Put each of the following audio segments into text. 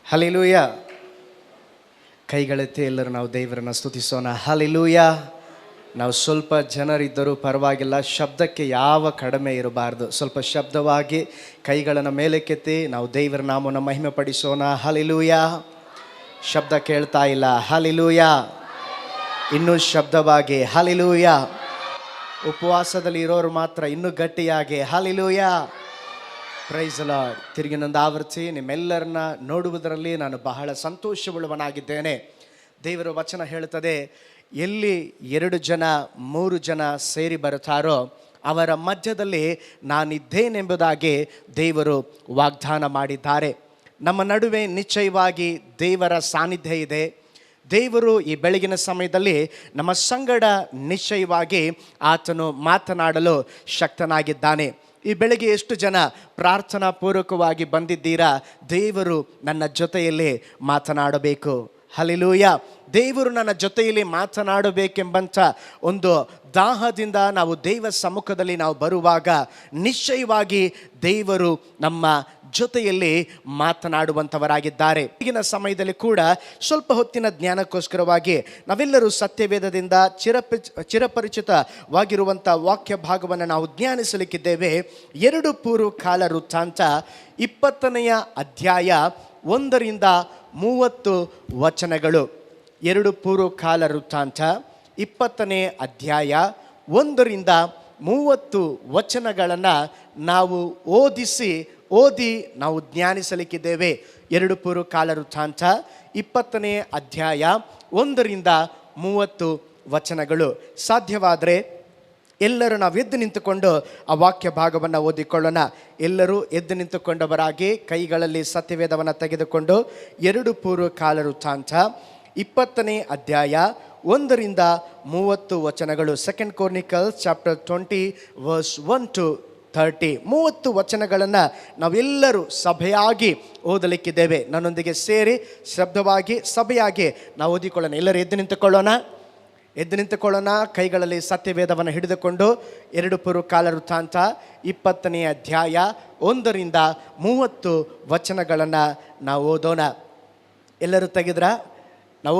Hallelujah. ಕೈಗಳೆತ್ತಿ ಎಲ್ಲರೂ ನಾವು ದೇವರನ್ನು ಸ್ತುತಿಸೋಣ. ಹಲ್ಲೆಲೂಯ. ನಾವು ಸ್ವಲ್ಪ ಜನರಿದ್ದರೂ ಪರವಾಗಿಲ್ಲ, ಶಬ್ದಕ್ಕೆ ಯಾವ ಕಡಿಮೆ ಇರಬಾರ್ದು. ಸ್ವಲ್ಪ ಶಬ್ದವಾಗಿ ಕೈಗಳನ್ನು ಮೇಲಕ್ಕೆತ್ತಿ ನಾವು ದೇವರ ನಾಮವನ್ನು ಮಹಿಮೆ ಪಡಿಸೋಣ. ಹಲ್ಲೆಲೂಯ. ಶಬ್ದ ಕೇಳ್ತಾ ಇಲ್ಲ. ಹಲ್ಲೆಲೂಯ. ಇನ್ನೂ ಶಬ್ದವಾಗಿ ಹಲ್ಲೆಲೂಯ. ಉಪವಾಸದಲ್ಲಿ ಇರೋರು ಮಾತ್ರ ಇನ್ನೂ ಗಟ್ಟಿಯಾಗಿ ಹಲ್ಲೆಲೂಯ. Price the lord. ತಿರುಗಿ ನಂದು ಆವರಿಸಿ ನಿಮ್ಮೆಲ್ಲರನ್ನ ನೋಡುವುದರಲ್ಲಿ ನಾನು ಬಹಳ ಸಂತೋಷವುಳ್ಳವನಾಗಿದ್ದೇನೆ. ದೇವರ ವಚನ ಹೇಳುತ್ತದೆ, ಎಲ್ಲಿ 2 ಜನ 3 ಜನ ಸೇರಿ ಬರುತ್ತಾರೋ ಅವರ ಮಧ್ಯದಲ್ಲಿ ನಾನಿದ್ದೇನೆಂಬುದಾಗಿ ದೇವರು ವಾಗ್ದಾನ ಮಾಡಿದ್ದಾರೆ. ನಮ್ಮ ನಡುವೆ ನಿಶ್ಚಯವಾಗಿ ದೇವರ ಸಾನ್ನಿಧ್ಯ ಇದೆ. ದೇವರು ಈ ಬೆಳಗಿನ ಸಮಯದಲ್ಲಿ ನಮ್ಮ ಸಂಗಡ ನಿಶ್ಚಯವಾಗಿ ಆತನು ಮಾತನಾಡಲು ಶಕ್ತನಾಗಿದ್ದಾನೆ. ಈ ಬೆಳಗ್ಗೆ ಎಷ್ಟು ಜನ ಪ್ರಾರ್ಥನಾ ಪೂರ್ವಕವಾಗಿ ಬಂದಿದ್ದೀರಾ? ದೇವರು ನನ್ನ ಜೊತೆಯಲ್ಲಿ ಮಾತನಾಡಬೇಕು. ಹಲ್ಲೆಲೂಯ. ದೇವರು ನನ್ನ ಜೊತೆಯಲ್ಲಿ ಮಾತನಾಡಬೇಕೆಂಬಂಥ ಒಂದು ದಾಹದಿಂದ ನಾವು ದೇವ ಸಮ್ಮುಖದಲ್ಲಿ ನಾವು ಬರುವಾಗ ನಿಶ್ಚಯವಾಗಿ ದೇವರು ನಮ್ಮ ಜೊತೆಯಲ್ಲಿ ಮಾತನಾಡುವಂಥವರಾಗಿದ್ದಾರೆ. ಈಗಿನ ಸಮಯದಲ್ಲಿ ಕೂಡ ಸ್ವಲ್ಪ ಹೊತ್ತಿನ ಜ್ಞಾನಕ್ಕೋಸ್ಕರವಾಗಿ ನಾವೆಲ್ಲರೂ ಸತ್ಯವೇದದಿಂದ ಚಿರಪರಿಚಿತವಾಗಿರುವಂಥ ವಾಕ್ಯ ಭಾಗವನ್ನು ನಾವು ಧ್ಯಾನಿಸಲಿಕ್ಕಿದ್ದೇವೆ. 2 ಪೂರ್ವಕಾಲ ವೃತ್ತಾಂತ 20ನೇ ಅಧ್ಯಾಯ 1ರಿಂದ 30 ವಚನಗಳು. 2 ಪೂರ್ವಕಾಲ ವೃತ್ತಾಂತ 20ನೇ ಅಧ್ಯಾಯ 1ರಿಂದ 30 ವಚನಗಳನ್ನು ನಾವು ಓದಿ ನಾವು ಧ್ಯಾನಿಸಲಿಕ್ಕಿದ್ದೇವೆ. 2 ಪೂರ್ವಕಾಲ ವೃತ್ತಾಂತ 20ನೇ ಅಧ್ಯಾಯ 1ರಿಂದ 30 ವಚನಗಳು. ಸಾಧ್ಯವಾದರೆ ಎಲ್ಲರೂ ನಾವು ಎದ್ದು ನಿಂತುಕೊಂಡು ಆ ವಾಕ್ಯ ಭಾಗವನ್ನು ಓದಿಕೊಳ್ಳೋಣ. ಎಲ್ಲರೂ ಎದ್ದು ನಿಂತುಕೊಂಡವರಾಗಿ ಕೈಗಳಲ್ಲಿ ಸತ್ಯವೇದವನ್ನು ತೆಗೆದುಕೊಂಡು 2 ಪೂರ್ವಕಾಲ ವೃತ್ತಾಂತ 20ನೇ ಅಧ್ಯಾಯ 1ರಿಂದ 30 ವಚನಗಳು. 2 Chronicles ಚಾಪ್ಟರ್ 20 verse 1 to 30. 30 ವಚನಗಳನ್ನು ನಾವೆಲ್ಲರೂ ಸಭೆಯಾಗಿ ಓದಲಿಕ್ಕಿದ್ದೇವೆ. ನನ್ನೊಂದಿಗೆ ಸೇರಿ ಶಬ್ದವಾಗಿ ಸಭೆಯಾಗಿ ನಾವು ಓದಿಕೊಳ್ಳೋಣ. ಎಲ್ಲರೂ ಎದ್ದು ನಿಂತುಕೊಳ್ಳೋಣ. ಕೈಗಳಲ್ಲಿ ಸತ್ಯವೇದವನ್ನು ಹಿಡಿದುಕೊಂಡು 2 ಪೂರ್ವಕಾಲ ವೃತ್ತಾಂತ 20ನೇ ಅಧ್ಯಾಯ 1ರಿಂದ 30 ವಚನಗಳನ್ನು ನಾವು ಓದೋಣ. ಎಲ್ಲರೂ ತೆಗೆದ್ರ? ನಾವು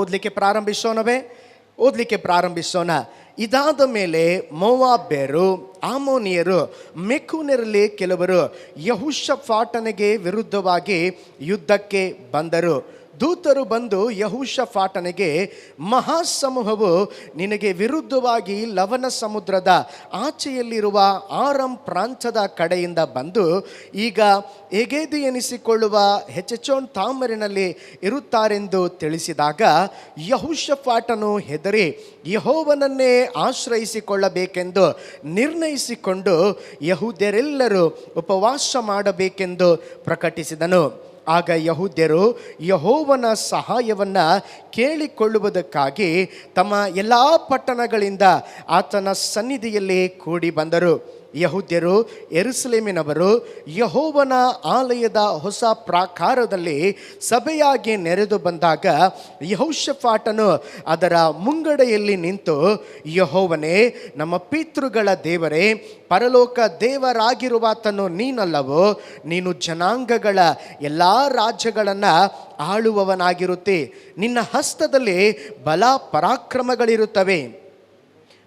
ಓದಲಿಕ್ಕೆ ಪ್ರಾರಂಭಿಸೋಣ. ಇದಾದ ಮೇಲೆ ಮೋವಾಬ್ಯರು, ಆಮೋನಿಯರು, ಮೆಕೂನ್ಯರಲ್ಲಿ ಕೆಲವರು ಯೆಹೋಷಾಫಾಟನಿಗೆ ವಿರುದ್ಧವಾಗಿ ಯುದ್ಧಕ್ಕೆ ಬಂದರು. ದೂತರು ಬಂದು ಯೆಹೋಷಾಫಾಟನಿಗೆ, ಮಹಾಸಮೂಹವು ನಿನಗೆ ವಿರುದ್ಧವಾಗಿ ಲವಣ ಸಮುದ್ರದ ಆಚೆಯಲ್ಲಿರುವ ಆರಾಮ್ ಪ್ರಾಂತ್ಯದ ಕಡೆಯಿಂದ ಬಂದು ಈಗ ಎಗೇದಿ ಎನಿಸಿಕೊಳ್ಳುವ ಹೆಚೆಚೋನ್ ತಾಮರಿನಲ್ಲಿ ಇರುತ್ತಾರೆಂದು ತಿಳಿಸಿದಾಗ ಯೆಹೋಷಾಫಾಟನು ಹೆದರಿ ಯೆಹೋವನನ್ನೇ ಆಶ್ರಯಿಸಿಕೊಳ್ಳಬೇಕೆಂದು ನಿರ್ಣಯಿಸಿಕೊಂಡು ಯೆಹೂದ್ಯರೆಲ್ಲರೂ ಉಪವಾಸ ಮಾಡಬೇಕೆಂದು ಪ್ರಕಟಿಸಿದನು. ಆಗ ಯೆಹೂದ್ಯರು ಯೆಹೋವನ ಸಹಾಯವನ್ನು ಕೇಳಿಕೊಳ್ಳುವುದಕ್ಕಾಗಿ ತಮ್ಮ ಎಲ್ಲ ಪಟ್ಟಣಗಳಿಂದ ಆತನ ಸನ್ನಿಧಿಯಲ್ಲಿ ಕೂಡಿ ಬಂದರು. ಯೆಹೂದ್ಯರು ಯೆರೂಸಲೇಮಿನವರು ಯೆಹೋವನ ಆಲಯದ ಹೊಸ ಪ್ರಾಕಾರದಲ್ಲಿ ಸಭೆಯಾಗಿ ನೆರೆದು ಬಂದಾಗ ಯೆಹೋಷಾಫಾಟನು ಅದರ ಮುಂಗಡೆಯಲ್ಲಿ ನಿಂತು, ಯೆಹೋವನೇ, ನಮ್ಮ ಪಿತೃಗಳ ದೇವರೇ, ಪರಲೋಕ ದೇವರಾಗಿರುವಾತನು ನೀನಲ್ಲವೋ? ನೀನು ಜನಾಂಗಗಳ ಎಲ್ಲ ರಾಜ್ಯಗಳನ್ನು ಆಳುವವನಾಗಿರುತ್ತಿ. ನಿನ್ನ ಹಸ್ತದಲ್ಲಿ ಬಲ ಪರಾಕ್ರಮಗಳಿರುತ್ತವೆ.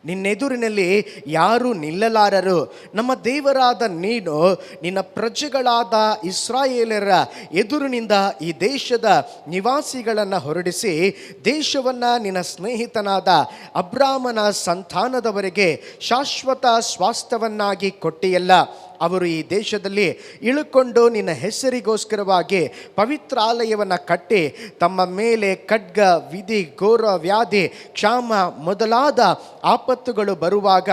ನಿನ್ನೆದುರಿನಲ್ಲಿ ಯಾರೂ ನಿಲ್ಲಲಾರರು. ನಮ್ಮ ದೇವರಾದ ನೀನು ನಿನ್ನ ಪ್ರಜೆಗಳಾದ ಇಸ್ರಾಯೇಲರ ಎದುರಿನಿಂದ ಈ ದೇಶದ ನಿವಾಸಿಗಳನ್ನು ಹೊರಡಿಸಿ ದೇಶವನ್ನು ನಿನ್ನ ಸ್ನೇಹಿತನಾದ ಅಬ್ರಾಮನ ಸಂತಾನದವರೆಗೆ ಶಾಶ್ವತ ಸ್ವಾಸ್ಥ್ಯವನ್ನಾಗಿ ಕೊಟ್ಟಿಯಲ್ಲ. ಅವರು ಈ ದೇಶದಲ್ಲಿ ಇಳುಕೊಂಡು ನಿನ್ನ ಹೆಸರಿಗೋಸ್ಕರವಾಗಿ ಪವಿತ್ರಾಲಯವನ್ನು ಕಟ್ಟಿ ತಮ್ಮ ಮೇಲೆ ಖಡ್ಗ, ವಿಧಿ, ಘೋರ ವ್ಯಾಧಿ, ಕ್ಷಾಮ ಮೊದಲಾದ ಆಪತ್ತುಗಳು ಬರುವಾಗ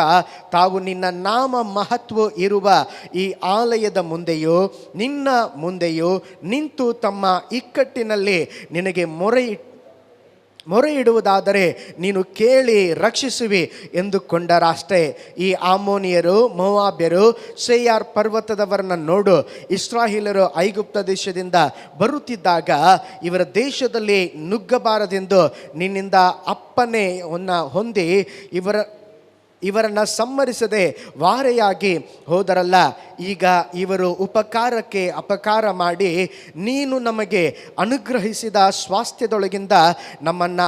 ತಾವು ನಿನ್ನ ನಾಮ ಮಹತ್ವ ಇರುವ ಈ ಆಲಯದ ಮುಂದೆಯೂ ನಿನ್ನ ಮುಂದೆಯೂ ನಿಂತು ತಮ್ಮ ಇಕ್ಕಟ್ಟಿನಲ್ಲಿ ನಿನಗೆ ಮೊರೆ ಇಡುವುದಾದರೆ ನೀನು ಕೇಳಿ ರಕ್ಷಿಸುವಿ ಎಂದುಕೊಂಡರಷ್ಟೇ. ಈ ಆಮೋನಿಯರು, ಮೋವಾಬ್ಯರು, ಸೇಯಾರ್ ಪರ್ವತದವರನ್ನು ನೋಡು. ಇಸ್ರಾಯೇಲರು ಐಗುಪ್ತ ದೇಶದಿಂದ ಬರುತ್ತಿದ್ದಾಗ ಇವರ ದೇಶದಲ್ಲಿ ನುಗ್ಗಬಾರದೆಂದು ನಿನ್ನಿಂದ ಅಪ್ಪಣೆಯನ್ನು ಹೊಂದಿ ಇವರನ್ನು ಸಂಹರಿಸದೆ ವಾರೆಯಾಗಿ ಹೋದರಲ್ಲ. ಈಗ ಇವರು ಉಪಕಾರಕ್ಕೆ ಅಪಕಾರ ಮಾಡಿ ನೀನು ನಮಗೆ ಅನುಗ್ರಹಿಸಿದ ಸ್ವಾಸ್ಥ್ಯದೊಳಗಿಂದ ನಮ್ಮನ್ನು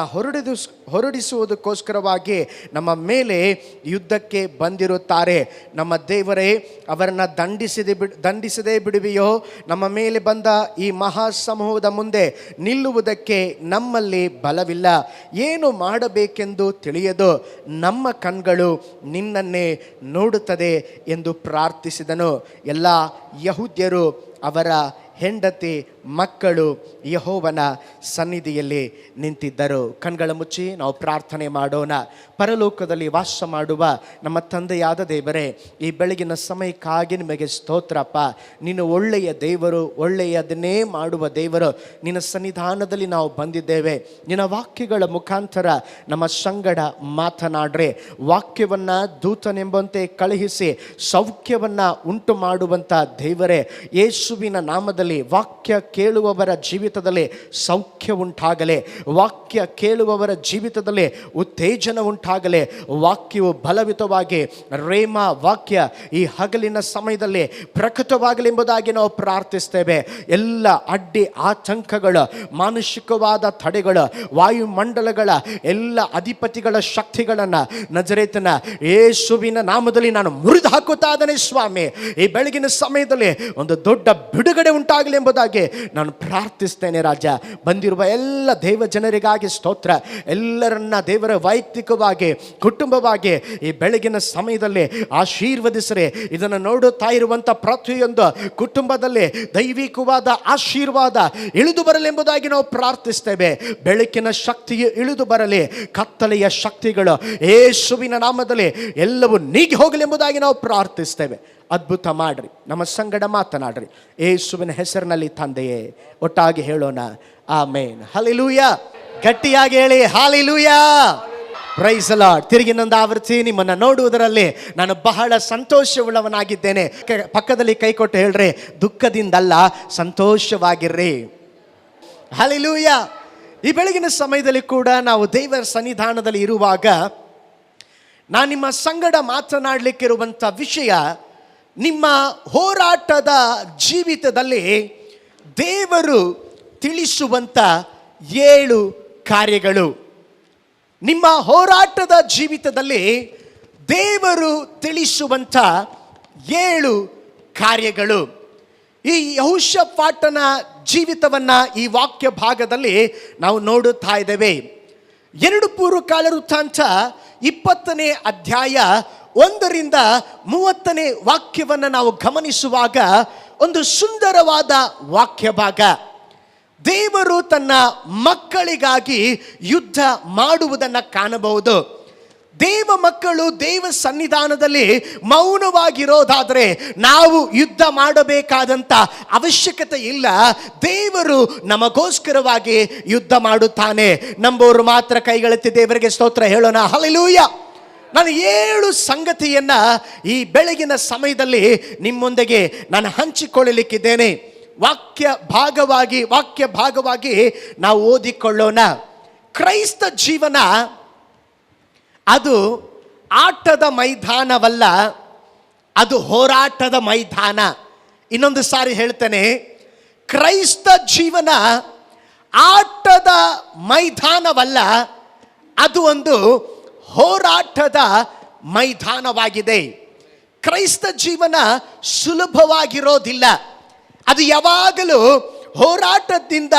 ಹೊರಡಿಸುವುದಕ್ಕೋಸ್ಕರವಾಗಿ ನಮ್ಮ ಮೇಲೆ ಯುದ್ಧಕ್ಕೆ ಬಂದಿರುತ್ತಾರೆ. ನಮ್ಮ ದೇವರೇ, ಅವರನ್ನು ದಂಡಿಸದೇ ಬಿಡುವೆಯೋ? ನಮ್ಮ ಮೇಲೆ ಬಂದ ಈ ಮಹಾಸಮೂಹದ ಮುಂದೆ ನಿಲ್ಲುವುದಕ್ಕೆ ನಮ್ಮಲ್ಲಿ ಬಲವಿಲ್ಲ. ಏನು ಮಾಡಬೇಕೆಂದು ತಿಳಿಯದು. ನಮ್ಮ ಕಣ್ಗಳು ನಿನ್ನನ್ನೇ ನೋಡುತ್ತದೆ ಎಂದು ಪ್ರಾರ್ಥಿಸಿದನು. ಎಲ್ಲ ಯಹೂದ್ಯರು, ಅವರ ಹೆಂಡತಿ, ಮಕ್ಕಳು ಯೆಹೋವನ ಸನ್ನಿಧಿಯಲ್ಲಿ ನಿಂತಿದ್ದರು. ಕಣ್ಗಳ ಮುಚ್ಚಿ ನಾವು ಪ್ರಾರ್ಥನೆ ಮಾಡೋಣ. ಪರಲೋಕದಲ್ಲಿ ವಾಸ ಮಾಡುವ ನಮ್ಮ ತಂದೆಯಾದ ದೇವರೇ, ಈ ಬೆಳಗಿನ ಸಮಯಕ್ಕಾಗಿ ನಿಮಗೆ ಸ್ತೋತ್ರಪ್ಪ. ನೀನು ಒಳ್ಳೆಯ ದೇವರು, ಒಳ್ಳೆಯದನ್ನೇ ಮಾಡುವ ದೇವರು. ನಿನ್ನ ಸನ್ನಿಧಾನದಲ್ಲಿ ನಾವು ಬಂದಿದ್ದೇವೆ. ನಿನ್ನ ವಾಕ್ಯಗಳ ಮುಖಾಂತರ ನಮ್ಮ ಸಂಗಡ ಮಾತನಾಡ್ರೆ, ವಾಕ್ಯವನ್ನು ದೂತನೆಂಬಂತೆ ಕಳುಹಿಸಿ ಸೌಖ್ಯವನ್ನು ಉಂಟು ಮಾಡುವಂಥ ದೇವರೇ, ಯೇಸುವಿನ ನಾಮದಲ್ಲಿ ವಾಕ್ಯ ಕೇಳುವವರ ಜೀವಿತದಲ್ಲಿ ಸೌಖ್ಯ ಉಂಟಾಗಲಿ. ವಾಕ್ಯ ಕೇಳುವವರ ಜೀವಿತದಲ್ಲಿ ಉತ್ತೇಜನ ಉಂಟಾಗಲಿ. ವಾಕ್ಯವು ಬಲವಿತವಾಗಿ ರೇಮ ವಾಕ್ಯ ಈ ಹಗಲಿನ ಸಮಯದಲ್ಲಿ ಪ್ರಕಟವಾಗಲಿ ಎಂಬುದಾಗಿ ನಾವು ಪ್ರಾರ್ಥಿಸ್ತೇವೆ. ಎಲ್ಲ ಅಡ್ಡಿ ಆತಂಕಗಳು, ಮಾನಸಿಕವಾದ ತಡೆಗಳು, ವಾಯುಮಂಡಲಗಳ ಎಲ್ಲ ಅಧಿಪತಿಗಳ ಶಕ್ತಿಗಳನ್ನು ನಜರೇತನ ಯೇಸುವಿನ ನಾಮದಲ್ಲಿ ನಾನು ಮುರಿದು ಹಾಕುತ್ತಾ ಇದ್ದೇನೆ ಸ್ವಾಮಿ. ಈ ಬೆಳಗಿನ ಸಮಯದಲ್ಲಿ ಒಂದು ದೊಡ್ಡ ಬಿಡುಗಡೆ ಉಂಟಾಗಲಿ ಎಂಬುದಾಗಿ ನಾನು ಪ್ರಾರ್ಥಿಸ್ತೇನೆ ರಾಜ. ಬಂದಿರುವ ಎಲ್ಲ ದೇವ ಜನರಿಗಾಗಿ ಸ್ತೋತ್ರ. ಎಲ್ಲರನ್ನ ದೇವರ ವೈಯಕ್ತಿಕವಾಗಿ, ಕುಟುಂಬವಾಗಿ ಈ ಬೆಳಗಿನ ಸಮಯದಲ್ಲಿ ಆಶೀರ್ವದಿಸ್ರೆ. ಇದನ್ನು ನೋಡುತ್ತಾ ಇರುವಂಥ ಪ್ರತಿಯೊಂದು ಕುಟುಂಬದಲ್ಲಿ ದೈವಿಕವಾದ ಆಶೀರ್ವಾದ ಇಳಿದು ಬರಲಿ ಎಂಬುದಾಗಿ ನಾವು ಪ್ರಾರ್ಥಿಸ್ತೇವೆ. ಬೆಳಕಿನ ಶಕ್ತಿಯು ಇಳಿದು ಬರಲಿ. ಕತ್ತಲೆಯ ಶಕ್ತಿಗಳು ಯೇಸುವಿನ ನಾಮದಲ್ಲಿ ಎಲ್ಲವೂ ನೀಗಿ ಹೋಗಲಿ ಎಂಬುದಾಗಿ ನಾವು ಪ್ರಾರ್ಥಿಸ್ತೇವೆ. ಅದ್ಭುತ ಮಾಡ್ರಿ, ನಮ್ಮ ಸಂಗಡ ಮಾತನಾಡ್ರಿ. ಯೇಸುವಿನ ಹೆಸರಿನಲ್ಲಿ ತಂದೆಯೇ, ಒಟ್ಟಾಗಿ ಹೇಳೋಣ ಆಮೇನ್. ಹಲ್ಲೆಲೂಯಾ. ಗಟ್ಟಿಯಾಗಿ ಹೇಳಿ ಹಲ್ಲೆಲೂಯಾ. Price the lord. ತಿರುಗಿ ಇನ್ನೊಂದು ಆವೃತ್ತಿ ನಿಮ್ಮನ್ನು ನೋಡುವುದರಲ್ಲಿ ನಾನು ಬಹಳ ಸಂತೋಷವುಳ್ಳವನಾಗಿದ್ದೇನೆ. ಪಕ್ಕದಲ್ಲಿ ಕೈ ಕೊಟ್ಟು ಹೇಳ್ರಿ, ದುಃಖದಿಂದಲ್ಲ ಸಂತೋಷವಾಗಿರ್ರಿ. ಹಲ್ಲೆಲೂಯಾ. ಈ ಬೆಳಗಿನ ಸಮಯದಲ್ಲಿ ಕೂಡ ನಾವು ದೇವರ ಸನ್ನಿಧಾನದಲ್ಲಿ ಇರುವಾಗ ನಾನು ನಿಮ್ಮ ಸಂಗಡ ಮಾತನಾಡಲಿಕ್ಕಿರುವಂಥ ವಿಷಯ, ನಿಮ್ಮ ಹೋರಾಟದ ಜೀವಿತದಲ್ಲಿ ದೇವರು ತಿಳಿಸುವಂಥ 7 ಕಾರ್ಯಗಳು. ನಿಮ್ಮ ಹೋರಾಟದ ಜೀವಿತದಲ್ಲಿ ದೇವರು ತಿಳಿಸುವಂಥ 7 ಕಾರ್ಯಗಳು. ಈ ಯೆಹೋಷಾಫಾಟನ ಜೀವಿತವನ್ನು ಈ ವಾಕ್ಯ ಭಾಗದಲ್ಲಿ ನಾವು ನೋಡುತ್ತಾ ಇದ್ದೇವೆ. 2 ಪೂರ್ವಕಾಲ ವೃತ್ತಾಂತ 20ನೇ ಅಧ್ಯಾಯ 1ರಿಂದ 30ನೇ ವಾಕ್ಯವನ್ನು ನಾವು ಗಮನಿಸುವಾಗ ಒಂದು ಸುಂದರವಾದ ವಾಕ್ಯ ಭಾಗ. ದೇವರು ತನ್ನ ಮಕ್ಕಳಿಗಾಗಿ ಯುದ್ಧ ಮಾಡುವುದನ್ನು ಕಾಣಬಹುದು. ದೇವ ಮಕ್ಕಳು ದೇವ ಸನ್ನಿಧಾನದಲ್ಲಿ ಮೌನವಾಗಿರೋದಾದರೆ ನಾವು ಯುದ್ಧ ಮಾಡಬೇಕಾದಂಥ ಅವಶ್ಯಕತೆ ಇಲ್ಲ. ದೇವರು ನಮಗೋಸ್ಕರವಾಗಿ ಯುದ್ಧ ಮಾಡುತ್ತಾನೆ. ನಂಬೋರು ಮಾತ್ರ ಕೈಗಳೆತ್ತಿ ದೇವರಿಗೆ ಸ್ತೋತ್ರ ಹೇಳೋಣ. ಹಲ್ಲೆಲೂಯಾ. ನಾನು 7 ಸಂಗತಿಯನ್ನ ಈ ಬೆಳಗಿನ ಸಮಯದಲ್ಲಿ ನಿಮ್ಮೊಂದಿಗೆ ನಾನು ಹಂಚಿಕೊಳ್ಳಲಿಕ್ಕಿದ್ದೇನೆ. ವಾಕ್ಯ ಭಾಗವಾಗಿ ನಾವು ಓದಿಕೊಳ್ಳೋಣ. ಕ್ರೈಸ್ತ ಜೀವನ ಅದು ಆಟದ ಮೈದಾನವಲ್ಲ, ಅದು ಹೋರಾಟದ ಮೈದಾನ. ಇನ್ನೊಂದು ಸಾರಿ ಹೇಳ್ತೇನೆ, ಕ್ರೈಸ್ತ ಜೀವನ ಆಟದ ಮೈದಾನವಲ್ಲ, ಅದು ಒಂದು ಹೋರಾಟದ ಮೈದಾನವಾಗಿದೆ. ಕ್ರೈಸ್ತ ಜೀವನ ಸುಲಭವಾಗಿರೋದಿಲ್ಲ. ಅದು ಯಾವಾಗಲೂ ಹೋರಾಟದಿಂದ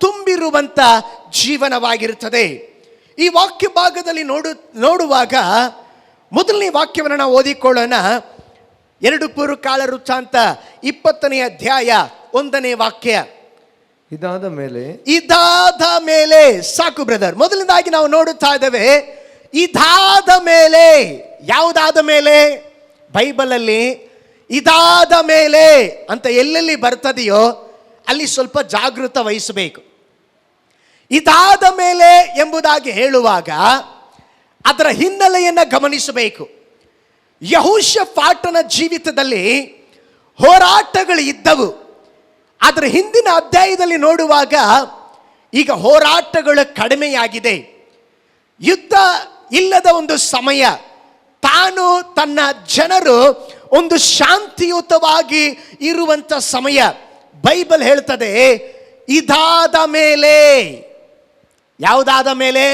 ತುಂಬಿರುವಂಥ ಜೀವನವಾಗಿರುತ್ತದೆ. ಈ ವಾಕ್ಯ ಭಾಗದಲ್ಲಿ ನೋಡುವಾಗ ಮೊದಲನೇ ವಾಕ್ಯವನ್ನು ನಾವು ಓದಿಕೊಳ್ಳೋಣ. 2 ಪೂರ್ವಕಾಲ ವೃತ್ತಾಂತ 20ನೇ ಅಧ್ಯಾಯ 1ನೇ ವಾಕ್ಯ. ಇದಾದ ಮೇಲೆ ಸಾಕು ಬ್ರದರ್. ಮೊದಲನೇದಾಗಿ ನಾವು ನೋಡುತ್ತಾ ಇದ್ದೇವೆ, ಇದಾದ ಮೇಲೆ. ಯಾವುದಾದ ಮೇಲೆ? ಬೈಬಲಲ್ಲಿ ಇದಾದ ಮೇಲೆ ಅಂತ ಎಲ್ಲೆಲ್ಲಿ ಬರ್ತದೆಯೋ ಅಲ್ಲಿ ಸ್ವಲ್ಪ ಜಾಗೃತ ವಹಿಸಬೇಕು. ಇದಾದ ಮೇಲೆ ಎಂಬುದಾಗಿ ಹೇಳುವಾಗ ಅದರ ಹಿನ್ನೆಲೆಯನ್ನು ಗಮನಿಸಬೇಕು. ಯೆಹೋಷಾಫಾಟನ ಜೀವಿತದಲ್ಲಿ ಹೋರಾಟಗಳು ಇದ್ದವು. ಅದರ ಹಿಂದಿನ ಅಧ್ಯಾಯದಲ್ಲಿ ನೋಡುವಾಗ ಈಗ ಹೋರಾಟಗಳು ಕಡಿಮೆಯಾಗಿದೆ. ಯುದ್ಧ ಇಲ್ಲದ ಒಂದು ಸಮಯ. ತಾನು ತನ್ನ ಜನರು ಒಂದು ಶಾಂತಿಯುತವಾಗಿ ಇರುವಂತ ಸಮಯ. ಬೈಬಲ್ ಹೇಳ್ತದೆ ಇದಾದ ಮೇಲೆ. ಯಾವುದಾದ ಮೇಲೆ?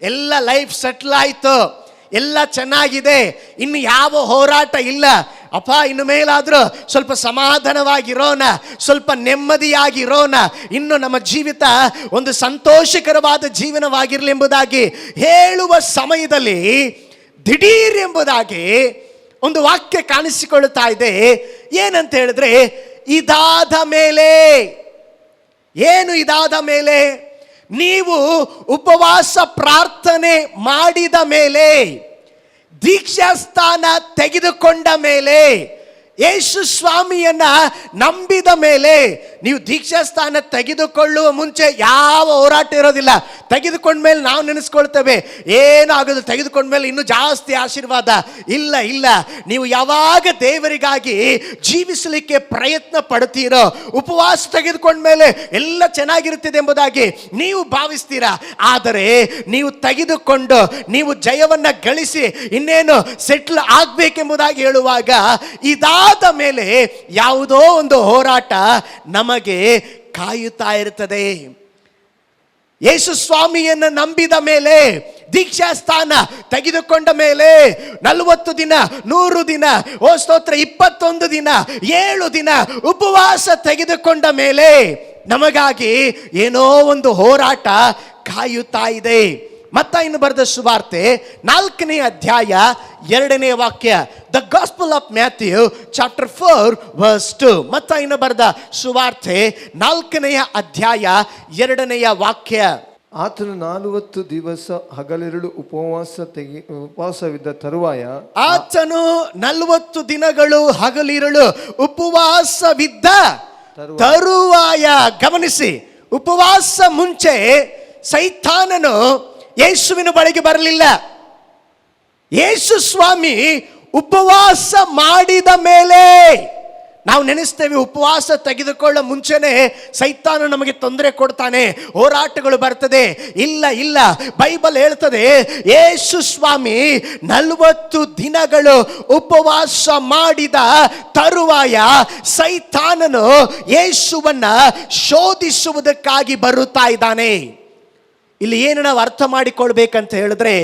ಎಲ್ಲ ಲೈಫ್ ಸೆಟ್ಲ್ ಆಯ್ತು, ಎಲ್ಲ ಚೆನ್ನಾಗಿದೆ, ಇನ್ನು ಯಾವ ಹೋರಾಟ ಇಲ್ಲ. ಅಪ್ಪ ಇನ್ನು ಮೇಲಾದ್ರೂ ಸ್ವಲ್ಪ ಸಮಾಧಾನವಾಗಿರೋಣ, ಸ್ವಲ್ಪ ನೆಮ್ಮದಿಯಾಗಿರೋಣ, ಇನ್ನು ನಮ್ಮ ಜೀವಿತ ಒಂದು ಸಂತೋಷಕರವಾದ ಜೀವನವಾಗಿರಲಿ ಎಂಬುದಾಗಿ ಹೇಳುವ ಸಮಯದಲ್ಲಿ ದಿಢೀರ್ ಎಂಬುದಾಗಿ ಒಂದು ವಾಕ್ಯ ಕಾಣಿಸಿಕೊಳ್ಳುತ್ತಾ ಇದೆ. ಏನಂತ ಹೇಳಿದ್ರೆ ಇದಾದ ಮೇಲೆ. ಏನು ಇದಾದ ಮೇಲೆ? ನೀವು ಉಪವಾಸ ಪ್ರಾರ್ಥನೆ ಮಾಡಿದ ಮೇಲೆ, ದೀಕ್ಷಾಸ್ಥಾನ ತೆಗೆದುಕೊಂಡ ಮೇಲೆ, ಯೇಸು ಸ್ವಾಮಿಯನ್ನ ನಂಬಿದ ಮೇಲೆ. ನೀವು ದೀಕ್ಷಾಸ್ಥಾನ ತೆಗೆದುಕೊಳ್ಳುವ ಮುಂಚೆ ಯಾವ ಹೋರಾಟ ಇರೋದಿಲ್ಲ. ತೆಗೆದುಕೊಂಡ್ಮೇಲೆ ನಾವು ನೆನೆಸ್ಕೊಳ್ತೇವೆ ಏನೂ ಆಗೋದು, ತೆಗೆದುಕೊಂಡ್ಮೇಲೆ ಇನ್ನೂ ಜಾಸ್ತಿ ಆಶೀರ್ವಾದ. ಇಲ್ಲ ಇಲ್ಲ, ನೀವು ಯಾವಾಗ ದೇವರಿಗಾಗಿ ಜೀವಿಸಲಿಕ್ಕೆ ಪ್ರಯತ್ನ ಪಡ್ತೀರೋ, ಉಪವಾಸ ತೆಗೆದುಕೊಂಡ್ಮೇಲೆ ಎಲ್ಲ ಚೆನ್ನಾಗಿರುತ್ತದೆ ಎಂಬುದಾಗಿ ನೀವು ಭಾವಿಸ್ತೀರಾ. ಆದರೆ ನೀವು ತೆಗೆದುಕೊಂಡು ನೀವು ಜಯವನ್ನ ಗಳಿಸಿ ಇನ್ನೇನು ಸೆಟ್ಲ್ ಆಗ್ಬೇಕೆಂಬುದಾಗಿ ಹೇಳುವಾಗ ಇದಾದ ಮೇಲೆ ಯಾವುದೋ ಒಂದು ಹೋರಾಟ ನಮಗೆ ಕಾಯುತ್ತಾ ಇರುತ್ತದೆ. ಯೇಸು ಸ್ವಾಮಿಯನ್ನು ನಂಬಿದ ಮೇಲೆ, ದೀಕ್ಷಾಸ್ಥಾನ ತೆಗೆದುಕೊಂಡ ಮೇಲೆ 40 ದಿನ, 100 ದಿನ, ಓ ಸ್ತೋತ್ರ 21 ದಿನ, 7 ದಿನ ಉಪವಾಸ ತೆಗೆದುಕೊಂಡ ಮೇಲೆ ನಮಗಾಗಿ ಏನೋ ಒಂದು ಹೋರಾಟ ಕಾಯುತ್ತಾ ಇದೆ. ಮತ್ತಾಯನು ಬರೆದ ಸುವಾರ್ತೆ 4ನೇ ಅಧ್ಯಾಯ 2ನೇ ವಾಕ್ಯ. The gospel of Matthew chapter 4 verse 2. ಮತ್ತಾಯನು ಬರೆದ ಸುವಾರ್ತೆ 4ನೇ ಅಧ್ಯಾಯ 2ನೇ ವಾಕ್ಯ. ಆತನು 40 ದಿವಸ ಹಗಲಿರುಳು ಉಪವಾಸವಿದ್ದ ತರುವಾಯ, ಆತನು 40 ದಿನಗಳು ಹಗಲಿರುಳು ಉಪವಾಸವಿದ್ದ ತರುವಾಯ. ಗಮನಿಸಿ, ಉಪವಾಸ ಮುಂಚೆ ಸೈತಾನನು ಯೇಸುವಿನ ಬಳಿಗೆ ಬರಲಿಲ್ಲ. ಯೇಸು ಸ್ವಾಮಿ ಉಪವಾಸ ಮಾಡಿದ ಮೇಲೆ. ನಾವು ನೆನೆಸ್ತೇವೆ ಉಪವಾಸ ತೆಗೆದುಕೊಳ್ಳೋ ಮುಂಚೆನೆ ಸೈತಾನ ನಮಗೆ ತೊಂದರೆ ಕೊಡ್ತಾನೆ, ಹೋರಾಟಗಳು ಬರ್ತದೆ. ಇಲ್ಲ ಇಲ್ಲ, ಬೈಬಲ್ ಹೇಳ್ತದೆ ಯೇಸು ಸ್ವಾಮಿ 40 ದಿನಗಳು ಉಪವಾಸ ಮಾಡಿದ ತರುವಾಯ ಸೈತಾನನು ಯೇಸುವನ್ನ ಶೋಧಿಸುವುದಕ್ಕಾಗಿ ಬರುತ್ತಾ ಇದ್ದಾನೆ. ಇಲ್ಲಿ ಏನು ನಾವು ಅರ್ಥ ಮಾಡಿಕೊಳ್ಬೇಕಂತ ಹೇಳಿದ್ರೆ,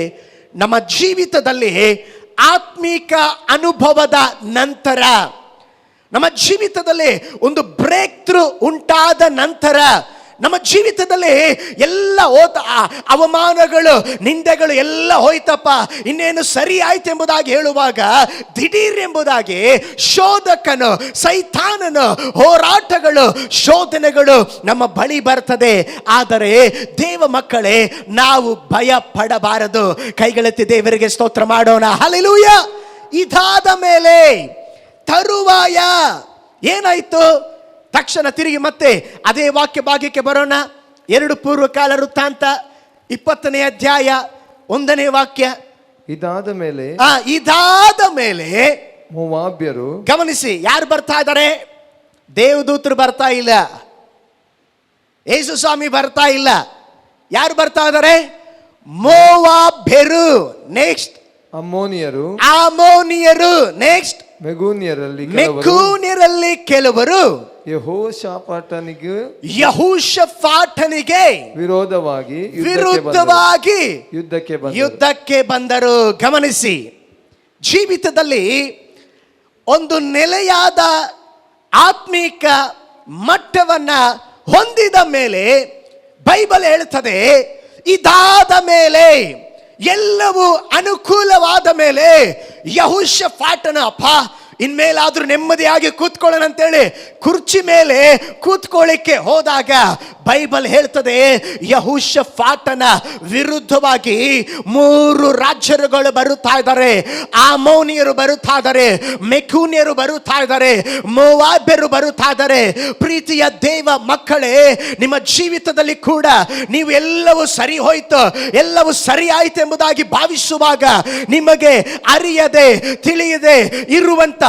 ನಮ್ಮ ಜೀವಿತದಲ್ಲಿ ಆತ್ಮಿಕ ಅನುಭವದ ನಂತರ, ನಮ್ಮ ಜೀವಿತದಲ್ಲಿ ಒಂದು ಬ್ರೇಕ್ ಥ್ರೂ ಉಂಟಾದ ನಂತರ, ನಮ್ಮ ಜೀವಿತದಲ್ಲಿ ಎಲ್ಲ ಅವಮಾನಗಳು, ನಿಂದೆಗಳು ಎಲ್ಲ ಹೋಯ್ತಪ್ಪ, ಇನ್ನೇನು ಸರಿ ಆಯ್ತು ಎಂಬುದಾಗಿ ಹೇಳುವಾಗ ದಿಢೀರ್ ಎಂಬುದಾಗಿ ಶೋಧಕನು, ಸೈತಾನನು, ಹೋರಾಟಗಳು, ಶೋಧನೆಗಳು ನಮ್ಮ ಬಳಿ ಬರ್ತದೆ. ಆದರೆ ದೇವ ಮಕ್ಕಳೇ, ನಾವು ಭಯ ಪಡಬಾರದು. ಕೈಗಳೆತ್ತಿ ದೇವರಿಗೆ ಸ್ತೋತ್ರ ಮಾಡೋಣ. ಹಲ್ಲೆಲೂಯಾ. ಇದಾದ ಮೇಲೆ ತರುವಾಯ ಏನಾಯ್ತು? ತಕ್ಷಣ ತಿರುಗಿ ಮತ್ತೆ ಅದೇ ವಾಕ್ಯ ಭಾಗಕ್ಕೆ ಬರೋಣ. 2 ಪೂರ್ವಕಾಲ ವೃತ್ತಾಂತ 20ನೇ ಅಧ್ಯಾಯ 1ನೇ ವಾಕ್ಯ. ಇದಾದ ಮೇಲೆ ಮೋವಾಬ್ಯರು. ಗಮನಿಸಿ, ಯಾರು ಬರ್ತಾ ಇದ್ದಾರೆ? ದೇವದೂತರು ಬರ್ತಾ ಇಲ್ಲ, ಯೇಸು ಸ್ವಾಮಿ ಬರ್ತಾ ಇಲ್ಲ. ಯಾರು ಬರ್ತಾ ಇದ್ದಾರೆ? ಮೋವಾಬ್ಯರು. ನೆಕ್ಸ್ಟ್ ಅಮ್ಮೋನಿಯರು. ನೆಕ್ಸ್ಟ್ ಮೆಗೂನ್ಯರಲ್ಲಿ ಕೆಲವರು ಯೆಹೋಷಾಫಾಟನಿಗೆ ವಿರೋಧವಾಗಿ ಯುದ್ಧಕ್ಕೆ ಬಂದರು. ಗಮನಿಸಿ, ಜೀವಿತದಲ್ಲಿ ಒಂದು ನೆಲೆಯಾದ ಆತ್ಮಿಕ ಮಟ್ಟವನ್ನ ಹೊಂದಿದ ಮೇಲೆ ಬೈಬಲ್ ಹೇಳ್ತದೆ ಇದಾದ ಮೇಲೆ, ಎಲ್ಲವೂ ಅನುಕೂಲವಾದ ಮೇಲೆ ಯೆಹೋಷಾಫಾಟನ ಅಪ್ಪ ಇನ್ಮೇಲಾದ್ರೂ ನೆಮ್ಮದಿಯಾಗಿ ಕೂತ್ಕೊಳ್ಳೋಣ ಅಂತೇಳಿ ಕುರ್ಚಿ ಮೇಲೆ ಕೂತ್ಕೊಳ್ಳಿಕ್ಕೆ ಹೋದಾಗ ಬೈಬಲ್ ಹೇಳ್ತದೆ ಯೆಹೋಷಾಫಾಟನ ವಿರುದ್ಧವಾಗಿ 3 ರಾಜ್ಯಗಳು ಬರುತ್ತಾ ಇದ್ದಾರೆ. ಅಮ್ಮೋನಿಯರು ಬರುತ್ತಾ ಇದ್ದಾರೆ, ಮೆಗೂನ್ಯರು ಬರುತ್ತಾ ಇದ್ದಾರೆ, ಮೋವಾಬ್ಯರು ಬರುತ್ತಾ ಇದ್ದಾರೆ. ಪ್ರೀತಿಯ ದೇವ ಮಕ್ಕಳೇ, ನಿಮ್ಮ ಜೀವಿತದಲ್ಲಿ ಕೂಡ ನೀವು ಎಲ್ಲವೂ ಸರಿ ಹೋಯ್ತು, ಎಲ್ಲವೂ ಸರಿ ಆಯ್ತು ಎಂಬುದಾಗಿ ಭಾವಿಸುವಾಗ ನಿಮಗೆ ಅರಿಯದೆ ತಿಳಿಯದೆ ಇರುವಂತ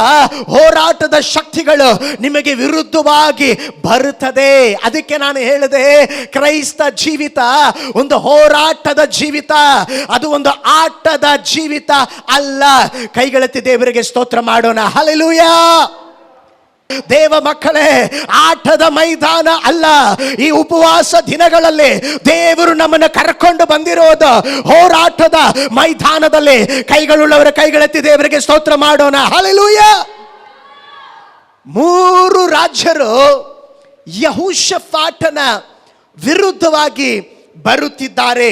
ಹೋರಾಟದ ಶಕ್ತಿಗಳು ನಿಮಗೆ ವಿರುದ್ಧವಾಗಿ ಬರುತ್ತದೆ. ಅದಕ್ಕೆ ನಾನು ಹೇಳಿದೆ ಪ್ರಿಯರೇ, ಕ್ರೈಸ್ತ ಜೀವಿತ ಒಂದು ಹೋರಾಟದ ಜೀವಿತ, ಅದು ಒಂದು ಆಟದ ಜೀವಿತ ಅಲ್ಲ. ಕೈಗಳೆತ್ತಿ ದೇವರಿಗೆ ಸ್ತೋತ್ರ ಮಾಡೋಣ. ಹಲ್ಲೆಲೂಯಾ. ದೇವ ಮಕ್ಕಳೇ, ಆಟದ ಮೈದಾನ ಅಲ್ಲ. ಈ ಉಪವಾಸ ದಿನಗಳಲ್ಲಿ ದೇವರು ನಮ್ಮನ್ನು ಕರ್ಕೊಂಡು ಬಂದಿರೋದು ಹೋರಾಟದ ಮೈದಾನದಲ್ಲಿ. ಕೈಗಳುಳ್ಳವರ ಕೈಗಳೆತ್ತಿ ದೇವರಿಗೆ ಸ್ತೋತ್ರ ಮಾಡೋಣ. ಹಲ್ಲೆಲೂಯಾ. 3 ರಾಜರು ಯೆಹೋಷಾಫಾಟನ ವಿರುದ್ಧವಾಗಿ ಬರುತ್ತಿದ್ದಾರೆ.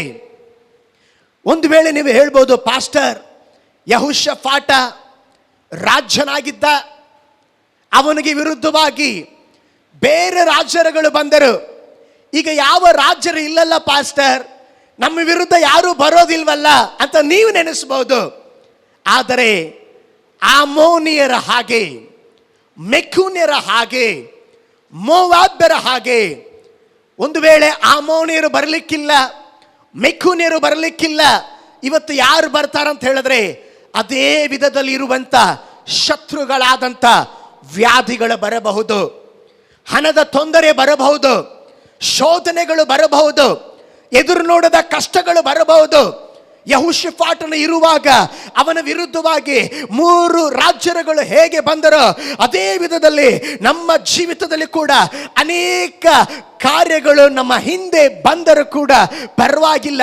ಒಂದು ವೇಳೆ ನೀವು ಹೇಳ್ಬೋದು, ಪಾಸ್ಟರ್, ಯೆಹೋಷಾಫಾಟ ರಾಜನಾಗಿದ್ದ, ಅವನಿಗೆ ವಿರುದ್ಧವಾಗಿ ಬೇರೆ ರಾಜರುಗಳು ಬಂದರು. ಈಗ ಯಾವ ರಾಜರು ಇಲ್ಲಲ್ಲ ಪಾಸ್ಟರ್, ನಮ್ಮ ವಿರುದ್ಧ ಯಾರೂ ಬರೋದಿಲ್ವಲ್ಲ ಅಂತ ನೀವು ನೆನೆಸ್ಬೋದು. ಆದರೆ ಆಮೋನಿಯರ ಹಾಗೆ, ಮೆಖೂನ್ಯರ ಹಾಗೆ, ಮೋವಾಬ್ಯರ ಹಾಗೆ ಒಂದು ವೇಳೆ ಆಮೋನಿಯರು ಬರಲಿಕ್ಕಿಲ್ಲ, ಮೆಖೂನ್ಯರು ಬರಲಿಕ್ಕಿಲ್ಲ, ಇವತ್ತು ಯಾರು ಬರ್ತಾರಂತ ಹೇಳಿದ್ರೆ ಅದೇ ವಿಧದಲ್ಲಿ ಇರುವಂತ ಶತ್ರುಗಳಾದಂಥ ವ್ಯಾಧಿಗಳು ಬರಬಹುದು, ಹಣದ ತೊಂದರೆ ಬರಬಹುದು, ಶೋಧನೆಗಳು ಬರಬಹುದು, ಎದುರು ನೋಡದ ಕಷ್ಟಗಳು ಬರಬಹುದು. ಯೆಹೋಷಾಫಾಟನು ಇರುವಾಗ ಅವನ ವಿರುದ್ಧವಾಗಿ 3 ರಾಜರುಗಳು ಹೇಗೆ ಬಂದರೋ ಅದೇ ವಿಧದಲ್ಲಿ ನಮ್ಮ ಜೀವಿತದಲ್ಲಿ ಕೂಡ ಅನೇಕ ಕಾರ್ಯಗಳು ನಮ್ಮ ಹಿಂದೆ ಬಂದರೂ ಕೂಡ ಪರವಾಗಿಲ್ಲ.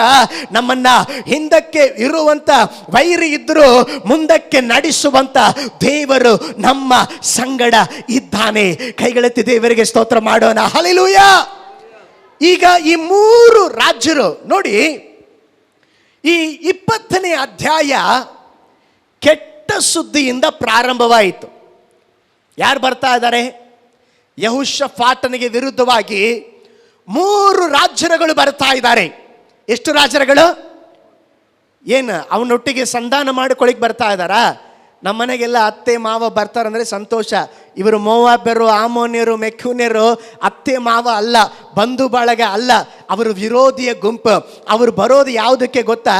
ನಮ್ಮನ್ನ ಹಿಂದಕ್ಕೆ ಇರುವಂತ ವೈರಿ ಇದ್ದರೂ ಮುಂದಕ್ಕೆ ನಡೆಸುವಂತ ದೇವರು ನಮ್ಮ ಸಂಗಡ ಇದ್ದಾನೆ. ಕೈಗಳೆತ್ತಿ ದೇವರಿಗೆ ಸ್ತೋತ್ರ ಮಾಡೋಣ. ಹಲ್ಲೆಲೂಯಾ. ಈಗ ಈ 3 ರಾಜರು ನೋಡಿ, ಈ 20ನೇ ಅಧ್ಯಾಯ ಕೆಟ್ಟ ಸುದ್ದಿಯಿಂದ ಪ್ರಾರಂಭವಾಯಿತು. ಯಾರು ಬರ್ತಾ ಇದ್ದಾರೆ? ಯೆಹೋಷಾಫಾಟನಿಗೆ ವಿರುದ್ಧವಾಗಿ 3 ರಾಜರುಗಳು ಬರ್ತಾ ಇದ್ದಾರೆ. ಎಷ್ಟು ರಾಜರುಗಳು? ಏನು ಅವನೊಟ್ಟಿಗೆ ಸಂಧಾನ ಮಾಡಿಕೊಳ್ಳಿಕ್ಕೆ ಬರ್ತಾ ಇದ್ದಾರಾ? ನಮ್ಮ ಮನೆಗೆಲ್ಲ ಅತ್ತೆ ಮಾವ ಬರ್ತಾರಂದ್ರೆ ಸಂತೋಷ. ಇವರು ಮೋವಾಬ್ಯರು, ಆಮೋನ್ಯರು, ಮೆಖೂನ್ಯರು ಅತ್ತೆ ಮಾವ ಅಲ್ಲ, ಬಂಧು ಬಳಗ ಅಲ್ಲ, ಅವರು ವಿರೋಧಿಯ ಗುಂಪು. ಅವರು ಬರೋದು ಯಾವುದಕ್ಕೆ ಗೊತ್ತಾ?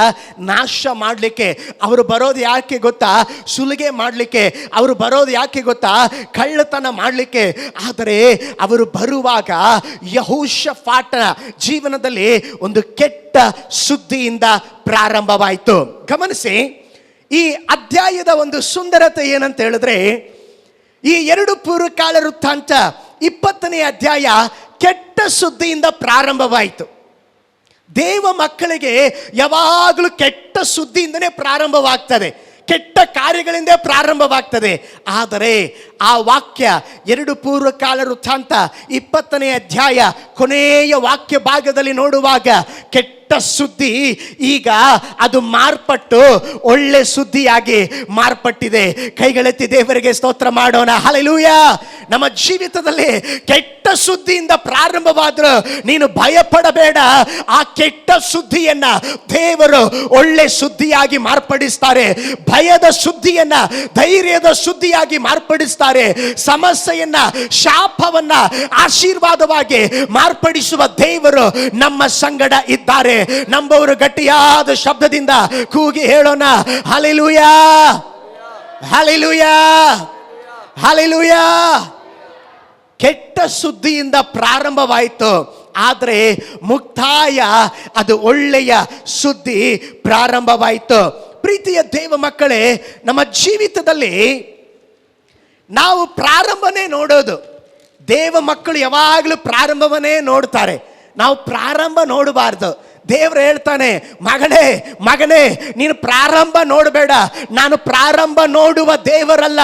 ನಾಶ ಮಾಡಲಿಕ್ಕೆ. ಅವರು ಬರೋದು ಯಾಕೆ ಗೊತ್ತಾ? ಸುಲಿಗೆ ಮಾಡಲಿಕ್ಕೆ. ಅವರು ಬರೋದು ಯಾಕೆ ಗೊತ್ತಾ? ಕಳ್ಳತನ ಮಾಡಲಿಕ್ಕೆ. ಆದರೆ ಅವರು ಬರುವಾಗ ಯೆಹೋಷಾಫಾಟನ ಜೀವನದಲ್ಲಿ ಒಂದು ಕೆಟ್ಟ ಸುದ್ದಿಯಿಂದ ಪ್ರಾರಂಭವಾಯಿತು. ಗಮನಿಸಿ, ಈ ಅಧ್ಯಾಯದ ಒಂದು ಸುಂದರತೆ ಏನಂತ ಹೇಳಿದ್ರೆ, ಈ 2 ಪೂರ್ವಕಾಲ ವೃತ್ತಾಂತ 20ನೇ ಅಧ್ಯಾಯ ಕೆಟ್ಟ ಸುದ್ದಿಯಿಂದ ಪ್ರಾರಂಭವಾಯಿತು. ದೇವ ಮಕ್ಕಳಿಗೆ ಯಾವಾಗಲೂ ಕೆಟ್ಟ ಸುದ್ದಿಯಿಂದನೇ ಪ್ರಾರಂಭವಾಗ್ತದೆ, ಕೆಟ್ಟ ಕಾರ್ಯಗಳಿಂದ ಪ್ರಾರಂಭವಾಗ್ತದೆ. ಆದರೆ ಆ ವಾಕ್ಯ 2 ಪೂರ್ವಕಾಲ ವೃತ್ತಾಂತ 20ನೇ ಅಧ್ಯಾಯ ಕೊನೆಯ ವಾಕ್ಯ ಭಾಗದಲ್ಲಿ ನೋಡುವಾಗ ಕೆಟ್ಟ ಸುದ್ದಿ ಈಗ ಅದು ಮಾರ್ಪಟ್ಟು ಒಳ್ಳೆ ಸುದ್ದಿಯಾಗಿ ಮಾರ್ಪಟ್ಟಿದೆ. ಕೈಗಳೆತ್ತಿ ದೇವರಿಗೆ ಸ್ತೋತ್ರ ಮಾಡೋಣ. ಹಲ್ಲೆಲೂಯಾ. ನಮ್ಮ ಜೀವಿತದಲ್ಲಿ ಕೆಟ್ಟ ಸುದ್ದಿಯಿಂದ ಪ್ರಾರಂಭವಾದರೂ ನೀನು ಭಯಪಡಬೇಡ. ಆ ಕೆಟ್ಟ ಸುದ್ದಿಯನ್ನ ದೇವರು ಒಳ್ಳೆ ಸುದ್ದಿಯಾಗಿ ಮಾರ್ಪಡಿಸ್ತಾರೆ. ಭಯದ ಸುದ್ದಿಯನ್ನ ಧೈರ್ಯದ ಸುದ್ದಿಯಾಗಿ ಮಾರ್ಪಡಿಸ್ತಾರೆ. ಸಮಸ್ಯೆಯನ್ನ, ಶಾಪವನ್ನ ಆಶೀರ್ವಾದವಾಗಿ ಮಾರ್ಪಡಿಸುವ ದೇವರು ನಮ್ಮ ಸಂಗಡ ಇದ್ದಾರೆ. ನಂಬುವವರು ಗಟ್ಟಿಯಾದ ಶಬ್ದದಿಂದ ಕೂಗಿ ಹೇಳೋಣ, ಹಲ್ಲೆಲೂಯಾ, ಹಲ್ಲೆಲೂಯಾ, ಹಲ್ಲೆಲೂಯಾ. ಕೆಟ್ಟ ಸುದ್ದಿಯಿಂದ ಪ್ರಾರಂಭವಾಯಿತು, ಆದರೆ ಮುಕ್ತಾಯ ಅದು ಒಳ್ಳೆಯ ಸುದ್ದಿ ಪ್ರಾರಂಭವಾಯಿತು. ಪ್ರೀತಿಯ ದೇವ ಮಕ್ಕಳೇ, ನಮ್ಮ ಜೀವಿತದಲ್ಲಿ ನಾವು ಪ್ರಾರಂಭನೇ ನೋಡೋದು. ದೇವ ಮಕ್ಕಳು ಯಾವಾಗಲೂ ಪ್ರಾರಂಭವನ್ನೇ ನೋಡ್ತಾರೆ. ನಾವು ಪ್ರಾರಂಭ ನೋಡಬಾರ್ದು. ದೇವರು ಹೇಳ್ತಾನೆ, ಮಗಳೇ ಮಗನೇ, ನೀನು ಪ್ರಾರಂಭ ನೋಡಬೇಡ. ನಾನು ಪ್ರಾರಂಭ ನೋಡುವ ದೇವರಲ್ಲ,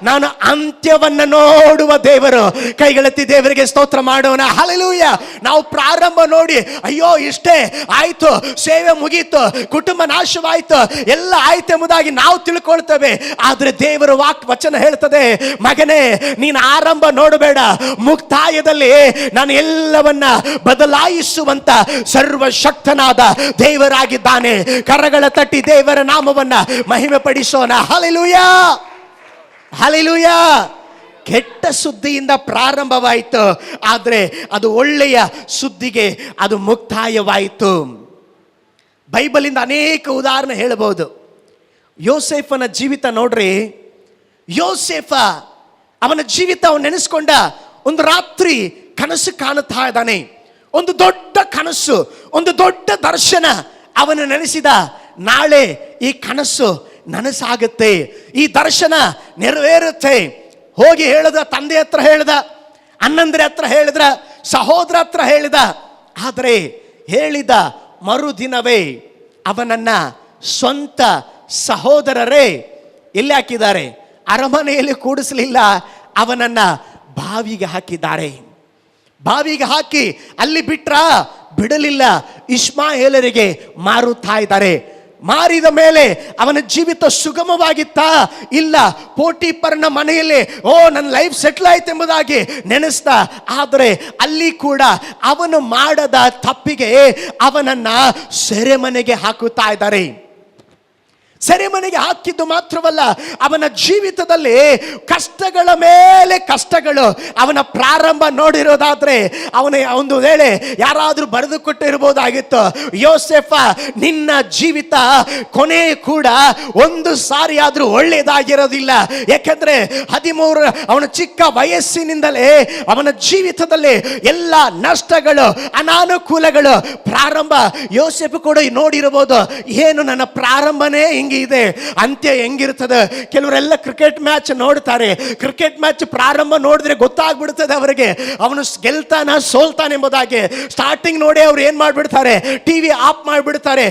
ನಾನು ಅಂತ್ಯವನ್ನು ನೋಡುವ ದೇವರು. ಕೈಗಳೆತ್ತಿ ದೇವರಿಗೆ ಸ್ತೋತ್ರ ಮಾಡೋಣ. ಹಲ್ಲೆಲೂಯಾ. ನಾವು ಪ್ರಾರಂಭ ನೋಡಿ ಅಯ್ಯೋ ಇಷ್ಟೇ ಆಯ್ತು, ಸೇವೆ ಮುಗೀತು, ಕುಟುಂಬ ನಾಶವಾಯಿತು, ಎಲ್ಲ ಆಯ್ತು ಎಂಬುದಾಗಿ ನಾವು ತಿಳ್ಕೊಳ್ತೇವೆ. ಆದರೆ ದೇವರ ವಚನ ಹೇಳ್ತದೆ, ಮಗನೇ ನೀನು ಆರಂಭ ನೋಡಬೇಡ, ಮುಕ್ತಾಯದಲ್ಲಿ ನಾನು ಎಲ್ಲವನ್ನ ಬದಲಾಯಿಸುವಂತ ಸರ್ವಶಕ್ತನಾದ ದೇವರಾಗಿದ್ದಾನೆ. ಕರಗಳ ತಟ್ಟಿ ದೇವರ ನಾಮವನ್ನ ಮಹಿಮೆ ಪಡಿಸೋಣ. Hallelujah, hallelujah. ಕೆಟ್ಟ ಸುದ್ದಿಯಿಂದ ಪ್ರಾರಂಭವಾಯಿತು, ಆದರೆ ಅದು ಒಳ್ಳೆಯ ಸುದ್ದಿಗೆ ಅದು ಮುಕ್ತಾಯವಾಯಿತು. ಬೈಬಲಿಂದ ಅನೇಕ ಉದಾಹರಣೆ ಹೇಳಬಹುದು. ಯೋಸೇಫನ ಜೀವಿತ ನೋಡ್ರಿ. ಯೋಸೇಫ ಅವನ ಜೀವಿತ ಅವನು ನೆನೆಸ್ಕೊಂಡ. ಒಂದು ರಾತ್ರಿ ಕನಸು ಕಾಣುತ್ತಾ ಇದ್ದಾನೆ. ಒಂದು ದೊಡ್ಡ ಕನಸು, ಒಂದು ದೊಡ್ಡ ದರ್ಶನ ಅವನು ನೆನೆಸಿದ. ನಾಳೆ ಈ ಕನಸು ನನಸಾಗುತ್ತೆ, ಈ ದರ್ಶನ ನೆರವೇರುತ್ತೆ. ಹೋಗಿ ಹೇಳಿದ, ತಂದೆ ಹತ್ರ ಹೇಳಿದ, ಅಣ್ಣಂದ್ರ ಹತ್ರ ಹೇಳಿದ್ರ, ಸಹೋದರ ಹತ್ರ ಹೇಳಿದ. ಆದರೆ ಹೇಳಿದ ಮರುದಿನವೇ ಅವನನ್ನ ಸ್ವಂತ ಸಹೋದರರೇ ಎಲ್ಲಿ ಹಾಕಿದ್ದಾರೆ? ಅರಮನೆಯಲ್ಲಿ ಕೂಡಿಸಲಿಲ್ಲ, ಅವನನ್ನ ಬಾವಿಗೆ ಹಾಕಿದ್ದಾರೆ. ಬಾವಿಗೆ ಹಾಕಿ ಅಲ್ಲಿ ಬಿಡಲಿಲ್ಲ. ಇಷ್ಮಾಯೇಲರಿಗೆ ಮಾರುತ್ತಾ ಇದ್ದಾರೆ. ಮಾರಿದ ಮೇಲೆ ಅವನ ಜೀವಿತ ಸುಗಮವಾಗಿತ್ತಾ? ಇಲ್ಲ. ಪೋಟಿಫರನ ಮನೆಯಲ್ಲಿ ನನ್ನ ಲೈಫ್ ಸೆಟ್ಲ್ ಆಯ್ತು ಎಂಬುದಾಗಿ ನೆನೆಸ್ತಾ. ಆದರೆ ಅಲ್ಲಿ ಕೂಡ ಅವನು ಮಾಡದ ತಪ್ಪಿಗೆ ಅವನನ್ನ ಸೆರೆಮನೆಗೆ ಹಾಕುತ್ತಾ ಇದ್ದಾರೆ. ಸೆರೆಮನೆಗೆ ಹಾಕಿದ್ದು ಮಾತ್ರವಲ್ಲ, ಅವನ ಜೀವಿತದಲ್ಲಿ ಕಷ್ಟಗಳ ಮೇಲೆ ಕಷ್ಟಗಳು. ಅವನ ಪ್ರಾರಂಭ ನೋಡಿರೋದಾದ್ರೆ ಅವನ ಒಂದು ವೇಳೆ ಯಾರಾದ್ರೂ ಬರೆದು ಕೊಟ್ಟಿರಬಹುದಾಗಿತ್ತು, ಯೋಸೇಫ ನಿನ್ನ ಜೀವಿತ ಕೊನೆ ಕೂಡ ಒಂದು ಸಾರಿ ಆದ್ರೂ ಒಳ್ಳೆಯದಾಗಿರೋದಿಲ್ಲ. ಯಾಕೆಂದ್ರೆ 13 ಅವನ ಚಿಕ್ಕ ವಯಸ್ಸಿನಿಂದಲೇ ಅವನ ಜೀವಿತದಲ್ಲಿ ಎಲ್ಲ ನಷ್ಟಗಳು, ಅನಾನುಕೂಲಗಳು ಪ್ರಾರಂಭ. ಯೋಸೇಫ ಕೂಡ ನೋಡಿರಬಹುದು, ಏನು ನನ್ನ ಪ್ರಾರಂಭನೇ ಇದೆ, ಅಂತ್ಯ ಹೆಂಗಿರ್ತದೆ. ಕೆಲವರೆಲ್ಲ ಕ್ರಿಕೆಟ್ ಮ್ಯಾಚ್ ನೋಡ್ತಾರೆ. ಕ್ರಿಕೆಟ್ ಮ್ಯಾಚ್ ಪ್ರಾರಂಭ ನೋಡಿದ್ರೆ ಗೊತ್ತಾಗ್ಬಿಡ್ತದೆ ಅವರಿಗೆ, ಅವನು ಗೆಲ್ತಾನ ಸೋಲ್ತಾನೆ ಎಂಬುದಾಗಿ. ಸ್ಟಾರ್ಟಿಂಗ್ ನೋಡಿ ಅವ್ರು ಏನ್ ಮಾಡ್ಬಿಡ್ತಾರೆ, ಟಿವಿ ಆಫ್ ಮಾಡಿಬಿಡ್ತಾರೆ.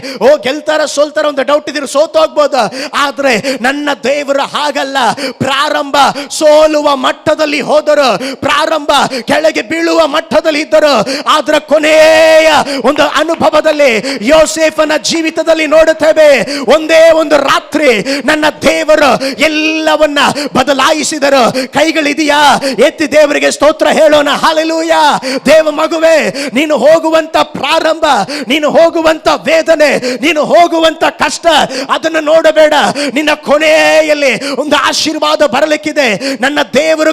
ಗೆಲ್ತಾರ ಸೋಲ್ತಾರ ಒಂದು ಡೌಟ್ ಇದ್ರೆ ಸೋತೋಗ್ಬೋದು. ಆದ್ರೆ ನನ್ನ ದೇವರು ಹಾಗಲ್ಲ. ಪ್ರಾರಂಭ ಸೋಲುವ ಮಟ್ಟದಲ್ಲಿ ಹೋದರು, ಪ್ರಾರಂಭ ಕೆಳಗೆ ಬೀಳುವ ಮಟ್ಟದಲ್ಲಿ ಇದ್ದರು. ಆದ್ರೆ ಕೊನೆಯ ಒಂದು ಅನುಭವದಲ್ಲಿ ಯೋಸೇಫನ ಜೀವಿತದಲ್ಲಿ ನೋಡುತ್ತೇವೆ, ಒಂದೇ ಒಂದು ರಾತ್ರಿ ನನ್ನ ದೇವರು ಎಲ್ಲವನ್ನ ಬದಲಾಯಿಸಿದರು. ಕೈಗಳಿದೆಯಾ? ಎತ್ತಿ ದೇವರಿಗೆ ಸ್ತೋತ್ರ ಹೇಳೋಣ. ಹಲ್ಲೆಲೂಯಾ. ದೇವ ಮಗುವೆ, ನೀನು ಹೋಗುವಂತ ಪ್ರಾರಂಭ, ನೀನು ಹೋಗುವಂತ ವೇದನೆ, ನೀನು ಹೋಗುವಂತ ಕಷ್ಟ, ಅದನ್ನು ನೋಡಬೇಡ. ನಿನ್ನ ಕೊನೆಯಲ್ಲಿ ಒಂದು ಆಶೀರ್ವಾದ ಬರಲಿಕ್ಕಿದೆ. ನನ್ನ ದೇವರು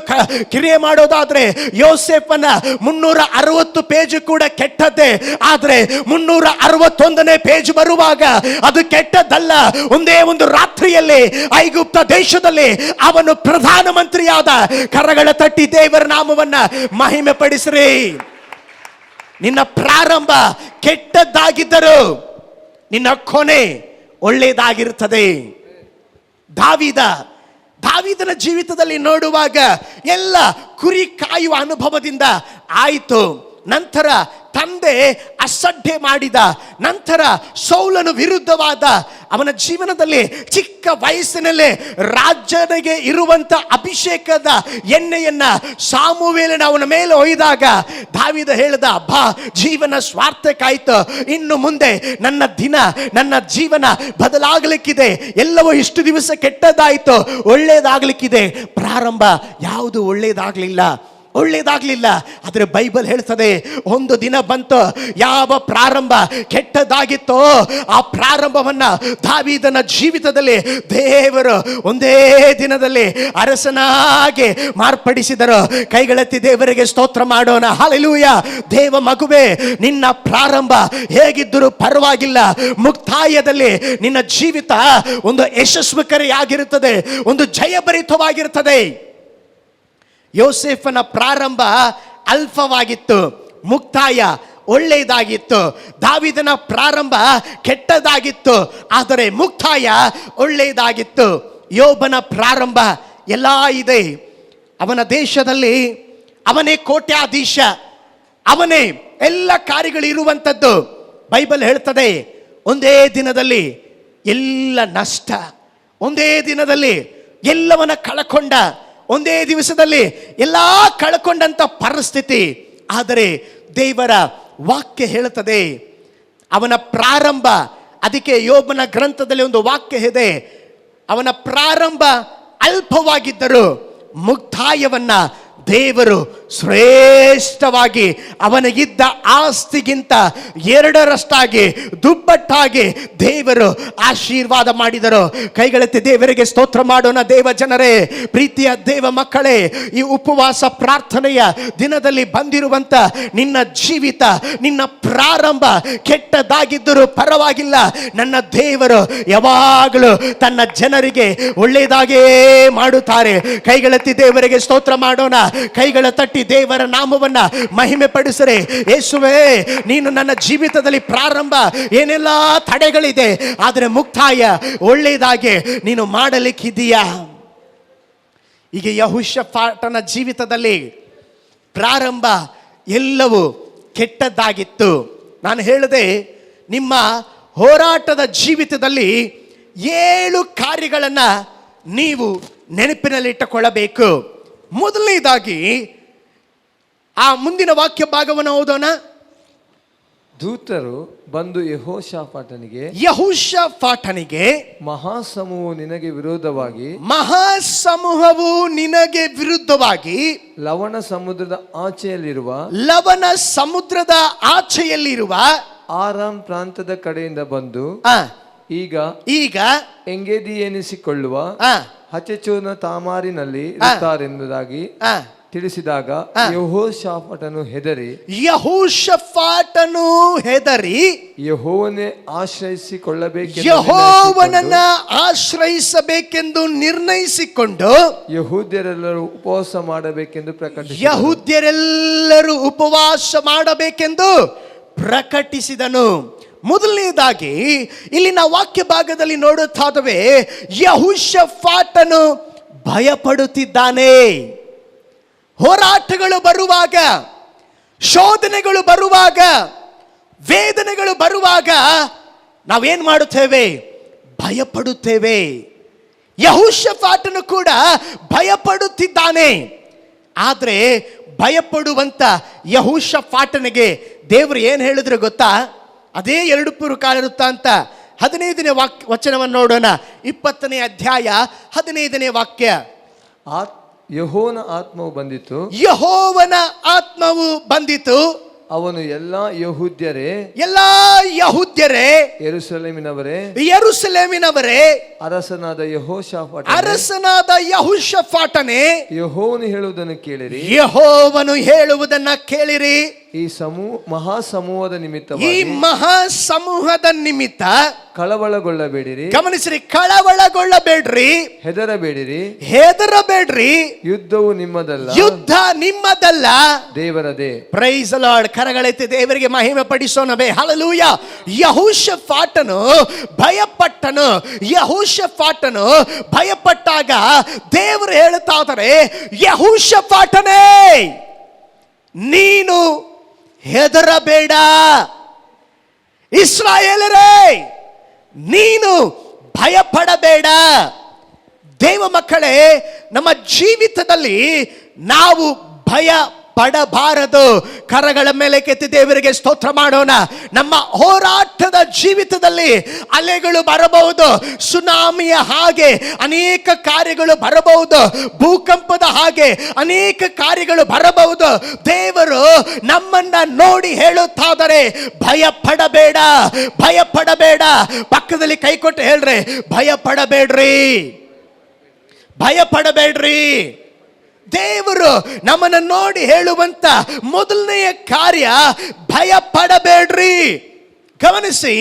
ಕ್ರಿಯೆ ಮಾಡೋದಾದ್ರೆ ಯೋಸೇಫನ 360 ಪೇಜ್ ಕೂಡ ಕೆಟ್ಟದ್ದೇ. ಆದ್ರೆ 361ನೇ ಪೇಜ್ ಬರುವಾಗ ಅದು ಕೆಟ್ಟದ್ದಲ್ಲ. ಒಂದೇ ಒಂದು ರಾತ್ರಿಯಲ್ಲಿ ಐಗುಪ್ತ ದೇಶದಲ್ಲಿ ಅವನು ಪ್ರಧಾನಮಂತ್ರಿಯಾದ. ಕರಗಳ ತಟ್ಟಿ ದೇವರ ನಾಮವನ್ನ ಮಹಿಮೆ ಪಡಿಸ್ರಿ. ನಿನ್ನ ಪ್ರಾರಂಭ ಕೆಟ್ಟದ್ದಾಗಿದ್ದರು, ನಿನ್ನ ಕೊನೆ ಒಳ್ಳೆಯದಾಗಿರುತ್ತದೆ. ದಾವೀದನ ಜೀವಿತದಲ್ಲಿ ನೋಡುವಾಗ ಎಲ್ಲ ಕುರಿ ಕಾಯುವ ಅನುಭವದಿಂದ ಆಯಿತು. ನಂತರ ತಂದೆ ಅಸಡ್ಡೆ ಮಾಡಿದ, ನಂತರ ಸೌಲನು ವಿರುದ್ಧವಾದ. ಅವನ ಜೀವನದಲ್ಲಿ ಚಿಕ್ಕ ವಯಸ್ಸಿನಲ್ಲೇ ರಾಜನಿಗೆ ಇರುವಂತ ಅಭಿಷೇಕದ ಎಣ್ಣೆಯನ್ನ ಸಾಮುವೇಲನ ಅವನ ಮೇಲೆ ಒಯ್ದಾಗ ದಾವೀದ ಹೇಳಿದ, ಬಾ, ಜೀವನ ಸ್ವಾರ್ಥಕ್ಕಾಯ್ತು, ಇನ್ನು ಮುಂದೆ ನನ್ನ ಜೀವನ ಬದಲಾಗಲಿಕ್ಕಿದೆ. ಎಲ್ಲವೂ ಇಷ್ಟು ದಿವಸ ಕೆಟ್ಟದಾಯಿತು, ಒಳ್ಳೇದಾಗ್ಲಿಕ್ಕಿದೆ. ಪ್ರಾರಂಭ ಯಾವುದು ಒಳ್ಳೇದಾಗ್ಲಿಲ್ಲ. ಆದರೆ ಬೈಬಲ್ ಹೇಳ್ತದೆ, ಒಂದು ದಿನ ಬಂತು, ಯಾವ ಪ್ರಾರಂಭ ಕೆಟ್ಟದಾಗಿತ್ತೋ ಆ ಪ್ರಾರಂಭವನ್ನ ದಾವೀದನ ಜೀವಿತದಲ್ಲಿ ದೇವರು ಒಂದೇ ದಿನದಲ್ಲಿ ಅರಸನಾಗಿ ಮಾರ್ಪಡಿಸಿದರು. ಕೈಗಳೆತ್ತಿ ದೇವರಿಗೆ ಸ್ತೋತ್ರ ಮಾಡೋಣ. ಹಲ್ಲೆಲೂಯಾ. ದೇವ ಮಗುವೆ, ನಿನ್ನ ಪ್ರಾರಂಭ ಹೇಗಿದ್ದರೂ ಪರವಾಗಿಲ್ಲ, ಮುಕ್ತಾಯದಲ್ಲಿ ನಿನ್ನ ಜೀವಿತ ಒಂದು ಯಶಸ್ವಿಕರಿಯಾಗಿರುತ್ತದೆ, ಒಂದು ಜಯಭರಿತವಾಗಿರುತ್ತದೆ. ಯೋಸೇಫನ ಪ್ರಾರಂಭ ಅಲ್ಪವಾಗಿತ್ತು, ಮುಕ್ತಾಯ ಒಳ್ಳೆಯದಾಗಿತ್ತು. ದಾವೀದನ ಪ್ರಾರಂಭ ಕೆಟ್ಟದಾಗಿತ್ತು, ಆದರೆ ಮುಕ್ತಾಯ ಒಳ್ಳೆಯದಾಗಿತ್ತು. ಯೋಬನ ಪ್ರಾರಂಭ ಎಲ್ಲ ಇದೆ. ಅವನ ದೇಶದಲ್ಲಿ ಅವನೇ ಕೋಟ್ಯಾಧೀಶ, ಅವನೇ ಎಲ್ಲ ಕಾರ್ಯಗಳಿರುವಂಥದ್ದು. ಬೈಬಲ್ ಹೇಳ್ತದೆ, ಒಂದೇ ದಿನದಲ್ಲಿ ಎಲ್ಲ ನಷ್ಟ, ಒಂದೇ ದಿನದಲ್ಲಿ ಎಲ್ಲವನ್ನ ಕಳಕೊಂಡ, ಒಂದೇ ದಿವಸದಲ್ಲಿ ಎಲ್ಲ ಕಳ್ಕೊಂಡಂತ ಪರಿಸ್ಥಿತಿ. ಆದರೆ ದೇವರ ವಾಕ್ಯ ಹೇಳುತ್ತದೆ ಅವನ ಪ್ರಾರಂಭ. ಅದಕ್ಕೆ ಯೋಬನ ಗ್ರಂಥದಲ್ಲಿ ಒಂದು ವಾಕ್ಯ ಇದೆ, ಅವನ ಪ್ರಾರಂಭ ಅಲ್ಪವಾಗಿದ್ದರು ಮುಕ್ತಾಯವನ್ನ ದೇವರು ಶ್ರೇಷ್ಠವಾಗಿ ಅವನಿಗಿದ್ದ ಆಸ್ತಿಗಿಂತ 2ರಷ್ಟಾಗಿ ದುಪ್ಪಟ್ಟಾಗಿ ದೇವರು ಆಶೀರ್ವಾದ ಮಾಡಿದರು. ಕೈಗಳೆತ್ತಿ ದೇವರಿಗೆ ಸ್ತೋತ್ರ ಮಾಡೋಣ. ದೇವ ಜನರೇ, ಪ್ರೀತಿಯ ದೇವ ಮಕ್ಕಳೇ, ಈ ಉಪವಾಸ ಪ್ರಾರ್ಥನೆಯ ದಿನದಲ್ಲಿ ಬಂದಿರುವಂತ ನಿನ್ನ ಜೀವಿತ, ನಿನ್ನ ಪ್ರಾರಂಭ ಕೆಟ್ಟದಾಗಿದ್ದರೂ ಪರವಾಗಿಲ್ಲ, ನನ್ನ ದೇವರು ಯಾವಾಗಲೂ ತನ್ನ ಜನರಿಗೆ ಒಳ್ಳೆಯದಾಗೇ ಮಾಡುತ್ತಾರೆ. ಕೈಗಳೆತ್ತಿ ದೇವರಿಗೆ ಸ್ತೋತ್ರ ಮಾಡೋಣ. ಕೈಗಳ ತಟ್ಟಿ ದೇವರ ನಾಮವನ್ನ ಮಹಿಮೆ ಪಡಿಸರೆ. ಯೇಸುವೇ, ನೀನು ನನ್ನ ಜೀವಿತದಲ್ಲಿ ಪ್ರಾರಂಭ ಏನೆಲ್ಲ ತಡೆಗಳಿದೆ, ಆದರೆ ಮುಕ್ತಾಯ ಒಳ್ಳೆಯದಾಗಿ ನೀನು ಮಾಡಲಿಕ್ಕಿದೀಯಾ. ಈಗ ಯೆಹೋಷಾಫಾಟನ ಜೀವಿತದಲ್ಲಿ ಪ್ರಾರಂಭ ಎಲ್ಲವೂ ಕೆಟ್ಟದ್ದಾಗಿತ್ತು. ನಾನು ಹೇಳಿದೆ, ನಿಮ್ಮ ಹೋರಾಟದ ಜೀವಿತದಲ್ಲಿ 7 ಕಾರ್ಯಗಳನ್ನು ನೀವು ನೆನಪಿನಲ್ಲಿಟ್ಟುಕೊಳ್ಳಬೇಕು. ಮೊದಲನೇದಾಗಿ ಆ ಮುಂದಿನ ವಾಕ್ಯ ಭಾಗವನ್ನು ಓದೋಣ. ದೂತರು ಬಂದು ಯೆಹೋಷಾಫಾಟನಿಗೆ ಮಹಾಸಮೂಹವು ನಿನಗೆ ವಿರುದ್ಧವಾಗಿ ಲವಣ ಸಮುದ್ರದ ಆಚೆಯಲ್ಲಿರುವ ಆರಾಮ್ ಪ್ರಾಂತದ ಕಡೆಯಿಂದ ಬಂದು ಈಗ ಎಂಗೇದಿ ಎನಿಸಿಕೊಳ್ಳುವ ಹಚೆಚೋನ ತಾಮಾರಿನಲ್ಲಿ ಇರುತ್ತಾರೆಂಬುದಾಗಿ ತಿಳಿಸಿದಾಗ ಯೆಹೋಷಾಫಾಟನು ಹೆದರಿ ಯೆಹೋವನೇ ಆಶ್ರಯಿಸಬೇಕೆಂದು ನಿರ್ಣಯಿಸಿಕೊಂಡು ಯೆಹೂದ್ಯರೆಲ್ಲರೂ ಉಪವಾಸ ಮಾಡಬೇಕೆಂದು ಪ್ರಕಟಿಸಿದನು. ಮೊದಲನೇದಾಗಿ ಇಲ್ಲಿನ ವಾಕ್ಯ ಭಾಗದಲ್ಲಿ ನೋಡುತ್ತಾದವೆ, ಯೆಹೋಷಾಫಾಟನು ಭಯಪಡುತ್ತಿದ್ದಾನೆ. ಹೋರಾಟಗಳು ಬರುವಾಗ, ಶೋಧನೆಗಳು ಬರುವಾಗ, ವೇದನೆಗಳು ಬರುವಾಗ ನಾವೇನ್ ಮಾಡುತ್ತೇವೆ? ಭಯಪಡುತ್ತೇವೆ. ಯೆಹೋಷಾಫಾಟನು ಕೂಡ ಭಯಪಡುತ್ತಿದ್ದಾನೆ. ಆದರೆ ಭಯಪಡುವಂತ ಯೆಹೋಷಾಫಾಟನಿಗೆ ದೇವರು ಏನು ಹೇಳಿದ್ರು ಗೊತ್ತಾ? ಅದೇ 2 ವೃತ್ತಾಂತ 15ನೇ ವಚನವನ್ನು ನೋಡೋಣ. 20ನೇ ಅಧ್ಯಾಯ 15ನೇ ವಾಕ್ಯ. ಯೆಹೋವನ ಆತ್ಮವು ಬಂದಿತು. ಅವನು ಎಲ್ಲಾ ಯೆಹೂದ್ಯರೇ ಯೆರೂಸಲೇಮಿನವರೇ ಅರಸನಾದ ಯೆಹೋಷಾಫಾಟನೇ, ಯೆಹೋವನು ಹೇಳುವುದನ್ನು ಕೇಳಿರಿ. ಈ ಮಹಾಸಮೂಹದ ನಿಮಿತ್ತ ಕಳವಳಗೊಳ್ಳಬೇಡಿರಿ. ಗಮನಿಸಿರಿ, ಕಳವಳಗೊಳ್ಳಬೇಡ್ರಿ, ಹೆದರಬೇಡ್ರಿ. ಯುದ್ಧ ನಿಮ್ಮದಲ್ಲ, ದೇವರದೇ. Praise the Lord. ಕರಗಳೆತ್ತಿ ದೇವರಿಗೆ ಮಹಿಮೆ ಪಡಿಸೋಣವೇ. ಹಲ್ಲೆಲೂಯ. ಯೆಹೋಷಾಫಾಟನು ಭಯಪಟ್ಟಾಗ ದೇವರು ಹೇಳುತ್ತಾ ಇದ್ದಾರೆ, ಯೆಹೋಷಾಫಾಟನೇ, ನೀನು ಹೆದರಬೇಡ. ಇಸ್ರಾಯೇಲರೇ, ನೀನು ಭಯಪಡಬೇಡ. ದೇವ ಮಕ್ಕಳೇ, ನಮ್ಮ ಜೀವಿತದಲ್ಲಿ ನಾವು ಭಯ ಪಡಬಾರದು. ಕರಗಳ ಮೇಲೆ ಕೆತ್ತಿ ದೇವರಿಗೆ ಸ್ತೋತ್ರ ಮಾಡೋಣ. ನಮ್ಮ ಹೋರಾಟದ ಜೀವಿತದಲ್ಲಿ ಅಲೆಗಳು ಬರಬಹುದು, ಸುನಾಮಿಯ ಹಾಗೆ ಅನೇಕ ಕಾರ್ಯಗಳು ಬರಬಹುದು, ಭೂಕಂಪದ ಹಾಗೆ ಅನೇಕ ಕಾರ್ಯಗಳು ಬರಬಹುದು. ದೇವರು ನಮ್ಮನ್ನ ನೋಡಿ ಹೇಳುತ್ತಾದರೆ ಭಯಪಡಬೇಡ, ಭಯಪಡಬೇಡ. ಪಕ್ಕದಲ್ಲಿ ಕೈ ಕೊಟ್ಟು ಹೇಳ್ರಿ, ಭಯಪಡಬೇಡ್ರಿ. ದೇವರು ನಮ್ಮನ್ನು ನೋಡಿ ಹೇಳುವಂತ ಮೊದಲನೆಯ ಕಾರ್ಯ, ಭಯಪಡಬೇಡ್ರಿ. ಗಮನಿಸಿ,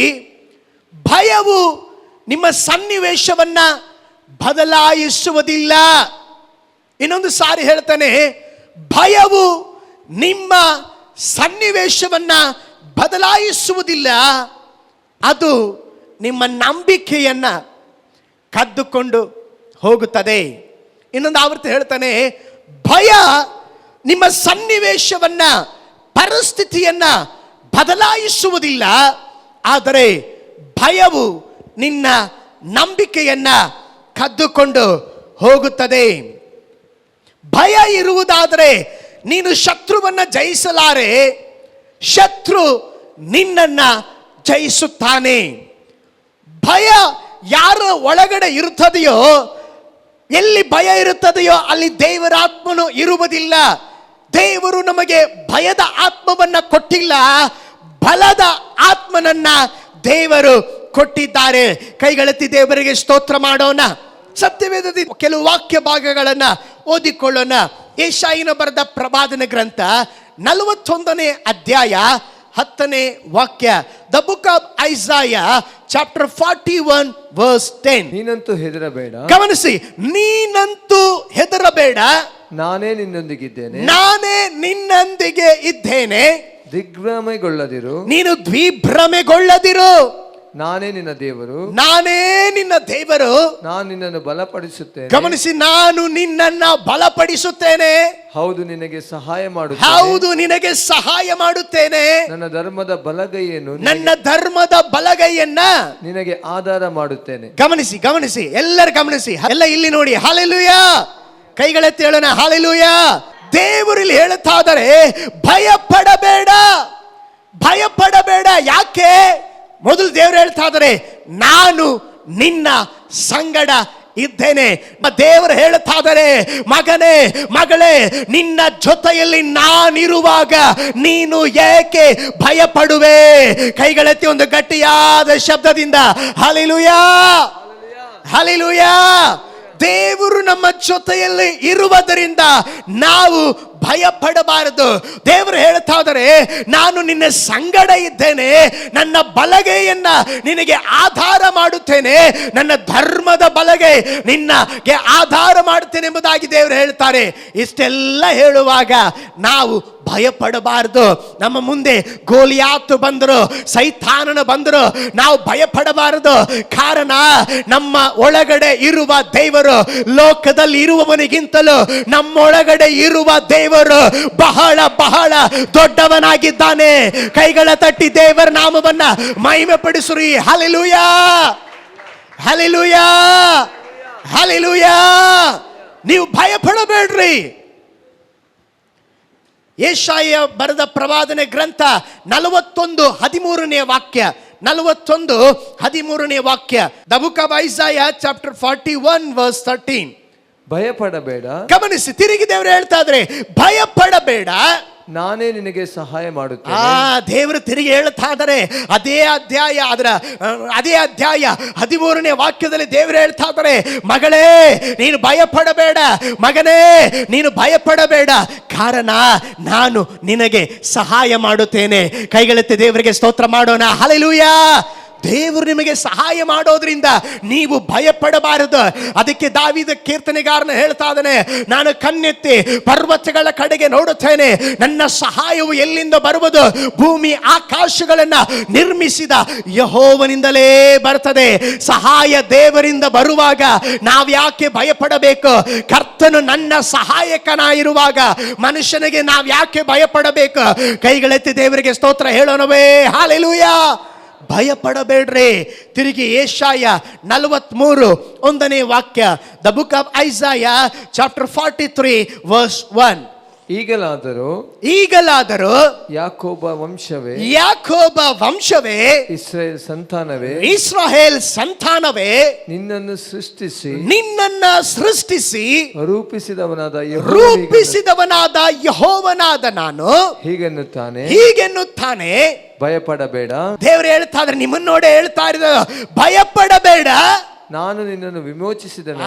ಭಯವು ನಿಮ್ಮ ಸನ್ನಿವೇಶವನ್ನ ಬದಲಾಯಿಸುವುದಿಲ್ಲ. ಇನ್ನೊಂದು ಸಾರಿ ಹೇಳ್ತಾನೆ, ಭಯವು ನಿಮ್ಮ ಸನ್ನಿವೇಶವನ್ನ ಬದಲಾಯಿಸುವುದಿಲ್ಲ, ಅದು ನಿಮ್ಮ ನಂಬಿಕೆಯನ್ನ ಕದ್ದುಕೊಂಡು ಹೋಗುತ್ತದೆ. ಇನ್ನೊಂದು ಆವೃತ್ತಿ ಹೇಳ್ತಾನೆ, ಭಯ ನಿಮ್ಮ ಸನ್ನಿವೇಶವನ್ನ, ಪರಿಸ್ಥಿತಿಯನ್ನ ಬದಲಾಯಿಸುವುದಿಲ್ಲ, ಆದರೆ ಭಯವು ನಿನ್ನ ನಂಬಿಕೆಯನ್ನ ಕದ್ದುಕೊಂಡು ಹೋಗುತ್ತದೆ. ಭಯ ಇರುವುದಾದರೆ ನೀನು ಶತ್ರುವನ್ನ ಜಯಿಸಲಾರೆ, ಶತ್ರು ನಿನ್ನನ್ನ ಜಯಿಸುತ್ತಾನೆ. ಭಯ ಯಾರ ಒಳಗಡೆ ಇರುತ್ತದೆಯೋ, ಎಲ್ಲಿ ಭಯ ಇರುತ್ತದೆಯೋ ಅಲ್ಲಿ ದೇವರ ಆತ್ಮನು ಇರುವುದಿಲ್ಲ. ದೇವರು ನಮಗೆ ಭಯದ ಆತ್ಮವನ್ನ ಕೊಟ್ಟಿಲ್ಲ, ಬಲದ ಆತ್ಮನನ್ನ ದೇವರು ಕೊಟ್ಟಿದ್ದಾರೆ. ಕೈಗಳೆತ್ತಿ ದೇವರಿಗೆ ಸ್ತೋತ್ರ ಮಾಡೋಣ. ಸತ್ಯವೇದದ ಕೆಲವು ವಾಕ್ಯ ಭಾಗಗಳನ್ನ ಓದಿಕೊಳ್ಳೋಣ. ಯೆಶಾಯನ ಬರೆದ ಪ್ರವಾದನ ಗ್ರಂಥ 41ನೇ ಅಧ್ಯಾಯ 10ನೇ ವಾಕ್ಯ. The book of Isaiah chapter 41 verse 10. ನೀನಂತೂ ಹೆದರಬೇಡ. ಗಮನಿಸಿ, ನೀನಂತೂ ಹೆದರಬೇಡ. ನಾನೇ ನಿನ್ನೊಂದಿಗಿದ್ದೇನೆ, ನಾನೇ ನಿನ್ನೊಂದಿಗೆ ಇದ್ದೇನೆ, ದಿಗ್ಭ್ರಮೆಗೊಳ್ಳದಿರು, ನೀನು ದ್ವಿಭ್ರಮೆಗೊಳ್ಳದಿರು, ನಾನೇ ನಿನ್ನ ದೇವರು, ನಾನೇ ನಿನ್ನ ದೇವರು. ನಾನು ನಿನ್ನನ್ನು ಬಲಪಡಿಸುತ್ತೇನೆ. ಗಮನಿಸಿ, ನಾನು ನಿನ್ನನ್ನ ಬಲಪಡಿಸುತ್ತೇನೆ, ಹೌದು ನಿನಗೆ ಸಹಾಯ ಮಾಡುತ್ತೇನೆ, ಹೌದು ನಿನಗೆ ಸಹಾಯ ಮಾಡುತ್ತೇನೆ, ನನ್ನ ಧರ್ಮದ ಬಲಗೈಯನ್ನು ನನ್ನ ಧರ್ಮದ ಬಲಗೈಯನ್ನ ನಿನಗೆ ಆಧಾರ ಮಾಡುತ್ತೇನೆ. ಗಮನಿಸಿ, ಗಮನಿಸಿ, ಎಲ್ಲರೂ ಗಮನಿಸಿ, ಎಲ್ಲ ಇಲ್ಲಿ ನೋಡಿ. ಹಾಲೆಲೂಯಾ, ಕೈಗಳೆತ್ತಿ ಹೇಳೋಣ ಹಾಲೆಲೂಯಾ. ದೇವರು ಇಲ್ಲಿ ಹೇಳುತ್ತಾ ಇದ್ದಾರೆ, ಭಯಪಡಬೇಡ, ಭಯಪಡಬೇಡ. ಯಾಕೆ? ಮೊದಲು ದೇವರು ಹೇಳ್ತಾ ಇದ್ದಾರೆ, ನಾನು ನಿನ್ನ ಸಂಗಡ ಇದ್ದೇನೆ. ದೇವರು ಹೇಳ್ತಾ ಇದ್ದಾರೆ, ಮಗನೇ ಮಗಳೇ, ನಿನ್ನ ಜೊತೆಯಲ್ಲಿ ನಾನಿರುವಾಗ ನೀನು ಏಕೆ ಭಯಪಡುವೆ? ಕೈಗಳೆತ್ತಿ ಒಂದು ಗಟ್ಟಿಯಾದ ಶಬ್ದದಿಂದ ಹಲ್ಲೆಲೂಯಾ, ಹಲ್ಲೆಲೂಯಾ. ದೇವರು ನಮ್ಮ ಜೊತೆಯಲ್ಲಿ ಇರುವುದರಿಂದ ನಾವು ಭಯಪಡಬಾರದು. ದೇವರು ಹೇಳ್ತಾ ಇದ್ದಾರೆ, ನಾನು ನಿನ್ನ ಸಂಗಡ ಇದ್ದೇನೆ, ನನ್ನ ಬಲಗೈಯನ್ನ ನಿನಗೆ ಆಧಾರ ಮಾಡುತ್ತೇನೆ, ನನ್ನ ಧರ್ಮದ ಬಲಗೈ ನಿನ್ನಗೆ ಆಧಾರ ಮಾಡುತ್ತೇನೆ ಎಂಬುದಾಗಿ ದೇವರು ಹೇಳ್ತಾರೆ. ಇಷ್ಟೆಲ್ಲ ಹೇಳುವಾಗ ನಾವು ಭಯಪಡಬಾರದು. ನಮ್ಮ ಮುಂದೆ ಗೋಲಿಯಾತು ಬಂದರು, ಸೈತಾನನ ಬಂದರು, ನಾವು ಭಯಪಡಬಾರದು. ಕಾರಣ ನಮ್ಮ ಒಳಗಡೆ ಇರುವ ದೇವರು ಲೋಕದಲ್ಲಿ ಇರುವವನಿಗಿಂತಲೂ ನಮ್ಮೊಳಗಡೆ ಇರುವ ದೇವರು ಬಹಳ ಬಹಳ ದೊಡ್ಡವನಾಗಿದ್ದಾನೆ. ಕೈಗಳ ತಟ್ಟಿ ದೇವರ ನಾಮವನ್ನ ಮಹಿಮೆ ಪಡಿಸುರಿ. Hallelujah, hallelujah, hallelujah. ನೀವು ಭಯಪಡಬೇಡ್ರಿ. ಯೆಶಾಯ ಬರೆದ ಪ್ರವಾದನೆ ಗ್ರಂಥ 41:13 ವಾಕ್ಯ, 41:13 ವಾಕ್ಯ. The book of Isaiah chapter 41 verse 13. ಭಯಪಡಬೇಡ. ಗಮನಿಸಿ, ತಿರುಗಿ ದೇವರು ಹೇಳ್ತಾ ಇದ್ರೆ, ಭಯಪಡಬೇಡ, ನಾನೇ ನಿನಗೆ ಸಹಾಯ ಮಾಡುತ್ತೇನೆ. ದೇವರು ತಿರುಗಿ ಹೇಳ್ತಾ ಇದ್ದಾರೆ. ಅದೇ ಅಧ್ಯಾಯ 13ನೇ ವಾಕ್ಯದಲ್ಲಿ ದೇವರು ಹೇಳ್ತಾ ಇದ್ದಾರೆ, ಮಗಳೇ ನೀನು ಭಯಪಡಬೇಡ, ಮಗನೇ ನೀನು ಭಯಪಡಬೇಡ, ಕಾರಣ ನಾನು ನಿನಗೆ ಸಹಾಯ ಮಾಡುತ್ತೇನೆ. ಕೈಗಳೆತ್ತಿ ದೇವರಿಗೆ ಸ್ತೋತ್ರ ಮಾಡೋಣ. ಹಲ್ಲೆಲೂಯಾ. ದೇವರು ನಿಮಗೆ ಸಹಾಯ ಮಾಡೋದ್ರಿಂದ ನೀವು ಭಯಪಡಬಾರದು. ಅದಕ್ಕೆ ದಾವೀದ ಕೀರ್ತನೆಗಾರನ ಹೇಳ್ತಾ ಇದ್ದಾನೆ, ನಾನು ಕಣ್ಣೆತ್ತಿ ಪರ್ವತಗಳ ಕಡೆಗೆ ನೋಡುತ್ತೇನೆ, ನನ್ನ ಸಹಾಯವು ಎಲ್ಲಿಂದ ಬರುವುದು? ಭೂಮಿ ಆಕಾಶಗಳನ್ನ ನಿರ್ಮಿಸಿದ ಯೆಹೋವನಿಂದಲೇ ಬರ್ತದೆ. ಸಹಾಯ ದೇವರಿಂದ ಬರುವಾಗ ನಾವ್ಯಾಕೆ ಭಯಪಡಬೇಕು? ಕರ್ತನು ನನ್ನ ಸಹಾಯಕನಾಗಿರುವಾಗ ಮನುಷ್ಯನಿಗೆ ನಾವ್ಯಾಕೆ ಭಯಪಡಬೇಕು? ಕೈಗಳೆತ್ತಿ ದೇವರಿಗೆ ಸ್ತೋತ್ರ ಹೇಳೋಣವೇ. ಹಲ್ಲೆಲೂಯಾ. ಭಯಪಡಬೇಡ್ರಿ. ತಿರುಗಿ ಯೆಶಾಯ 43:1 ವಾಕ್ಯ, the book of Isaiah chapter 43 verse 1. ಈಗಲಾದರೂ ಯಾಕೋಬ ವಂಶವೇ, ಯಾಕೋಬ ವಂಶವೇ, ಇಸ್ರಾಯೇಲ್ ಸಂತಾನವೇ, ಇಸ್ರಾಯೇಲ್ ಸಂತಾನವೇ, ನಿನ್ನನ್ನು ಸೃಷ್ಟಿಸಿ ರೂಪಿಸಿದವನಾದ ಯೆಹೋವನಾದ ನಾನು ಹೀಗೆನ್ನುತ್ತಾನೆ, ಭಯಪಡಬೇಡ. ದೇವರು ಹೇಳ್ತಾ ಇದ್ರೆ, ನಿಮ್ಮನ್ನ ನೋಡೇ ಹೇಳ್ತಾ ಇರೋದು, ಭಯಪಡಬೇಡ, ನಾನು ನಿನ್ನನ್ನು ವಿಮೋಚಿಸಿದೆನು.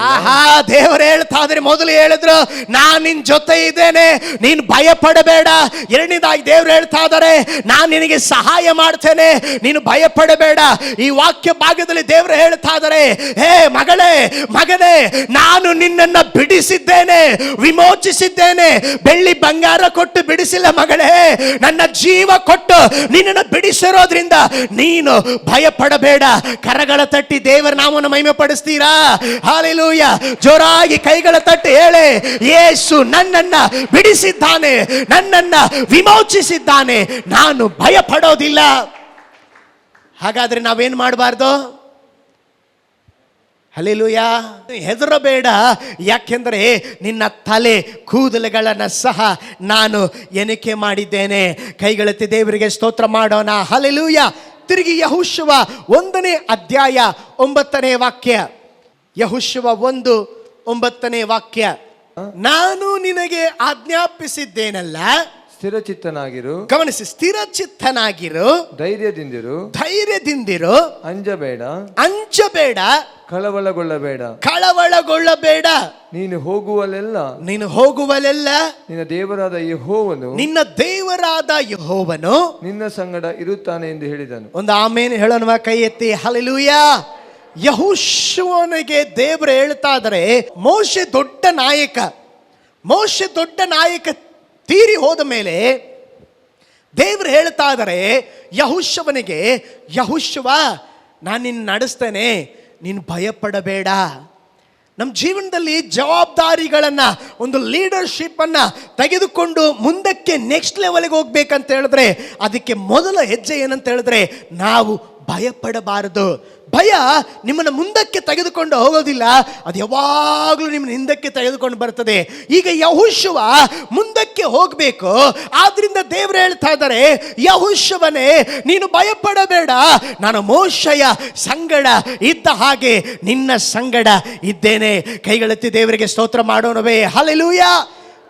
ದೇವರು ಹೇಳ್ತಾ ಇದ್ರೆ, ಮೊದಲು ಹೇಳಿದ್ರು ನಾನು ನಿನ್ ಜೊತೆ ಇದ್ದೇನೆ, ನೀನು ಭಯಪಡಬೇಡ. ಎರಡನೇದಾಗಿ ದೇವರು ಹೇಳ್ತಾ ಇದ್ದಾರೆ, ನಾನು ನಿನಗೆ ಸಹಾಯ ಮಾಡ್ತೇನೆ, ನೀನು ಭಯಪಡಬೇಡ. ಈ ವಾಕ್ಯ ಭಾಗದಲ್ಲಿ ದೇವರು ಹೇಳ್ತಾ ಇದ್ದಾರೆ, ಹೇ ಮಗಳೇ ಮಗನೇ, ನಾನು ನಿನ್ನನ್ನ ಬಿಡಿಸಿದ್ದೇನೆ, ವಿಮೋಚಿಸಿದ್ದೇನೆ. ಬೆಳ್ಳಿ ಬಂಗಾರ ಕೊಟ್ಟು ಬಿಡಿಸಿಲ್ಲ ಮಗಳೇ, ನನ್ನ ಜೀವ ಕೊಟ್ಟು ನಿನ್ನನ್ನು ಬಿಡಿಸಿರೋದ್ರಿಂದ ನೀನು ಭಯಪಡಬೇಡ. ಕರಗಳ ತಟ್ಟಿ ದೇವರ ನಾಮವನ್ನು ಮಹಿಮೆ ಪಡಿಸ್ತೀರಾ? ಹಲ್ಲೆಲೂಯಾ. ಜೋರಾಗಿ ಕೈಗಳ ತಟ್ಟಿ ಹೇಳಿ, ಯೇಸು ನನ್ನನ್ನ ಬಿಡಿಸಿದ್ದಾನೆ, ನನ್ನನ್ನ ವಿಮೋಚಿಸಿದ್ದಾನೆ, ನಾನು ಭಯಪಡೋದಿಲ್ಲ. ಹಾಗಾದ್ರೆ ನಾವೇನ್ ಮಾಡಬಾರ್ದು? ಹಲ್ಲೆಲೂಯಾ. ಹೆದರಬೇಡ, ಯಾಕೆಂದರೆ ನಿನ್ನ ತಲೆ ಕೂದಲುಗಳನ್ನು ಸಹ ನಾನು ಎಣಿಕೆ ಮಾಡಿದ್ದೇನೆ. ಕೈಗಳೆತ್ತಿ ದೇವರಿಗೆ ಸ್ತೋತ್ರ ಮಾಡೋಣ. ಹಲ್ಲೆಲೂಯಾ. ತಿರುಗಿ ಯೆಹೋಶುವ 1ನೇ ಅಧ್ಯಾಯ 9ನೇ ವಾಕ್ಯ, ಯೆಹೋಶುವ 1:9 ವಾಕ್ಯ. ನಾನು ನಿನಗೆ ಆಜ್ಞಾಪಿಸಿದ್ದೇನಲ್ಲ, ಸ್ಥಿರಚಿತ್ತನಾಗಿರು. ಗಮನಿಸಿ, ಸ್ಥಿರಚಿತ್ತನಾಗಿರು, ಧೈರ್ಯದಿಂದಿರು, ಅಂಜಬೇಡ, ಕಳವಳಗೊಳ್ಳಬೇಡ. ನೀನು ಹೋಗುವಲ್ಲೆಲ್ಲ ನಿನ್ನ ದೇವರಾದ ಯೆಹೋವನು ನಿನ್ನ ಸಂಗಡ ಇರುತ್ತಾನೆ ಎಂದು ಹೇಳಿದನು. ಒಂದು ಆಮೇನ್ ಹೇಳೋಣ, ಕೈ ಎತ್ತಿ. ಹಲ್ಲೆಲೂಯಾ. ಯೆಹೋಶುವನಿಗೆ ದೇವರು ಹೇಳ್ತಾ ಇದ್ದಾರೆ, ಮೋಶೆ ದೊಡ್ಡ ನಾಯಕ, ಮೋಶೆ ದೊಡ್ಡ ನಾಯಕ ತೀರಿ ಹೋದ ಮೇಲೆ ದೇವರು ಹೇಳ್ತಾ ಇದ್ದಾರೆ ಯೆಹೋಶುವನಿಗೆ, ಯೆಹೋಶುವ ನಾನು ನಿನ್ನ ನಡೆಸ್ತೇನೆ, ನೀನು ಭಯಪಡಬೇಡ. ನಮ್ಮ ಜೀವನದಲ್ಲಿ ಜವಾಬ್ದಾರಿಗಳನ್ನು, ಒಂದು ಲೀಡರ್ಶಿಪ್ಪನ್ನು ತೆಗೆದುಕೊಂಡು ಮುಂದಕ್ಕೆ ನೆಕ್ಸ್ಟ್ ಲೆವೆಲ್ಗೆ ಹೋಗ್ಬೇಕಂತ ಹೇಳಿದ್ರೆ ಅದಕ್ಕೆ ಮೊದಲ ಹೆಜ್ಜೆ ಏನಂತ ಹೇಳಿದ್ರೆ ನಾವು ಭಯಪಡಬಾರದು. ಭಯ ನಿಮ್ಮನ್ನು ಮುಂದಕ್ಕೆ ತೆಗೆದುಕೊಂಡು ಹೋಗೋದಿಲ್ಲ, ಅದು ಯಾವಾಗಲೂ ನಿಮ್ಮನ್ನು ಹಿಂದಕ್ಕೆ ತೆಗೆದುಕೊಂಡು ಬರ್ತದೆ. ಈಗ ಯೆಹೋಶುವ ಮುಂದಕ್ಕೆ ಹೋಗಬೇಕು. ಆದ್ರಿಂದ ದೇವರು ಹೇಳ್ತಾ ಇದ್ದಾರೆ, ಯೆಹೋಶುವನೇ ನೀನು ಭಯಪಡಬೇಡ, ನಾನು ಮೋಶೆಯ ಸಂಗಡ ಇದ್ದ ಹಾಗೆ ನಿನ್ನ ಸಂಗಡ ಇದ್ದೇನೆ. ಕೈಗಳೆತ್ತಿ ದೇವರಿಗೆ ಸ್ತೋತ್ರ ಮಾಡೋಣವೇ. ಹಲ್ಲೆಲೂಯಾ.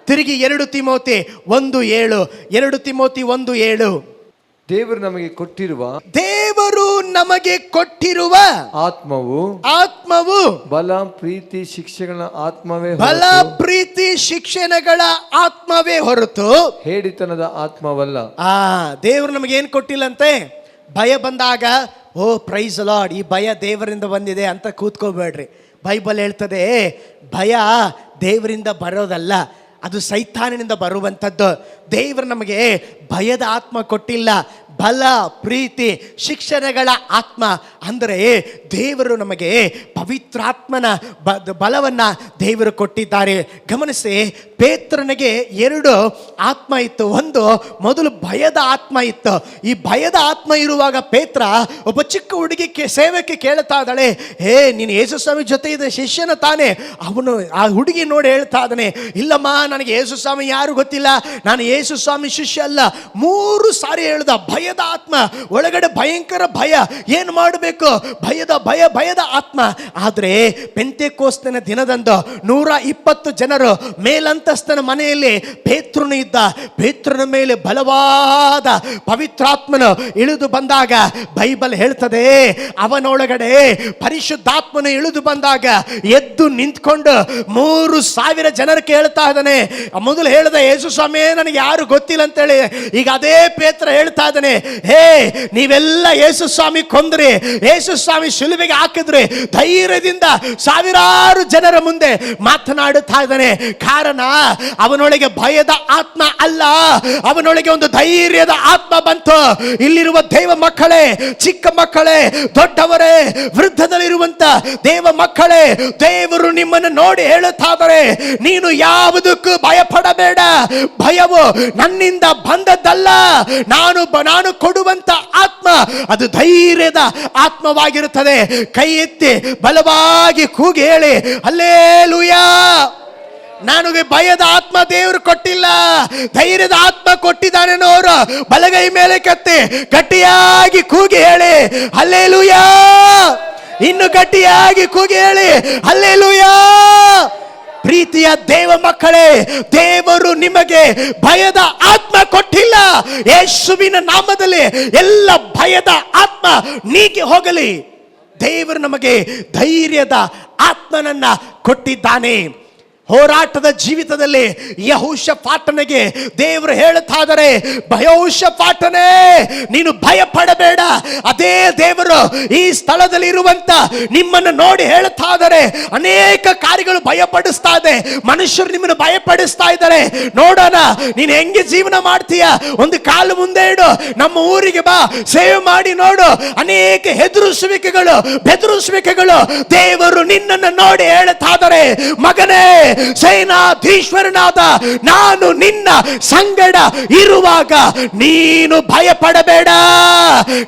ತಿರುಗಿ 2 ತಿಮೋತಿ 1:7, 2 ತಿಮೋತಿ 1:7. ದೇವರು ನಮಗೆ ಕೊಟ್ಟಿರುವ ಆತ್ಮವು ಬಲ ಪ್ರೀತಿ ಶಿಕ್ಷೆಗಳ ಆತ್ಮವೇ ಬಲ ಪ್ರೀತಿ ಶಿಕ್ಷಣಗಳ ಆತ್ಮವೇ ಹೊರತು ಹೇಡಿತನದ ಆತ್ಮವಲ್ಲ. ದೇವರು ನಮಗೆ ಏನು ಕೊಟ್ಟಿಲ್ಲಂತೆ? ಭಯ ಬಂದಾಗ ಓ ಪ್ರೈಸ್ ಲಾರ್ಡ್, ಈ ಭಯ ದೇವರಿಂದ ಬಂದಿದೆ ಅಂತ ಕೂತ್ಕೋಬೇಡ್ರಿ. ಬೈಬಲ್ ಹೇಳ್ತದೆ ಭಯ ದೇವರಿಂದ ಬರೋದಲ್ಲ, ಅದು ಸೈತಾನನಿಂದ ಬರುವಂಥದ್ದು. ದೇವರು ನಮಗೆ ಭಯದ ಆತ್ಮ ಕೊಟ್ಟಿಲ್ಲ, ಬಲ ಪ್ರೀತಿ ಶಿಕ್ಷಣಗಳ ಆತ್ಮ. ಅಂದರೆ ದೇವರು ನಮಗೆ ಪವಿತ್ರಾತ್ಮನ ಬಲವನ್ನು ದೇವರು ಕೊಟ್ಟಿದ್ದಾರೆ. ಗಮನಿಸಿ, ಪೇತ್ರನಿಗೆ 2 ಆತ್ಮ ಇತ್ತು. ಒಂದು ಮೊದಲು ಭಯದ ಆತ್ಮ ಇತ್ತು. ಈ ಭಯದ ಆತ್ಮ ಇರುವಾಗ ಪೇತ್ರ ಒಬ್ಬ ಚಿಕ್ಕ ಹುಡುಗಿ ಸೇವಕ್ಕೆ ಕೇಳ್ತಾ ಇದ್ದಾಳೆ, ನೀನು ಯೇಸು ಸ್ವಾಮಿ ಜೊತೆ ಇದೆ ಶಿಷ್ಯನ ತಾನೆ? ಅವನು ಆ ಹುಡುಗಿ ನೋಡಿ ಹೇಳ್ತಾ ಇದ್ದಾನೆ, ಇಲ್ಲಮ್ಮ ನನಗೆ ಯೇಸು ಸ್ವಾಮಿ ಯಾರು ಗೊತ್ತಿಲ್ಲ, ನಾನು ಯೇಸು ಸ್ವಾಮಿ ಶಿಷ್ಯ ಅಲ್ಲ. 3 ಸಾರಿ ಹೇಳ್ದ ಭಯದ ಆತ್ಮ. ಒಳಗಡೆ ಭಯಂಕರ ಭಯ, ಏನು ಮಾಡಬೇಕು? ಭಯದ ಆತ್ಮ. ಆದರೆ ಪೆಂತೆಕೋಸ್ತಿನ ದಿನದಂದು 120 ಜನರು ಮೇಲಂತಸ್ತನ ಮನೆಯಲ್ಲಿ ಪೇತ್ರನು ಇದ್ದ. ಪೇತ್ರನ ಮೇಲೆ ಬಲವಾದ ಪವಿತ್ರಾತ್ಮನು ಇಳಿದು ಬಂದಾಗ ಬೈಬಲ್ ಹೇಳ್ತದೆ, ಅವನೊಳಗಡೆ ಪರಿಶುದ್ಧಾತ್ಮನು ಇಳಿದು ಬಂದಾಗ ಎದ್ದು ನಿಂತ್ಕೊಂಡು 3,000 ಜನರು ಕೇಳ್ತಾ ಇದ್ದಾನೆ. ಮೊದಲು ಹೇಳ್ದ ಯೇಸು ಸ್ವಾಮಿ ನನಗೆ ಯಾರು ಗೊತ್ತಿಲ್ಲ ಅಂತೇಳಿ. ಈಗ ಅದೇ ಪೇತ್ರ ಹೇಳ್ತಾ ಇದ್ದಾನೆ, ನೀವೆಲ್ಲ ಯೇಸು ಸ್ವಾಮಿ ಕೊಂದ್ರಿ, ಯೇಸು ಸ್ವಾಮಿ ಶಿಲುಬೆಗೆ ಹಾಕಿದ್ರಿ. ಧೈರ್ಯದಿಂದ ಸಾವಿರಾರು ಜನರ ಮುಂದೆ ಮಾತನಾಡುತ್ತಾ ಇದ್ದಾನೆ. ಕಾರಣ ಅವನೊಳಗೆ ಭಯದ ಆತ್ಮ ಅಲ್ಲ, ಅವನೊಳಗೆ ಒಂದು ಧೈರ್ಯದ ಆತ್ಮ ಬಂತು. ಇಲ್ಲಿರುವ ದೇವ ಮಕ್ಕಳೇ, ಚಿಕ್ಕ ಮಕ್ಕಳೇ, ದೊಡ್ಡವರೇ, ವೃದ್ಧದಲ್ಲಿರುವಂತ ದೇವ ಮಕ್ಕಳೇ, ದೇವರು ನಿಮ್ಮನ್ನು ನೋಡಿ ಹೇಳುತ್ತಾ ಇದ್ದಾರೆ, ನೀನು ಯಾವುದಕ್ಕೂ ಭಯಪಡಬೇಡ. ಭಯವು ನನ್ನಿಂದ ಬಂದದ್ದಲ್ಲ, ನಾನು ಕೊಡುವಂತ ಆತ್ಮ ಅದು ಧೈರ್ಯದ ಆತ್ಮವಾಗಿರುತ್ತದೆ. ಕೈ ಎತ್ತಿ ಬಲವಾಗಿ ಕೂಗಿ ಹೇಳಿ ಹಲ್ಲೆಲೂಯಾ. ನನಗೆ ಭಯದ ಆತ್ಮ ದೇವರು ಕೊಟ್ಟಿಲ್ಲ, ಧೈರ್ಯದ ಆತ್ಮ ಕೊಟ್ಟಿದ್ದಾನೆ. ನೋರು ಬಲಗೈ ಮೇಲೆ ಕತ್ತಿ ಗಟ್ಟಿಯಾಗಿ ಕೂಗಿ ಹೇಳಿ ಹಲ್ಲೆಲೂಯಾ. ಇನ್ನು ಗಟ್ಟಿಯಾಗಿ ಕೂಗಿ ಹೇಳಿ ಹಲ್ಲೆಲೂಯಾ. ಪ್ರೀತಿಯ ದೇವ ಮಕ್ಕಳೇ, ದೇವರು ನಿಮಗೆ ಭಯದ ಆತ್ಮ ಕೊಟ್ಟಿಲ್ಲ. ಯೇಸುವಿನ ನಾಮದಲ್ಲಿ ಎಲ್ಲ ಭಯದ ಆತ್ಮ ನೀಗಿ ಹೋಗಲಿ. ದೇವರು ನಮಗೆ ಧೈರ್ಯದ ಆತ್ಮನನ್ನ ಕೊಟ್ಟಿದ್ದಾನೆ. ಹೋರಾಟದ ಜೀವಿತದಲ್ಲಿ ಯೆಹೋಷಾಫಾಟನಿಗೆ ದೇವರು ಹೇಳುತ್ತಾ ಇದ್ದಾರೆ, ಯೆಹೋಷಾಫಾಟನೇ ನೀನು ಭಯಪಡಬೇಡ. ಅದೇ ದೇವರು ಈ ಸ್ಥಳದಲ್ಲಿ ಇರುವಂತ ನಿಮ್ಮನ್ನು ನೋಡಿ ಹೇಳುತ್ತಾ ಇದ್ದಾರೆ, ಅನೇಕ ಕಾರ್ಯಗಳು ಭಯಪಡಿಸ್ತಾ ಇದೆ, ಮನುಷ್ಯರು ನಿಮ್ಮನ್ನು ಭಯಪಡಿಸ್ತಾ ಇದ್ದಾರೆ. ನೋಡೋಣ ನೀನು ಹೆಂಗೆ ಜೀವನ ಮಾಡ್ತೀಯ, ಒಂದು ಕಾಲು ಮುಂದೆ ಇಡು, ನಮ್ಮ ಊರಿಗೆ ಬಾ, ಸೇವೆ ಮಾಡಿ ನೋಡು. ಅನೇಕ ಹೆದರಿಸುವಿಕೆಗಳು, ಬೆದರಿಸುವಿಕೆಗಳು. ದೇವರು ನಿನ್ನನ್ನು ನೋಡಿ ಹೇಳುತ್ತಾ ಇದ್ದಾರೆ, ಮಗನೇ, ಸೇನಾಧೀಶ್ವರನಾದ ನಾನು ನಿನ್ನ ಸಂಗಡ ಇರುವಾಗ ನೀನು ಭಯಪಡಬೇಡ.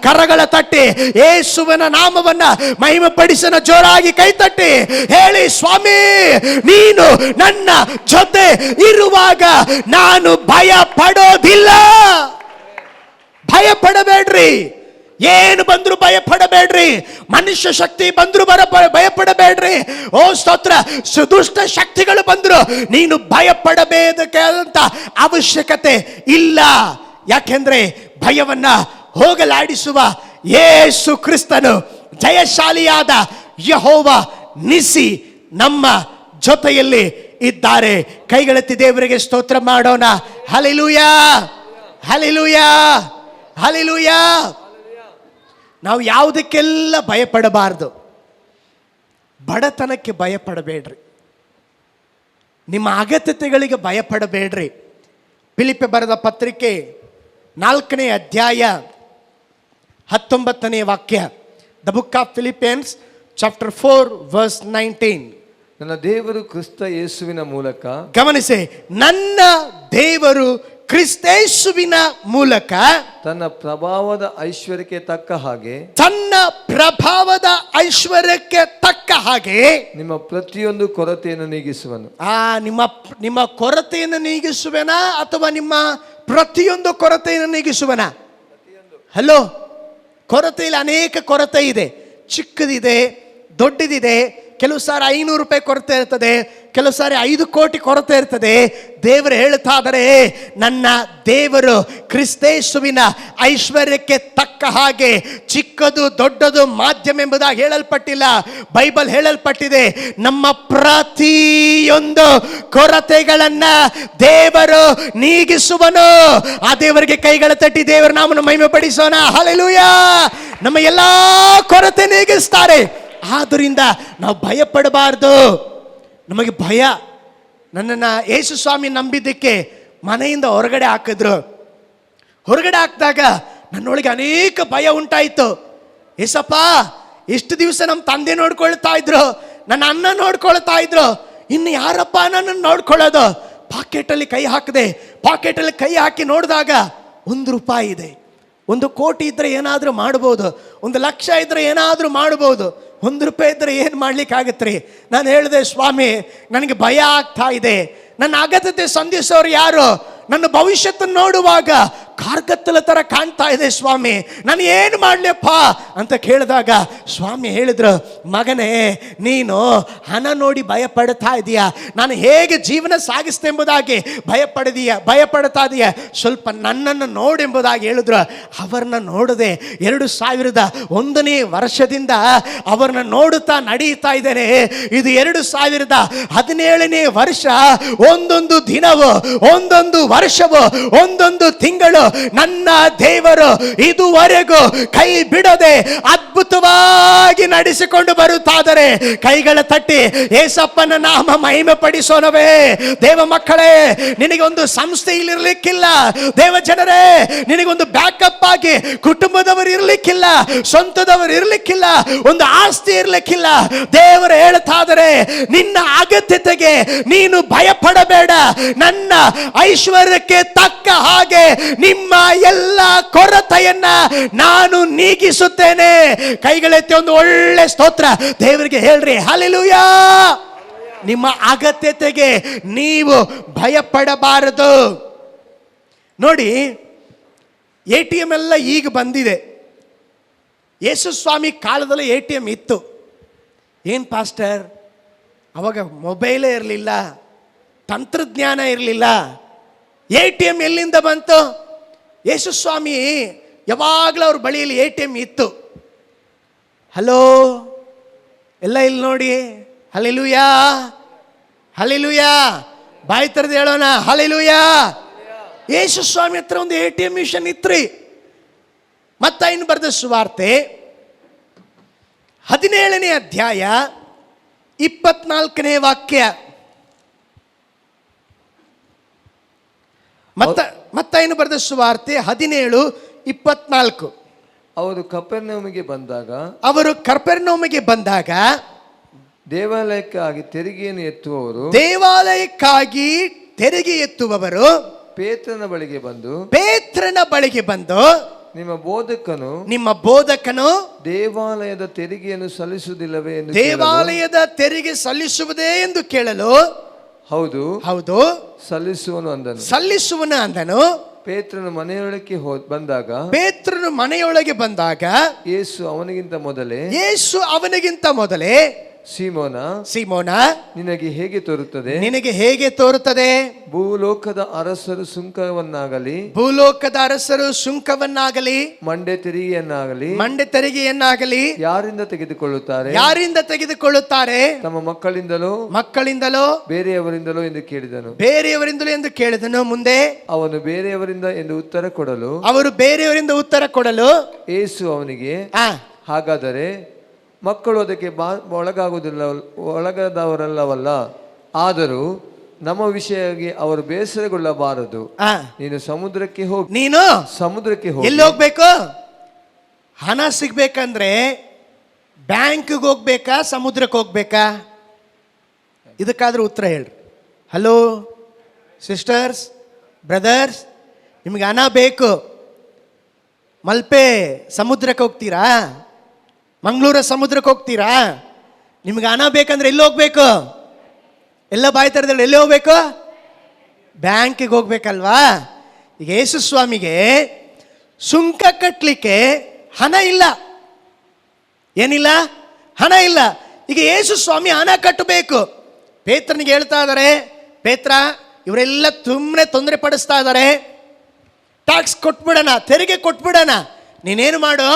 ಕರಗಳ ತಟ್ಟಿ ಯೇಸುವಿನ ನಾಮವನ್ನ ಮಹಿಮೆಪಡಿಸನ ಜೋರಾಗಿ ಕೈ ತಟ್ಟಿ ಹೇಳಿ, ಸ್ವಾಮಿ ನೀನು ನನ್ನ ಜೊತೆ ಇರುವಾಗ ನಾನು ಭಯ ಪಡೋದಿಲ್ಲ. ಭಯಪಡಬೇಡ್ರಿ. ಏನು ಬಂದ್ರು ಭಯಪಡಬೇಡ್ರಿ. ಮನುಷ್ಯ ಶಕ್ತಿ ಬಂದ್ರು ಭಯಪಡಬೇಡ್ರಿ. ಓ ಸ್ತೋತ್ರ. ಸುದುಷ್ಟ ಶಕ್ತಿಗಳು ಬಂದ್ರು ನೀನು ಭಯಪಡಬೇಕಂತ ಅವಶ್ಯಕತೆ ಇಲ್ಲ. ಯಾಕೆಂದ್ರೆ ಭಯವನ್ನ ಹೋಗಲಾಡಿಸುವ ಯೇಸು ಕ್ರಿಸ್ತನು, ಜಯಶಾಲಿಯಾದ ಯೆಹೋವ ನಿಸಿ ನಮ್ಮ ಜೊತೆಯಲ್ಲಿ ಇದ್ದಾರೆ. ಕೈಗಳೆತ್ತಿ ದೇವರಿಗೆ ಸ್ತೋತ್ರ ಮಾಡೋಣ. Hallelujah, hallelujah, hallelujah. ನಾವು ಯಾವುದಕ್ಕೆಲ್ಲ ಭಯಪಡಬಾರದು. ಬಡತನಕ್ಕೆ ಭಯಪಡಬೇಡ್ರಿ. ನಿಮ್ಮ ಅಗತ್ಯತೆಗಳಿಗೆ ಭಯಪಡಬೇಡ್ರಿ. ಫಿಲಿಪ್ಪಿ ಬರೆದ ಪತ್ರಿಕೆ 4ನೇ ಅಧ್ಯಾಯ 19ನೇ ವಾಕ್ಯ. The book of Philippians chapter 4 verse 19. ನನ್ನ ದೇವರು ಕ್ರಿಸ್ತ ಯೇಸುವಿನ ಮೂಲಕ, ಗಮನಿಸಿ, ನನ್ನ ದೇವರು ಕ್ರಿಸ್ತೇಸುವಿನ ಮೂಲಕ ತನ್ನ ಪ್ರಭಾವದ ಐಶ್ವರ್ಯಕ್ಕೆ ತಕ್ಕ ಹಾಗೆ, ತನ್ನ ಪ್ರಭಾವದ ಐಶ್ವರ್ಯಕ್ಕೆ ತಕ್ಕ ಹಾಗೆ ನಿಮ್ಮ ಪ್ರತಿಯೊಂದು ಕೊರತೆಯನ್ನು ನೀಗಿಸುವನು. ನಿಮ್ಮ ಕೊರತೆಯನ್ನು ನೀಗಿಸುವೆನಾ ಅಥವಾ ನಿಮ್ಮ ಪ್ರತಿಯೊಂದು ಕೊರತೆಯನ್ನು ನೀಗಿಸುವನಾ? ಹಲೋ, ಕೊರತೆಯಲ್ಲಿ ಅನೇಕ ಕೊರತೆ ಇದೆ. ಚಿಕ್ಕದಿದೆ, ದೊಡ್ಡದಿದೆ. ಕೆಲವು ಸಾರಿ 500 ರೂಪಾಯಿ ಕೊರತೆ ಇರ್ತದೆ, ಕೆಲವು ಸಾರಿ 5 ಕೋಟಿ ಕೊರತೆ ಇರ್ತದೆ. ದೇವರು ಹೇಳ್ತಾ ಇದ್ದಾರೆ, ನನ್ನ ದೇವರು ಕ್ರಿಸ್ತೇಸುವಿನ ಐಶ್ವರ್ಯಕ್ಕೆ ತಕ್ಕ ಹಾಗೆ ಚಿಕ್ಕದು ದೊಡ್ಡದು ಮಾಧ್ಯಮ ಎಂಬುದಾಗಿ ಹೇಳಲ್ಪಟ್ಟಿಲ್ಲ. ಬೈಬಲ್ ಹೇಳಲ್ಪಟ್ಟಿದೆ, ನಮ್ಮ ಪ್ರತಿಯೊಂದು ಕೊರತೆಗಳನ್ನ ದೇವರು ನೀಗಿಸುವನು. ಆ ದೇವರಿಗೆ ಕೈಗಳ ತಟ್ಟಿ ದೇವರ ನಾಮವನ್ನು ಮಹಿಮೆ ಪಡಿಸೋಣ. ಹಲ್ಲೆಲೂಯಾ. ನಮ್ಮ ಎಲ್ಲಾ ಕೊರತೆ ನೀಗಿಸ್ತಾರೆ. ಆದ್ದರಿಂದ ನಾವು ಭಯ ಪಡಬಾರ್ದು. ನಮಗೆ ಭಯ, ನನ್ನನ್ನು ಯೇಸು ಸ್ವಾಮಿ ನಂಬಿದ್ದಕ್ಕೆ ಮನೆಯಿಂದ ಹೊರಗಡೆ ಹಾಕಿದ್ರು. ಹೊರಗಡೆ ಹಾಕಿದಾಗ ನನ್ನೊಳಗೆ ಅನೇಕ ಭಯ ಉಂಟಾಯಿತು. ಏಸಪ್ಪ, ಎಷ್ಟು ದಿವಸ ನಮ್ಮ ತಂದೆ ನೋಡ್ಕೊಳ್ತಾ ಇದ್ರು, ನನ್ನ ಅಣ್ಣ ನೋಡ್ಕೊಳ್ತಾ ಇದ್ರು, ಇನ್ನು ಯಾರಪ್ಪ ನನ್ನನ್ನು ನೋಡ್ಕೊಳ್ಳೋದು? ಪಾಕೆಟಲ್ಲಿ ಕೈ ಹಾಕಿದೆ. ಪಾಕೆಟಲ್ಲಿ ಕೈ ಹಾಕಿ ನೋಡಿದಾಗ 1 ರೂಪಾಯಿ ಇದೆ. 1 ಕೋಟಿ ಇದ್ರೆ ಏನಾದರೂ ಮಾಡ್ಬೋದು, 1 ಲಕ್ಷ ಇದ್ರೆ ಏನಾದರೂ ಮಾಡ್ಬೋದು. 1 ರೂಪಾಯಿ ಇದ್ರೆ ಏನು ಮಾಡ್ಲಿಕ್ಕಾಗತ್ರಿ? ನಾನು ಹೇಳಿದೆ, ಸ್ವಾಮಿ, ನನಗೆ ಭಯ ಆಗ್ತಾ ಇದೆ. ನನ್ನ ಅಗತ್ಯತೆ ಸಂಧಿಸೋರು ಯಾರು? ನನ್ನ ಭವಿಷ್ಯತ್ತನ್ನು ನೋಡುವಾಗ ಕಾರ್ಗತ್ತಲ ಥರ ಕಾಣ್ತಾ ಇದೆ ಸ್ವಾಮಿ, ನಾನು ಏನು ಮಾಡಲಿಯಪ್ಪ ಅಂತ ಕೇಳಿದಾಗ ಸ್ವಾಮಿ ಹೇಳಿದ್ರು, ಮಗನೇ, ನೀನು ಹಣ ನೋಡಿ ಭಯ ಪಡ್ತಾ ಇದೀಯ, ನಾನು ಹೇಗೆ ಜೀವನ ಸಾಗಿಸ್ತೆಂಬುದಾಗಿ ಭಯಪಡ್ತಾ ಇದೀಯ, ಸ್ವಲ್ಪ ನನ್ನನ್ನು ನೋಡೆಂಬುದಾಗಿ ಹೇಳಿದ್ರು. ಅವರನ್ನ ನೋಡದೆ 2001ನೇ ವರ್ಷದಿಂದ ಅವರನ್ನ ನೋಡುತ್ತಾ ನಡೀತಾ ಇದ್ದೇನೆ. ಇದು 2017ನೇ ವರ್ಷ. ಒಂದೊಂದು ದಿನವೂ, ಒಂದೊಂದು ವರ್ಷವೂ, ಒಂದೊಂದು ತಿಂಗಳು ನನ್ನ ದೇವರು ಇದುವರೆಗೂ ಕೈ ಬಿಡದೆ ಅದ್ಭುತವಾಗಿ ನಡೆಸಿಕೊಂಡು ಬರುತ್ತಾದರೆ ಕೈಗಳ ತಟ್ಟಿ ಏಸಪ್ಪನ ನಾಮ ಮಹಿಮೆ ಪಡಿಸೋಣವೇ. ದೇವ ಮಕ್ಕಳೇ, ನಿನಗೆ ಒಂದು ಸಂಸ್ಥೆ ಇಲ್ಲಿರ್ಲಿಕ್ಕಿಲ್ಲ. ದೇವ ಜನರೇ, ನಿನಗೊಂದು ಬ್ಯಾಕಪ್ ಆಗಿ ಕುಟುಂಬದವರು ಇರ್ಲಿಕ್ಕಿಲ್ಲ, ಸ್ವಂತದವರು ಇರ್ಲಿಕ್ಕಿಲ್ಲ, ಒಂದು ಆಸ್ತಿ ಇರ್ಲಿಕ್ಕಿಲ್ಲ. ದೇವರು ಹೇಳ್ತಾ ಇದ್ದಾರೆ, ನಿನ್ನ ಅಗತ್ಯತೆಗೆ ನೀನು ಭಯ ಪಡಬೇಡ, ನನ್ನ ಐಶ್ವರ್ಯಕ್ಕೆ ತಕ್ಕ ಹಾಗೆ ನಿಮ್ಮ ಎಲ್ಲ ಕೊರತೆಯನ್ನ ನಾನು ನೀಗಿಸುತ್ತೇನೆ. ಕೈಗಳೆತ್ತಿ ಒಂದು ಒಳ್ಳೆ ಸ್ತೋತ್ರ ದೇವರಿಗೆ ಹೇಳ್ರಿ. ಹಲ್ಲೆಲೂಯಾ. ನಿಮ್ಮ ಅಗತ್ಯತೆಗೆ ನೀವು ಭಯ ಪಡಬಾರದು. ನೋಡಿ, ATM ಎಲ್ಲ ಈಗ ಬಂದಿದೆ. ಯೇಸು ಸ್ವಾಮಿ ಕಾಲದಲ್ಲಿ ATM ಇತ್ತು. ಏನು ಪಾಸ್ಟರ್, ಅವಾಗ ಮೊಬೈಲೇ ಇರಲಿಲ್ಲ, ತಂತ್ರಜ್ಞಾನ ಇರಲಿಲ್ಲ, ATM ಎಲ್ಲಿಂದ ಬಂತು? ಯೇಸು ಸ್ವಾಮಿ ಯಾವಾಗಲೂ ಅವ್ರ ಬಳಿಯಲ್ಲಿ ATM ಇತ್ತು. ಹಲೋ, ಎಲ್ಲ ಇಲ್ಲಿ ನೋಡಿ. Hallelujah, hallelujah. ಬಾಯಿ ತೆರೆದು ಹೇಳೋಣ, ಹಲ್ಲೆಲೂಯಾ. ಯೇಸು ಸ್ವಾಮಿ ಹತ್ರ ಒಂದು ATM ಮಿಷನ್ ಇತ್ರಿ. ಮತ್ತಾಯನು ಬರೆದ ಸುವಾರ್ತೆ 17ನೇ ಅಧ್ಯಾಯ 24ನೇ ವಾಕ್ಯ. ಮತ್ತಾಯನು ಬರೆದ ಸುವಾರ್ತೆ 17:24. ಅವರು ಕಪೆರ್ನೌಮಿಗೆ ಬಂದಾಗ ದೇವಾಲಯಕ್ಕಾಗಿ ತೆರಿಗೆ ಎತ್ತುವವರು ಪೇತ್ರನ ಬಳಿಗೆ ಬಂದು ನಿಮ್ಮ ಬೋಧಕನು ದೇವಾಲಯದ ತೆರಿಗೆಯನ್ನು ಸಲ್ಲಿಸುವುದಿಲ್ಲವೇ ಎಂದು ದೇವಾಲಯದ ತೆರಿಗೆ ಸಲ್ಲಿಸುವುದೇ ಎಂದು ಕೇಳಲು ಹೌದು ಸಲ್ಲಿಸುವನು ಅಂದನು. ಪೇತ್ರನು ಮನೆಯೊಳಗೆ ಬಂದಾಗ ಯೇಸು ಅವನಿಗಿಂತ ಮೊದಲೇ ಸೀಮೋನ, ನಿನಗೆ ಹೇಗೆ ತೋರುತ್ತದೆ? ಭೂಲೋಕದ ಅರಸರು ಸುಂಕವನ್ನಾಗಲಿ ಮಂಡೆ ತೆರಿಗೆಯನ್ನಾಗಲಿ ಯಾರಿಂದ ತೆಗೆದುಕೊಳ್ಳುತ್ತಾರೆ? ತಮ್ಮ ಮಕ್ಕಳಿಂದಲೋ ಬೇರೆಯವರಿಂದಲೋ ಎಂದು ಕೇಳಿದನು. ಮುಂದೆ ಅವರು ಬೇರೆಯವರಿಂದ ಉತ್ತರ ಕೊಡಲು ಯೇಸು ಅವನಿಗೆ, ಹಾಗಾದರೆ ಮಕ್ಕಳು ಅದಕ್ಕೆ ಒಳಗಾದವರಲ್ಲವಲ್ಲ, ಆದರೂ ನಮ್ಮ ವಿಷಯವಾಗಿ ಅವರು ಬೇಸರಗೊಳ್ಳಬಾರದು. ಆ, ನೀನು ಸಮುದ್ರಕ್ಕೆ ಹೋಗಿ ನೀನು ಸಮುದ್ರಕ್ಕೆ ಎಲ್ಲಿ ಹೋಗಿ ಹೋಗ್ಬೇಕು? ಹಣ ಸಿಗ್ಬೇಕಂದ್ರೆ ಬ್ಯಾಂಕ್ಗೆ ಹೋಗ್ಬೇಕಾ ಸಮುದ್ರಕ್ಕೆ ಹೋಗ್ಬೇಕಾ? ಇದಕ್ಕಾದ್ರೂ ಉತ್ತರ ಹೇಳ್ರಿ. ಹಲೋ ಸಿಸ್ಟರ್ಸ್, ಬ್ರದರ್ಸ್, ನಿಮ್ಗೆ ಹಣ ಬೇಕು, ಮಲ್ಪೆ ಸಮುದ್ರಕ್ಕೆ ಹೋಗ್ತೀರಾ? ಮಂಗಳೂರ ಸಮುದ್ರಕ್ಕೆ ಹೋಗ್ತೀರಾ? ನಿಮ್ಗೆ ಹಣ ಬೇಕಂದ್ರೆ ಎಲ್ಲಿ ಹೋಗ್ಬೇಕು? ಎಲ್ಲ ಬಾಯಿ ತೆರೆದಲ್ಲಿ ಎಲ್ಲಿ ಹೋಗ್ಬೇಕು? ಬ್ಯಾಂಕಿಗೆ ಹೋಗ್ಬೇಕಲ್ವಾ? ಈಗ ಯೇಸು ಸ್ವಾಮಿಗೆ ಸುಂಕ ಕಟ್ಟಲಿಕ್ಕೆ ಹಣ ಇಲ್ಲ. ಏನಿಲ್ಲ? ಹಣ ಇಲ್ಲ. ಈಗ ಯೇಸು ಸ್ವಾಮಿ ಹಣ ಕಟ್ಟಬೇಕು. ಪೇತ್ರನಿಗೆ ಹೇಳ್ತಾ ಇದ್ದಾರೆ, ಪೇತ್ರ ಇವರೆಲ್ಲ ಸುಮ್ಮನೆ ತೊಂದರೆ ಪಡಿಸ್ತಾ ಇದ್ದಾರೆ, ಟ್ಯಾಕ್ಸ್ ಕೊಟ್ಬಿಡೋಣ, ತೆರಿಗೆ ಕೊಟ್ಬಿಡೋಣ. ನೀನೇನು ಮಾಡು,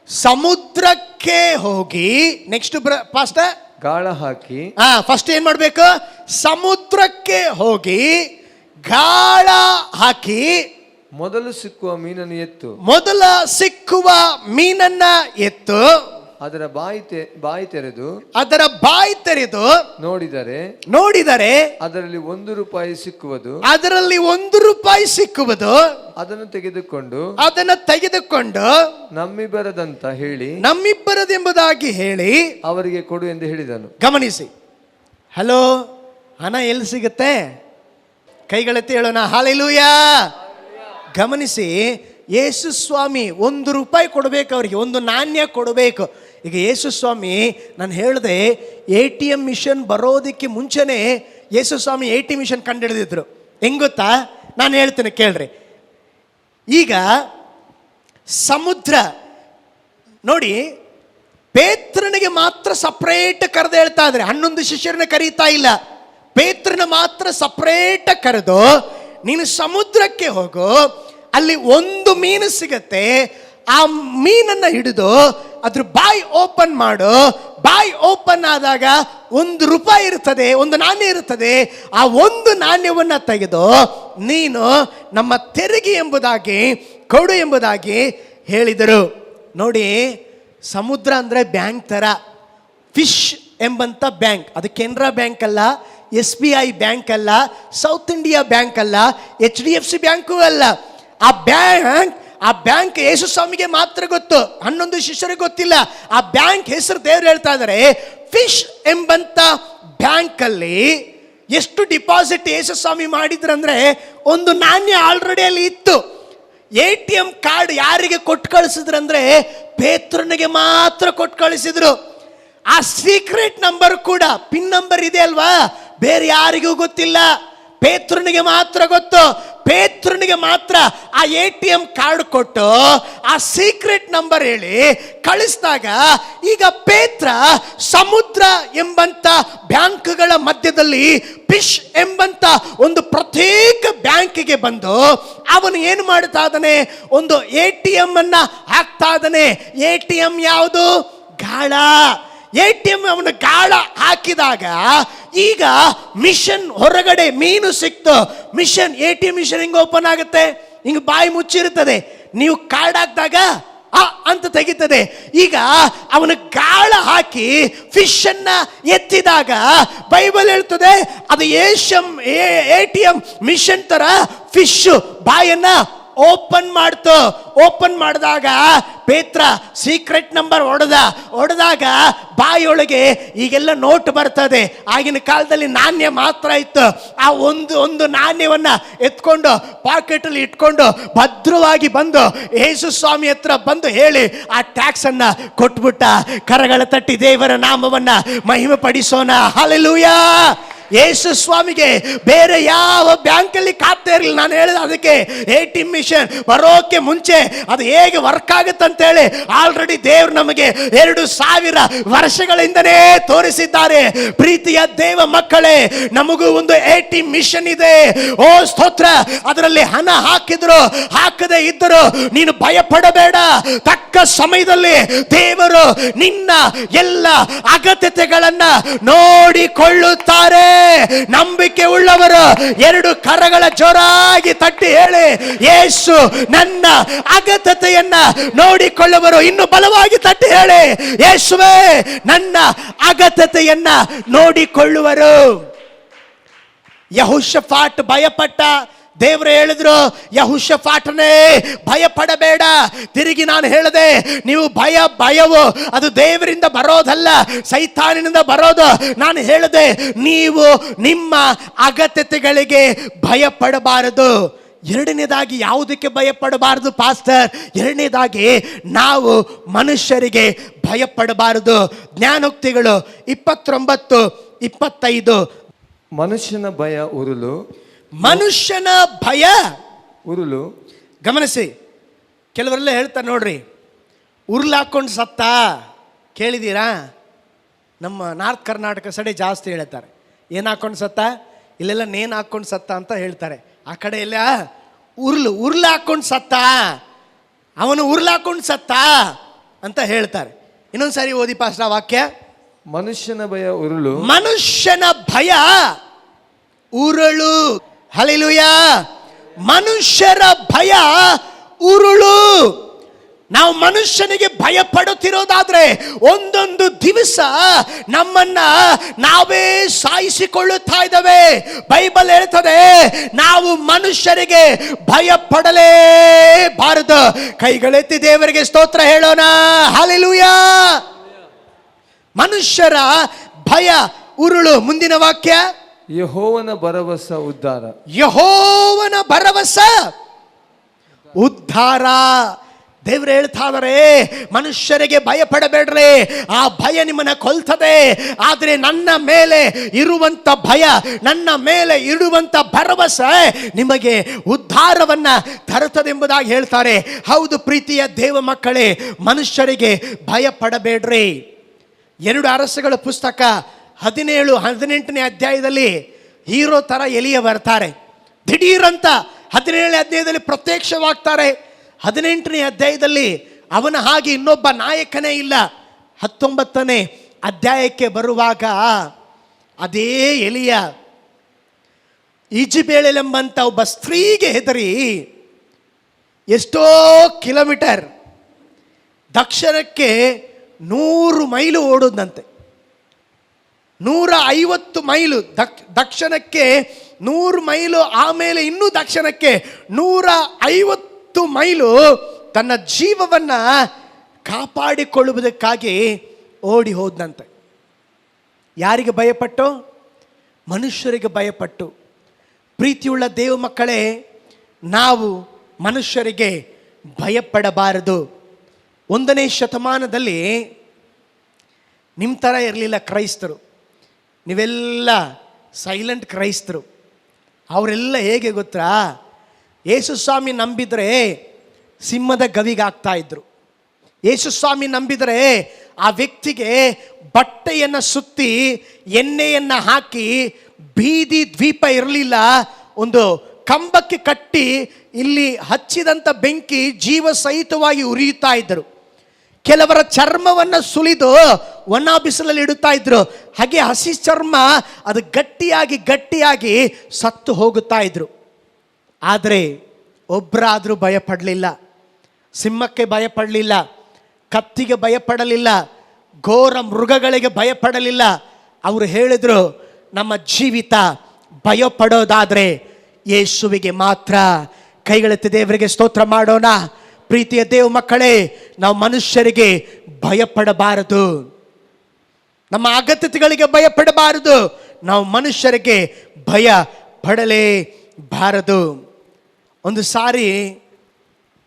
ಸಮುದ್ರಕ್ಕೆ ಹೋಗಿ, ನೆಕ್ಸ್ಟ್ ಪಾಸ್ಟರ್ ಗಾಳ ಹಾಕಿ, ಫಸ್ಟ್ ಏನ್ ಮಾಡ್ಬೇಕು? ಸಮುದ್ರಕ್ಕೆ ಹೋಗಿ ಗಾಳ ಹಾಕಿ ಮೊದಲು ಸಿಕ್ಕುವ ಮೀನನ್ನು ಎತ್ತು, ಮೊದಲ ಸಿಕ್ಕುವ ಮೀನನ್ನ ಎತ್ತು, ಅದರ ಬಾಯಿ ತೆರೆದು ಅದರ ಬಾಯಿ ತೆರೆದು ನೋಡಿದರೆ ಅದರಲ್ಲಿ ₹1 ಸಿಕ್ಕುವುದು, ಅದರಲ್ಲಿ ₹1 ಸಿಕ್ಕುವುದು. ಅದನ್ನು ತೆಗೆದುಕೊಂಡು ನಮ್ಮಿಬ್ಬರದೆಂಬುದಾಗಿ ಹೇಳಿ ಅವರಿಗೆ ಕೊಡು ಎಂದು ಹೇಳಿದನು. ಗಮನಿಸಿ, ಹಲೋ, ಹಣ ಎಲ್ಲಿ ಸಿಗುತ್ತೆ? ಕೈಗಳೆತ್ತಿ ಹೇಳೋಣ ಹಾಲೆಲೂಯಾ. ಗಮನಿಸಿ, ಯೇಸು ಸ್ವಾಮಿ ₹1 ಕೊಡಬೇಕು, ಅವರಿಗೆ ಒಂದು ನಾಣ್ಯ ಕೊಡಬೇಕು. ಈಗ ಯೇಸು ಸ್ವಾಮಿ, ನಾನು ಹೇಳಿದೆ, ATM ಮಿಷನ್ ಬರೋದಕ್ಕೆ ಮುಂಚೆನೇ ಯೇಸು ಸ್ವಾಮಿ ATM ಮಿಷನ್ ಕಂಡುಹಿಡಿದಿದ್ರು. ಹೆಂಗ್ ಗೊತ್ತಾ? ನಾನು ಹೇಳ್ತೇನೆ ಕೇಳ್ರಿ. ಈಗ ಸಮುದ್ರ ನೋಡಿ, ಪೇತ್ರನಿಗೆ ಮಾತ್ರ ಸಪ್ರೇಟ್ ಕರೆದು ಹೇಳ್ತಾ ಇದ್ರೆ, 11 ಶಿಷ್ಯರನ್ನ ಕರೀತಾ ಇಲ್ಲ, ಪೇತ್ರನ ಮಾತ್ರ ಸಪ್ರೇಟ್ ಕರೆದು, ನೀನು ಸಮುದ್ರಕ್ಕೆ ಹೋಗು, ಅಲ್ಲಿ ಒಂದು ಮೀನು ಸಿಗತ್ತೆ, ಆ ಮೀನನ್ನ ಹಿಡಿದು ಅದ್ರ ಬಾಯಿ ಓಪನ್ ಮಾಡು. ಬಾಯಿ ಓಪನ್ ಆದಾಗ ₹1 ಇರ್ತದೆ, ಒಂದು ನಾಣ್ಯ ಇರ್ತದೆ. ಆ ಒಂದು ನಾಣ್ಯವನ್ನ ತೆಗೆದು ನೀನು ನಮ್ಮ ತೆರಿಗೆ ಎಂಬುದಾಗಿ ಕೊಡು ಎಂಬುದಾಗಿ ಹೇಳಿದರು. ನೋಡಿ, ಸಮುದ್ರ ಅಂದ್ರೆ ಬ್ಯಾಂಕ್ ತರ, ಫಿಶ್ ಎಂಬಂತ ಬ್ಯಾಂಕ್. ಅದು ಕೆನರಾ ಬ್ಯಾಂಕ್ ಅಲ್ಲ, SBI ಬ್ಯಾಂಕ್ ಅಲ್ಲ, ಸೌತ್ ಇಂಡಿಯಾ ಬ್ಯಾಂಕ್ ಅಲ್ಲ, HDFC ಬ್ಯಾಂಕು ಅಲ್ಲ. ಆ ಬ್ಯಾಂಕ್ ಯೇಸು ಸ್ವಾಮಿಗೆ ಮಾತ್ರ ಗೊತ್ತು, 11 ಶಿಷ್ಯರಿಗೆ ಗೊತ್ತಿಲ್ಲ. ಆ ಬ್ಯಾಂಕ್ ಹೆಸರು ದೇವರು ಹೇಳ್ತಾ ಇದ್ದಾರೆ. ಫಿಶ್ ಎಂಬಂತ ಬ್ಯಾಂಕ್ ಅಲ್ಲಿ ಎಷ್ಟು ಡಿಪಾಸಿಟ್ ಯೇಸು ಸ್ವಾಮಿ ಮಾಡಿದ್ರಂದ್ರೆ, ಒಂದು ನಾಣ್ಯ ಆಲ್ರೆಡಿ ಅಲ್ಲಿ ಇತ್ತು. ATM ಕಾರ್ಡ್ ಯಾರಿಗೆ ಕೊಟ್ಟು ಕಳಿಸಿದ್ರಂದ್ರೆ ಪೇತ್ರನಿಗೆ ಮಾತ್ರ ಕೊಟ್ಟು ಕಳಿಸಿದ್ರು. ಆ ಸೀಕ್ರೆಟ್ ನಂಬರ್ ಕೂಡ, ಪಿನ್ ನಂಬರ್ ಇದೆ ಅಲ್ವಾ, ಬೇರೆ ಯಾರಿಗೂ ಗೊತ್ತಿಲ್ಲ, ಪೇತ್ರನಿಗೆ ಮಾತ್ರ ಗೊತ್ತು. ಪೇತ್ರನಿಗೆ ಮಾತ್ರ ಆ ATM ಕಾರ್ಡ್ ಕೊಟ್ಟು ಆ ಸೀಕ್ರೆಟ್ ನಂಬರ್ ಹೇಳಿ ಕಳಿಸಿದಾಗ, ಈಗ ಪೇತ್ರ ಸಮುದ್ರ ಎಂಬಂತ ಬ್ಯಾಂಕ್ಗಳ ಮಧ್ಯದಲ್ಲಿ ಫಿಶ್ ಎಂಬಂತ ಒಂದು ಪ್ರತ್ಯೇಕ ಬ್ಯಾಂಕಿಗೆ ಬಂದು ಅವನು ಏನು ಮಾಡ್ತಾ ಇದ್ದಾನೆ? ಒಂದು ATM ಅನ್ನ ಹಾಕ್ತಾ ಇದ್ದಾನೆ. ATM ಯಾವುದು? ಗಾಳ. ATM ಅವನು ಗಾಳ ಹಾಕಿದಾಗ ಈಗ ಮಿಷನ್ ಹೊರಗಡೆ ಮೀನು ಸಿಕ್ತು. ಮಿಷನ್ ATM ಮಿಷನ್ ಹಿಂಗೆ ಓಪನ್ ಆಗುತ್ತೆ, ಹಿಂಗೆ ಬಾಯಿ ಮುಚ್ಚಿರುತ್ತದೆ. ನೀವು ಕಾರ್ಡ್ ಹಾಕಿದಾಗ ಅಂತ ತೆಗಿತದೆ. ಈಗ ಅವನು ಗಾಳ ಹಾಕಿ ಫಿಶ್ ಅನ್ನ ಎತ್ತಿದಾಗ ಬೈಬಲ್ ಹೇಳ್ತದೆ, ಅದು ATM ಮಿಷನ್ ತರ ಫಿಶ್ ಬಾಯನ್ನ ಓಪನ್ ಮಾಡ್ತು. ಓಪನ್ ಮಾಡಿದಾಗ ಪೇತ್ರ ಸೀಕ್ರೆಟ್ ನಂಬರ್ ಹೊಡೆದಾಗ ಬಾಯಿಯೊಳಗೆ ಈಗೆಲ್ಲ ನೋಟ್ ಬರ್ತದೆ. ಆಗಿನ ಕಾಲದಲ್ಲಿ ನಾಣ್ಯ ಮಾತ್ರ ಇತ್ತು. ಆ ಒಂದು ನಾಣ್ಯವನ್ನ ಎತ್ಕೊಂಡು ಪಾಕೆಟಲ್ಲಿ ಇಟ್ಕೊಂಡು ಭದ್ರವಾಗಿ ಬಂದು ಯೇಸು ಸ್ವಾಮಿ ಹತ್ರ ಬಂದು ಹೇಳಿ ಆ ಟ್ಯಾಕ್ಸ್ ಅನ್ನ ಕೊಟ್ಬಿಟ್ಟ. ಕರಗಳ ತಟ್ಟಿ ದೇವರ ನಾಮವನ್ನ ಮಹಿಮೆ ಪಡಿಸೋಣ. ಹಲ್ಲೆಲೂಯಾ. ಯೇಸು ಸ್ವಾಮಿಗೆ ಬೇರೆ ಯಾವ ಬ್ಯಾಂಕಲ್ಲಿ ಖಾತೆ ಇರಲಿಲ್ಲ. ನಾನು ಹೇಳಿದ ಅದಕ್ಕೆ ATM ಮಿಷನ್ ಬರೋಕೆ ಮುಂಚೆ ಅದು ಹೇಗೆ ವರ್ಕ್ ಆಗುತ್ತಂತೇಳಿ ಆಲ್ರೆಡಿ ದೇವರು ನಮಗೆ 2000 ವರ್ಷಗಳಿಂದನೇ ತೋರಿಸಿದ್ದಾರೆ. ಪ್ರೀತಿಯ ದೇವ ಮಕ್ಕಳೇ, ನಮಗೂ ಒಂದು ATM ಮಿಷನ್ ಇದೆ. ಓ ಸ್ತೋತ್ರ. ಅದರಲ್ಲಿ ಹಣ ಹಾಕಿದ್ರು ಹಾಕದೇ ಇದ್ದರು ನೀನು ಭಯ ಪಡಬೇಡ. ತಕ್ಕ ಸಮಯದಲ್ಲಿ ದೇವರು ನಿನ್ನ ಎಲ್ಲ ಅಗತ್ಯತೆಗಳನ್ನ ನೋಡಿಕೊಳ್ಳುತ್ತಾರೆ. ನಂಬಿಕೆ ಉಳ್ಳವರು 2 ಕರಗಳ ಜೋರಾಗಿ ತಟ್ಟಿ ಹೇಳಿ, ಯೇಸು ನನ್ನ ಅಗತ್ಯತೆಯನ್ನ ನೋಡಿಕೊಳ್ಳುವರು. ಇನ್ನು ಬಲವಾಗಿ ತಟ್ಟಿ ಹೇಳಿ, ಯೇಸುವೇ ನನ್ನ ಅಗತ್ಯತೆಯನ್ನ ನೋಡಿಕೊಳ್ಳುವರು. ಯೆಹೋಷಾಫಾಟ್ ಭಯಪಟ್ಟ. ದೇವರು ಹೇಳಿದ್ರು, ಯೆಹೋಷಾಫಾಟನೇ ಭಯಪಡಬೇಡ. ತಿರುಗಿ ನಾನು ಹೇಳಿದೆ, ನೀವು ಭಯವು ಅದು ದೇವರಿಂದ ಬರೋದಲ್ಲ, ಸೈತಾನಿನಿಂದ ಬರೋದು. ನಾನು ಹೇಳಿದೆ, ನೀವು ನಿಮ್ಮ ಅಗತ್ಯತೆಗಳಿಗೆ ಭಯಪಡಬಾರದು. ಎರಡನೇದಾಗಿ ಯಾವುದಕ್ಕೆ ಭಯಪಡಬಾರದು ಪಾಸ್ಟರ್? ಎರಡನೇದಾಗಿ ನಾವು ಮನುಷ್ಯರಿಗೆ ಭಯಪಡಬಾರದು. ಜ್ಞಾನೋಕ್ತಿಗಳು 29:25. ಮನುಷ್ಯನ ಭಯ ಉರುಲು, ಮನುಷ್ಯನ ಭಯ ಉರುಲು. ಗಮನಿಸಿ, ಕೆಲವರೆಲ್ಲ ಹೇಳ್ತಾರೆ ನೋಡ್ರಿ, ಉರುಳು ಹಾಕೊಂಡು ಸತ್ತ. ಕೇಳಿದ್ದೀರಾ? ನಮ್ಮ ನಾರ್ತ್ ಕರ್ನಾಟಕ ಸಡೆ ಜಾಸ್ತಿ ಹೇಳ್ತಾರೆ, ಏನು ಹಾಕೊಂಡು ಸತ್ತ, ಇಲ್ಲೆಲ್ಲ ನೇನು ಹಾಕೊಂಡು ಸತ್ತ ಅಂತ ಹೇಳ್ತಾರೆ. ಆ ಕಡೆ ಎಲ್ಲ ಉರುಳು ಹಾಕೊಂಡು ಸತ್ತ, ಅವನು ಉರುಳು ಹಾಕೊಂಡು ಸತ್ತ ಅಂತ ಹೇಳ್ತಾರೆ. ಇನ್ನೊಂದು ಸಾರಿ ಓದಿ ಪಾಸ್ಟರ್ ಆ ವಾಕ್ಯ. ಮನುಷ್ಯನ ಭಯ ಉರುಳು, ಮನುಷ್ಯನ ಭಯ ಉರುಳು. ಹಲ್ಲೆಲೂಯಾ. ಮನುಷ್ಯರ ಭಯ ಉರುಳು. ನಾವು ಮನುಷ್ಯನಿಗೆ ಭಯ ಪಡುತ್ತಿರೋದಾದ್ರೆ ಒಂದೊಂದು ದಿವಸ ನಮ್ಮನ್ನ ನಾವೇ ಸಾಯಿಸಿಕೊಳ್ಳುತ್ತಾ ಇದ್ದೇವೆ. ಬೈಬಲ್ ಹೇಳ್ತದೆ, ನಾವು ಮನುಷ್ಯರಿಗೆ ಭಯ ಪಡಲೇಬಾರದು. ಕೈಗಳೆತ್ತಿ ದೇವರಿಗೆ ಸ್ತೋತ್ರ ಹೇಳೋಣ. ಹಲ್ಲೆಲೂಯಾ. ಮನುಷ್ಯರ ಭಯ ಉರುಳು. ಮುಂದಿನ ವಾಕ್ಯ, ಯೆಹೋವನ ಭರವಸ ಉದ್ಧಾರ. ಯೆಹೋವನ ಭರವಸ ಉದ್ಧಾರ. ದೇವರು ಹೇಳ್ತಾ ಇದ್ದಾರೆ, ಮನುಷ್ಯರಿಗೆ ಭಯ ಪಡಬೇಡ್ರಿ, ಆ ಭಯ ನಿಮ್ಮನ್ನ ಕೊಲ್ತದೆ. ಆದರೆ ನನ್ನ ಮೇಲೆ ಇರುವಂತ ಭಯ, ನನ್ನ ಮೇಲೆ ಇಡುವಂತ ಭರವಸೆ ನಿಮಗೆ ಉದ್ಧಾರವನ್ನ ತರುತ್ತದೆ ಎಂಬುದಾಗಿ ಹೇಳ್ತಾರೆ. ಹೌದು ಪ್ರೀತಿಯ ದೇವ ಮಕ್ಕಳೇ, ಮನುಷ್ಯರಿಗೆ ಭಯ ಪಡಬೇಡ್ರಿ. 2 ಅರಸುಗಳ ಪುಸ್ತಕ 17-18ನೇ ಅಧ್ಯಾಯದಲ್ಲಿ ಹೀರೋ ತರ ಎಲಿಯ ಬರ್ತಾರೆ. ದಿಢೀರಂತ 17ನೇ ಅಧ್ಯಾಯದಲ್ಲಿ ಪ್ರತ್ಯಕ್ಷವಾಗ್ತಾರೆ. 18ನೇ ಅಧ್ಯಾಯದಲ್ಲಿ ಅವನ ಹಾಗೆ ಇನ್ನೊಬ್ಬ ನಾಯಕನೇ ಇಲ್ಲ. 19ನೇ ಅಧ್ಯಾಯಕ್ಕೆ ಬರುವಾಗ ಅದೇ ಎಲಿಯ ಈಜಿಬೇಳೆಂಬಂತ ಒಬ್ಬ ಸ್ತ್ರೀಗೆ ಹೆದರಿ ಎಷ್ಟೋ ಕಿಲೋಮೀಟರ್ ದಕ್ಷಿಣಕ್ಕೆ 100 ಮೈಲು ಓಡೋದಂತೆ. 150 ಮೈಲು ದಕ್ಷಿಣಕ್ಕೆ 100 ಮೈಲು, ಆಮೇಲೆ ಇನ್ನೂ ದಕ್ಷಿಣಕ್ಕೆ 150 ಮೈಲು ತನ್ನ ಜೀವವನ್ನ ಕಾಪಾಡಿಕೊಳ್ಳುವುದಕ್ಕಾಗಿ ಓಡಿ ಹೋದಂತೆ. ಯಾರಿಗೆ ಭಯಪಟ್ಟು? ಮನುಷ್ಯರಿಗೆ ಭಯಪಟ್ಟು. ಪ್ರೀತಿಯುಳ್ಳ ದೇವ ಮಕ್ಕಳೇ, ನಾವು ಮನುಷ್ಯರಿಗೆ ಭಯಪಡಬಾರದು. 1ನೇ ಶತಮಾನದಲ್ಲಿ ನಿಮ್ಮ ಥರ ಇರಲಿಲ್ಲ ಕ್ರೈಸ್ತರು. ನೀವೆಲ್ಲ ಸೈಲೆಂಟ್ ಕ್ರೈಸ್ತರು. ಅವರೆಲ್ಲ ಹೇಗೆ ಗೊತ್ತಾ? ಯೇಸು ಸ್ವಾಮಿ ನಂಬಿದರೆ ಸಿಂಹದ ಗವಿಗಾಗ್ತಾ ಇದ್ರು. ಯೇಸು ಸ್ವಾಮಿ ನಂಬಿದರೆ ಆ ವ್ಯಕ್ತಿಗೆ ಬಟ್ಟೆಯನ್ನು ಸುತ್ತಿ ಎಣ್ಣೆಯನ್ನು ಹಾಕಿ ಬೀದಿ ದ್ವೀಪ ಇರಲಿಲ್ಲ, ಒಂದು ಕಂಬಕ್ಕೆ ಕಟ್ಟಿ ಇಲ್ಲಿ ಹಚ್ಚಿದಂಥ ಬೆಂಕಿ ಜೀವ ಸಹಿತವಾಗಿ ಉರಿಯುತ್ತಾ ಇದ್ದರು. ಕೆಲವರ ಚರ್ಮವನ್ನು ಸುಲಿದು ಒಣ ಬಿಸಿಲಲ್ಲಿ ಇಡುತ್ತಾ ಇದ್ರು. ಹಾಗೆ ಹಸಿ ಚರ್ಮ ಅದು ಗಟ್ಟಿಯಾಗಿ ಸತ್ತು ಹೋಗುತ್ತಾ ಇದ್ರು. ಆದರೆ ಒಬ್ಬರಾದರೂ ಭಯಪಡಲಿಲ್ಲ. ಸಿಂಹಕ್ಕೆ ಭಯಪಡಲಿಲ್ಲ, ಕತ್ತಿಗೆ ಭಯಪಡಲಿಲ್ಲ, ಘೋರ ಮೃಗಗಳಿಗೆ ಭಯಪಡಲಿಲ್ಲ. ಅವರು ಹೇಳಿದರು, ನಮ್ಮ ಜೀವಿತ ಭಯಪಡೋದಾದರೆ ಯೇಸುವಿಗೆ ಮಾತ್ರ. ಕೈಗಳೆತ್ತಿ ದೇವರಿಗೆ ಸ್ತೋತ್ರ ಮಾಡೋಣ. ಪ್ರೀತಿಯ ದೇವ ಮಕ್ಕಳೇ, ನಾವು ಮನುಷ್ಯರಿಗೆ ಭಯಪಡಬಾರದು. ನಮ್ಮ ಅಗತ್ಯತೆಗಳಿಗೆ ಭಯಪಡಬಾರದು. ನಾವು ಮನುಷ್ಯರಿಗೆ ಭಯ ಪಡಲೇಬಾರದು. ಒಂದು ಸಾರಿ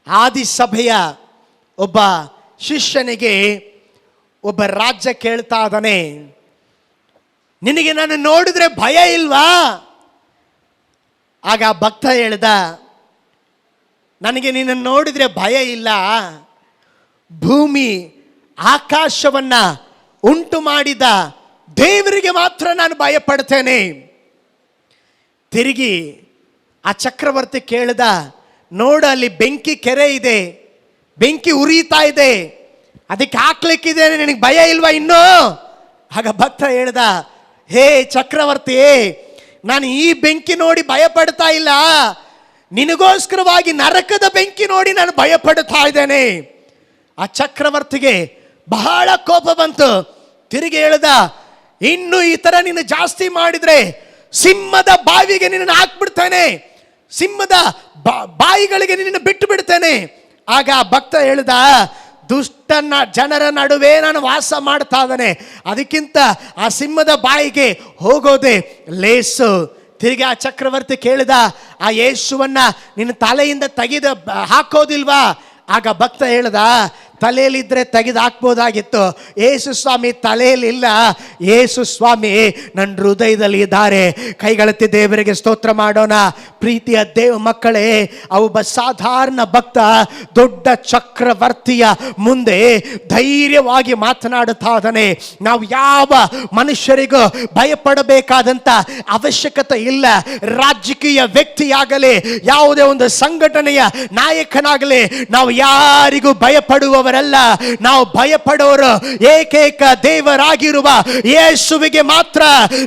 ಆದಿಸಭೆಯ ಒಬ್ಬ ಶಿಷ್ಯನಿಗೆ ಒಬ್ಬ ರಾಜ್ಯ ಕೇಳ್ತಾ ಇದ್ದಾನೆ, ನಿನಗೆ ನಾನು ನೋಡಿದ್ರೆ ಭಯ ಇಲ್ವಾ? ಆಗ ಭಕ್ತ ಹೇಳ್ದ, ನನಗೆ ನಿನ್ನನ್ನು ನೋಡಿದರೆ ಭಯ ಇಲ್ಲ. ಭೂಮಿ ಆಕಾಶವನ್ನ ಉಂಟು ಮಾಡಿದ ದೇವರಿಗೆ ಮಾತ್ರ ನಾನು ಭಯಪಡ್ತೇನೆ. ತಿರುಗಿ ಆ ಚಕ್ರವರ್ತಿ ಕೇಳ್ದ, ನೋಡು ಅಲ್ಲಿ ಬೆಂಕಿ ಕೆರೆ ಇದೆ, ಬೆಂಕಿ ಉರಿತಾ ಇದೆ, ಅದಕ್ಕೆ ಹಾಕ್ಲಿಕ್ಕಿದೆ, ನಿನಗೆ ಭಯ ಇಲ್ವಾ ಇನ್ನೂ? ಆಗ ಭಕ್ತ ಹೇಳ್ದ, ಹೇ ಚಕ್ರವರ್ತಿ, ನಾನು ಈ ಬೆಂಕಿ ನೋಡಿ ಭಯ ಪಡ್ತಾ ಇಲ್ಲ, ನಿನಗೋಸ್ಕರವಾಗಿ ನರಕದ ಬೆಂಕಿ ನೋಡಿ ನಾನು ಭಯ ಪಡ್ತಾ ಇದ್ದೇನೆ. ಆ ಚಕ್ರವರ್ತಿಗೆ ಬಹಳ ಕೋಪ ಬಂತು. ತಿರುಗಿ ಹೇಳ್ದ, ಇನ್ನು ಈ ಥರ ನೀನು ಜಾಸ್ತಿ ಮಾಡಿದ್ರೆ ಸಿಂಹದ ಬಾವಿಗೆ ನಿನ್ನನ್ನು ಹಾಕ್ಬಿಡ್ತೇನೆ, ಸಿಂಹದ ಬಾಯಿಗಳಿಗೆ ನಿನ್ನನ್ನು ಬಿಟ್ಟು ಬಿಡ್ತೇನೆ. ಆಗ ಆ ಭಕ್ತ ಹೇಳ್ದ, ದುಷ್ಟನ ಜನರ ನಡುವೆ ನಾನು ವಾಸ ಮಾಡ್ತಾ ಇದ್ದಾನೆ, ಅದಕ್ಕಿಂತ ಆ ಸಿಂಹದ ಬಾಯಿಗೆ ಹೋಗೋದೆ ಲೇಸು. ತಿರುಗಿ ಆ ಚಕ್ರವರ್ತಿ ಕೇಳಿದ, ಆ ಯೇಸುವನ್ನ ನಿನ್ನ ತಲೆಯಿಂದ ತೆಗೆದು ಹಾಕೋದಿಲ್ವಾ? ಆಗ ಭಕ್ತ ಹೇಳ್ದ, ತಲೆಯಲ್ಲಿದ್ದರೆ ತೆಗೆದು ಹಾಕ್ಬೋದಾಗಿತ್ತು, ಯೇಸು ಸ್ವಾಮಿ ತಲೆಯಲ್ಲಿಲ್ಲ, ಯೇಸು ಸ್ವಾಮಿ ನನ್ನ ಹೃದಯದಲ್ಲಿ ಇದ್ದಾರೆ. ಕೈಗಳೆತ್ತಿ ದೇವರಿಗೆ ಸ್ತೋತ್ರ ಮಾಡೋಣ. ಪ್ರೀತಿಯ ದೇವ ಮಕ್ಕಳೇ, ಒಬ್ಬ ಸಾಧಾರಣ ಭಕ್ತ ದೊಡ್ಡ ಚಕ್ರವರ್ತಿಯ ಮುಂದೆ ಧೈರ್ಯವಾಗಿ ಮಾತನಾಡುತ್ತಾ ಇದ್ದಾನೆ. ನಾವು ಯಾವ ಮನುಷ್ಯರಿಗೂ ಭಯಪಡಬೇಕಾದಂಥ ಅವಶ್ಯಕತೆ ಇಲ್ಲ. ರಾಜಕೀಯ ವ್ಯಕ್ತಿಯಾಗಲಿ, ಯಾವುದೇ ಒಂದು ಸಂಘಟನೆಯ ನಾಯಕನಾಗಲಿ, ನಾವು ಯಾರಿಗೂ ಭಯಪಡುವವರಲ್ಲ. ನಾವು ಭಯಪಡೋರು ಏಕೈಕ ದೇವರಾಗಿರುವ ಯೇಸುವಿಗೆ ಮಾತ್ರ.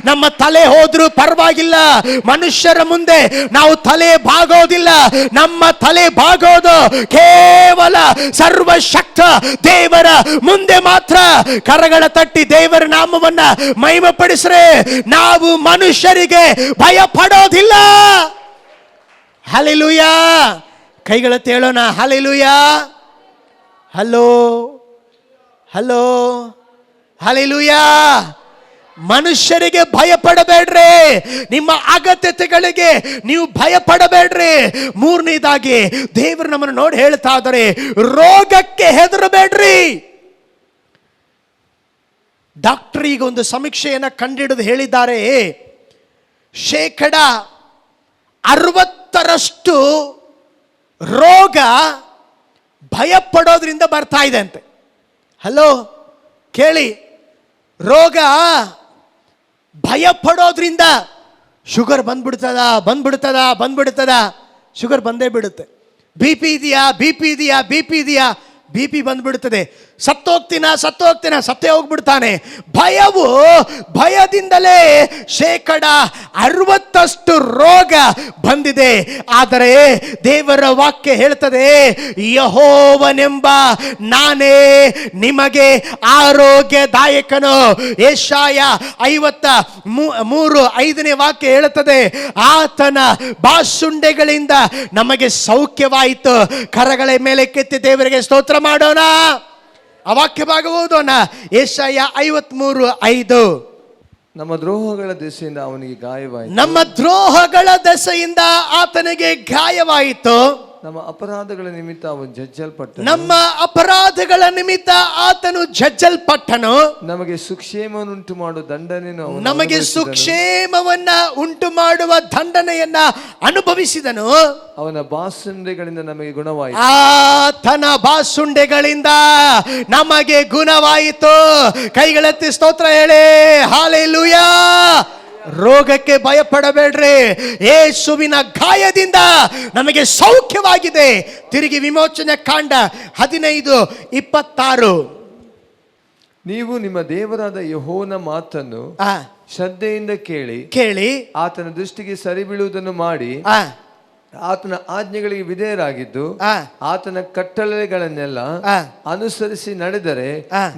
ನಮ್ಮ ತಲೆ ಹೋದ್ರೂ ಪರವಾಗಿಲ್ಲ, ಮನುಷ್ಯರ ಮುಂದೆ ನಾವು ತಲೆ ಬಾಗೋದಿಲ್ಲ. ನಮ್ಮ ತಲೆ ಬಾಗೋದು ಕೇವಲ ಸರ್ವಶಕ್ತ ದೇವರ ಮುಂದೆ ಮಾತ್ರ. ಕರಗಳ ತಟ್ಟಿ ದೇವರ ನಾಮವನ್ನ ಮಹಿಮೆಪಡಿಸ್ರೆ ನಾವು ಮನುಷ್ಯರಿಗೆ ಭಯ ಪಡೋದಿಲ್ಲ. ಹಲ್ಲೆಲೂಯಾ. ಕೈಗಳತ್ತ ಹೇಳೋಣ, ಹಲ್ಲೆಲೂಯಾ. Hello hello hallelujah. ಮನುಷ್ಯರಿಗೆ ಭಯ ಪಡಬೇಡ್ರಿ, ನಿಮ್ಮ ಅಗತ್ಯತೆಗಳಿಗೆ ನೀವು ಭಯ ಪಡಬೇಡ್ರಿ. ಮೂರನೇದಾಗಿ ದೇವರು ನಮ್ಮನ್ನು ನೋಡಿ ಹೇಳ್ತಾ ಇದ್ದಾರೆ, ರೋಗಕ್ಕೆ ಹೆದರಬೇಡ್ರಿ. ಡಾಕ್ಟರ್ ಈಗ ಒಂದು ಸಮೀಕ್ಷೆಯನ್ನು ಕಂಡಿಡಿದು ಹೇಳಿದ್ದಾರೆ, 60% ರೋಗ ಭಯ ಪಡೋದ್ರಿಂದ ಬರ್ತಾ ಇದೆ ಅಂತೆ. ಹಲೋ ಕೇಳಿ, ರೋಗ ಭಯ ಪಡೋದ್ರಿಂದ ಶುಗರ್ ಬಂದ್ಬಿಡ್ತದ, ಶುಗರ್ ಬಂದೇ ಬಿಡುತ್ತೆ. ಬಿ ಪಿ ಇದೆಯಾ, ಬಿ ಪಿ ಬಂದ್ಬಿಡ್ತದೆ. ಸತ್ತೇ ಹೋಗ್ಬಿಡ್ತಾನೆ. ಭಯದಿಂದಲೇ 60% ರೋಗ ಬಂದಿದೆ. ಆದರೆ ದೇವರ ವಾಕ್ಯ ಹೇಳ್ತದೆ, ಯೆಹೋವನೆಂಬ ನಾನೇ ನಿಮಗೆ ಆರೋಗ್ಯದಾಯಕನು. ಯೆಶಾಯ 53:5 ವಾಕ್ಯ ಹೇಳುತ್ತದೆ, ಆತನ ಬಾಸುಂಡೆಗಳಿಂದ ನಮಗೆ ಸೌಖ್ಯವಾಯಿತು. ಕರಗಳ ಮೇಲೆ ಕೆತ್ತಿ ದೇವರಿಗೆ ಸ್ತೋತ್ರ ಮಾಡೋಣ. ಆ ವಾಕ್ಯ ಭಾಗ ಓದೋಣ. ಯೆಶಾಯ 53:5. ನಮ್ಮ ದ್ರೋಹಗಳ ದೆಸೆಯಿಂದ ಅವನಿಗೆ ಗಾಯವಾಯಿತು, ನಮ್ಮ ದ್ರೋಹಗಳ ದೆಸೆಯಿಂದ ಆತನಿಗೆ ಗಾಯವಾಯಿತು. ನಮ್ಮ ಅಪರಾಧಗಳ ನಿಮಿತ್ತ ಅವನು ಜಜ್ಜಲ್ಪಟ್ಟನು, ನಮ್ಮ ಅಪರಾಧಗಳ ನಿಮಿತ್ತ ಆತನು ಜಜ್ಜಲ್ಪಟ್ಟನು. ನಮಗೆ ಸುಕ್ಷೇಮವನ್ನುಂಟು ಮಾಡುವ ದಂಡನೆಯನ್ನು ನಮಗೆ ಸುಕ್ಷೇಮವನ್ನ ಉಂಟು ಮಾಡುವ ದಂಡನೆಯನ್ನ ಅನುಭವಿಸಿದನು. ಅವನ ಬಾಸುಂಡೆಗಳಿಂದ ನಮಗೆ ಗುಣವಾಯಿತು, ಆತನ ಬಾಸುಂಡೆಗಳಿಂದ ನಮಗೆ ಗುಣವಾಯಿತು. ಕೈಗಳೆತ್ತಿ ಸ್ತೋತ್ರ ಹೇಳಿ, ಹಲ್ಲೆಲೂಯಾ. ರೋಗಕ್ಕೆ ಭಯಪಡಬೇಡ್ರಿ, ಯೇಸುವಿನ ಗಾಯದಿಂದ ನಮಗೆ ಸೌಖ್ಯವಾಗಿದೆ. ತಿರುಗಿ ವಿಮೋಚನೆ ಕಾಂಡ 15:26. ನೀವು ನಿಮ್ಮ ದೇವರಾದ ಯೆಹೋವನ ಮಾತನ್ನು ಶ್ರದ್ಧೆಯಿಂದ ಕೇಳಿ ಆತನ ದೃಷ್ಟಿಗೆ ಸರಿ ಬೀಳುವುದನ್ನು ಮಾಡಿ ಆತನ ಆಜ್ಞೆಗಳಿಗೆ ವಿಧೇಯರಾಗಿದ್ದು ಆತನ ಕಟ್ಟಳೆಗಳನ್ನೆಲ್ಲ ಅನುಸರಿಸಿ ನಡೆದರೆ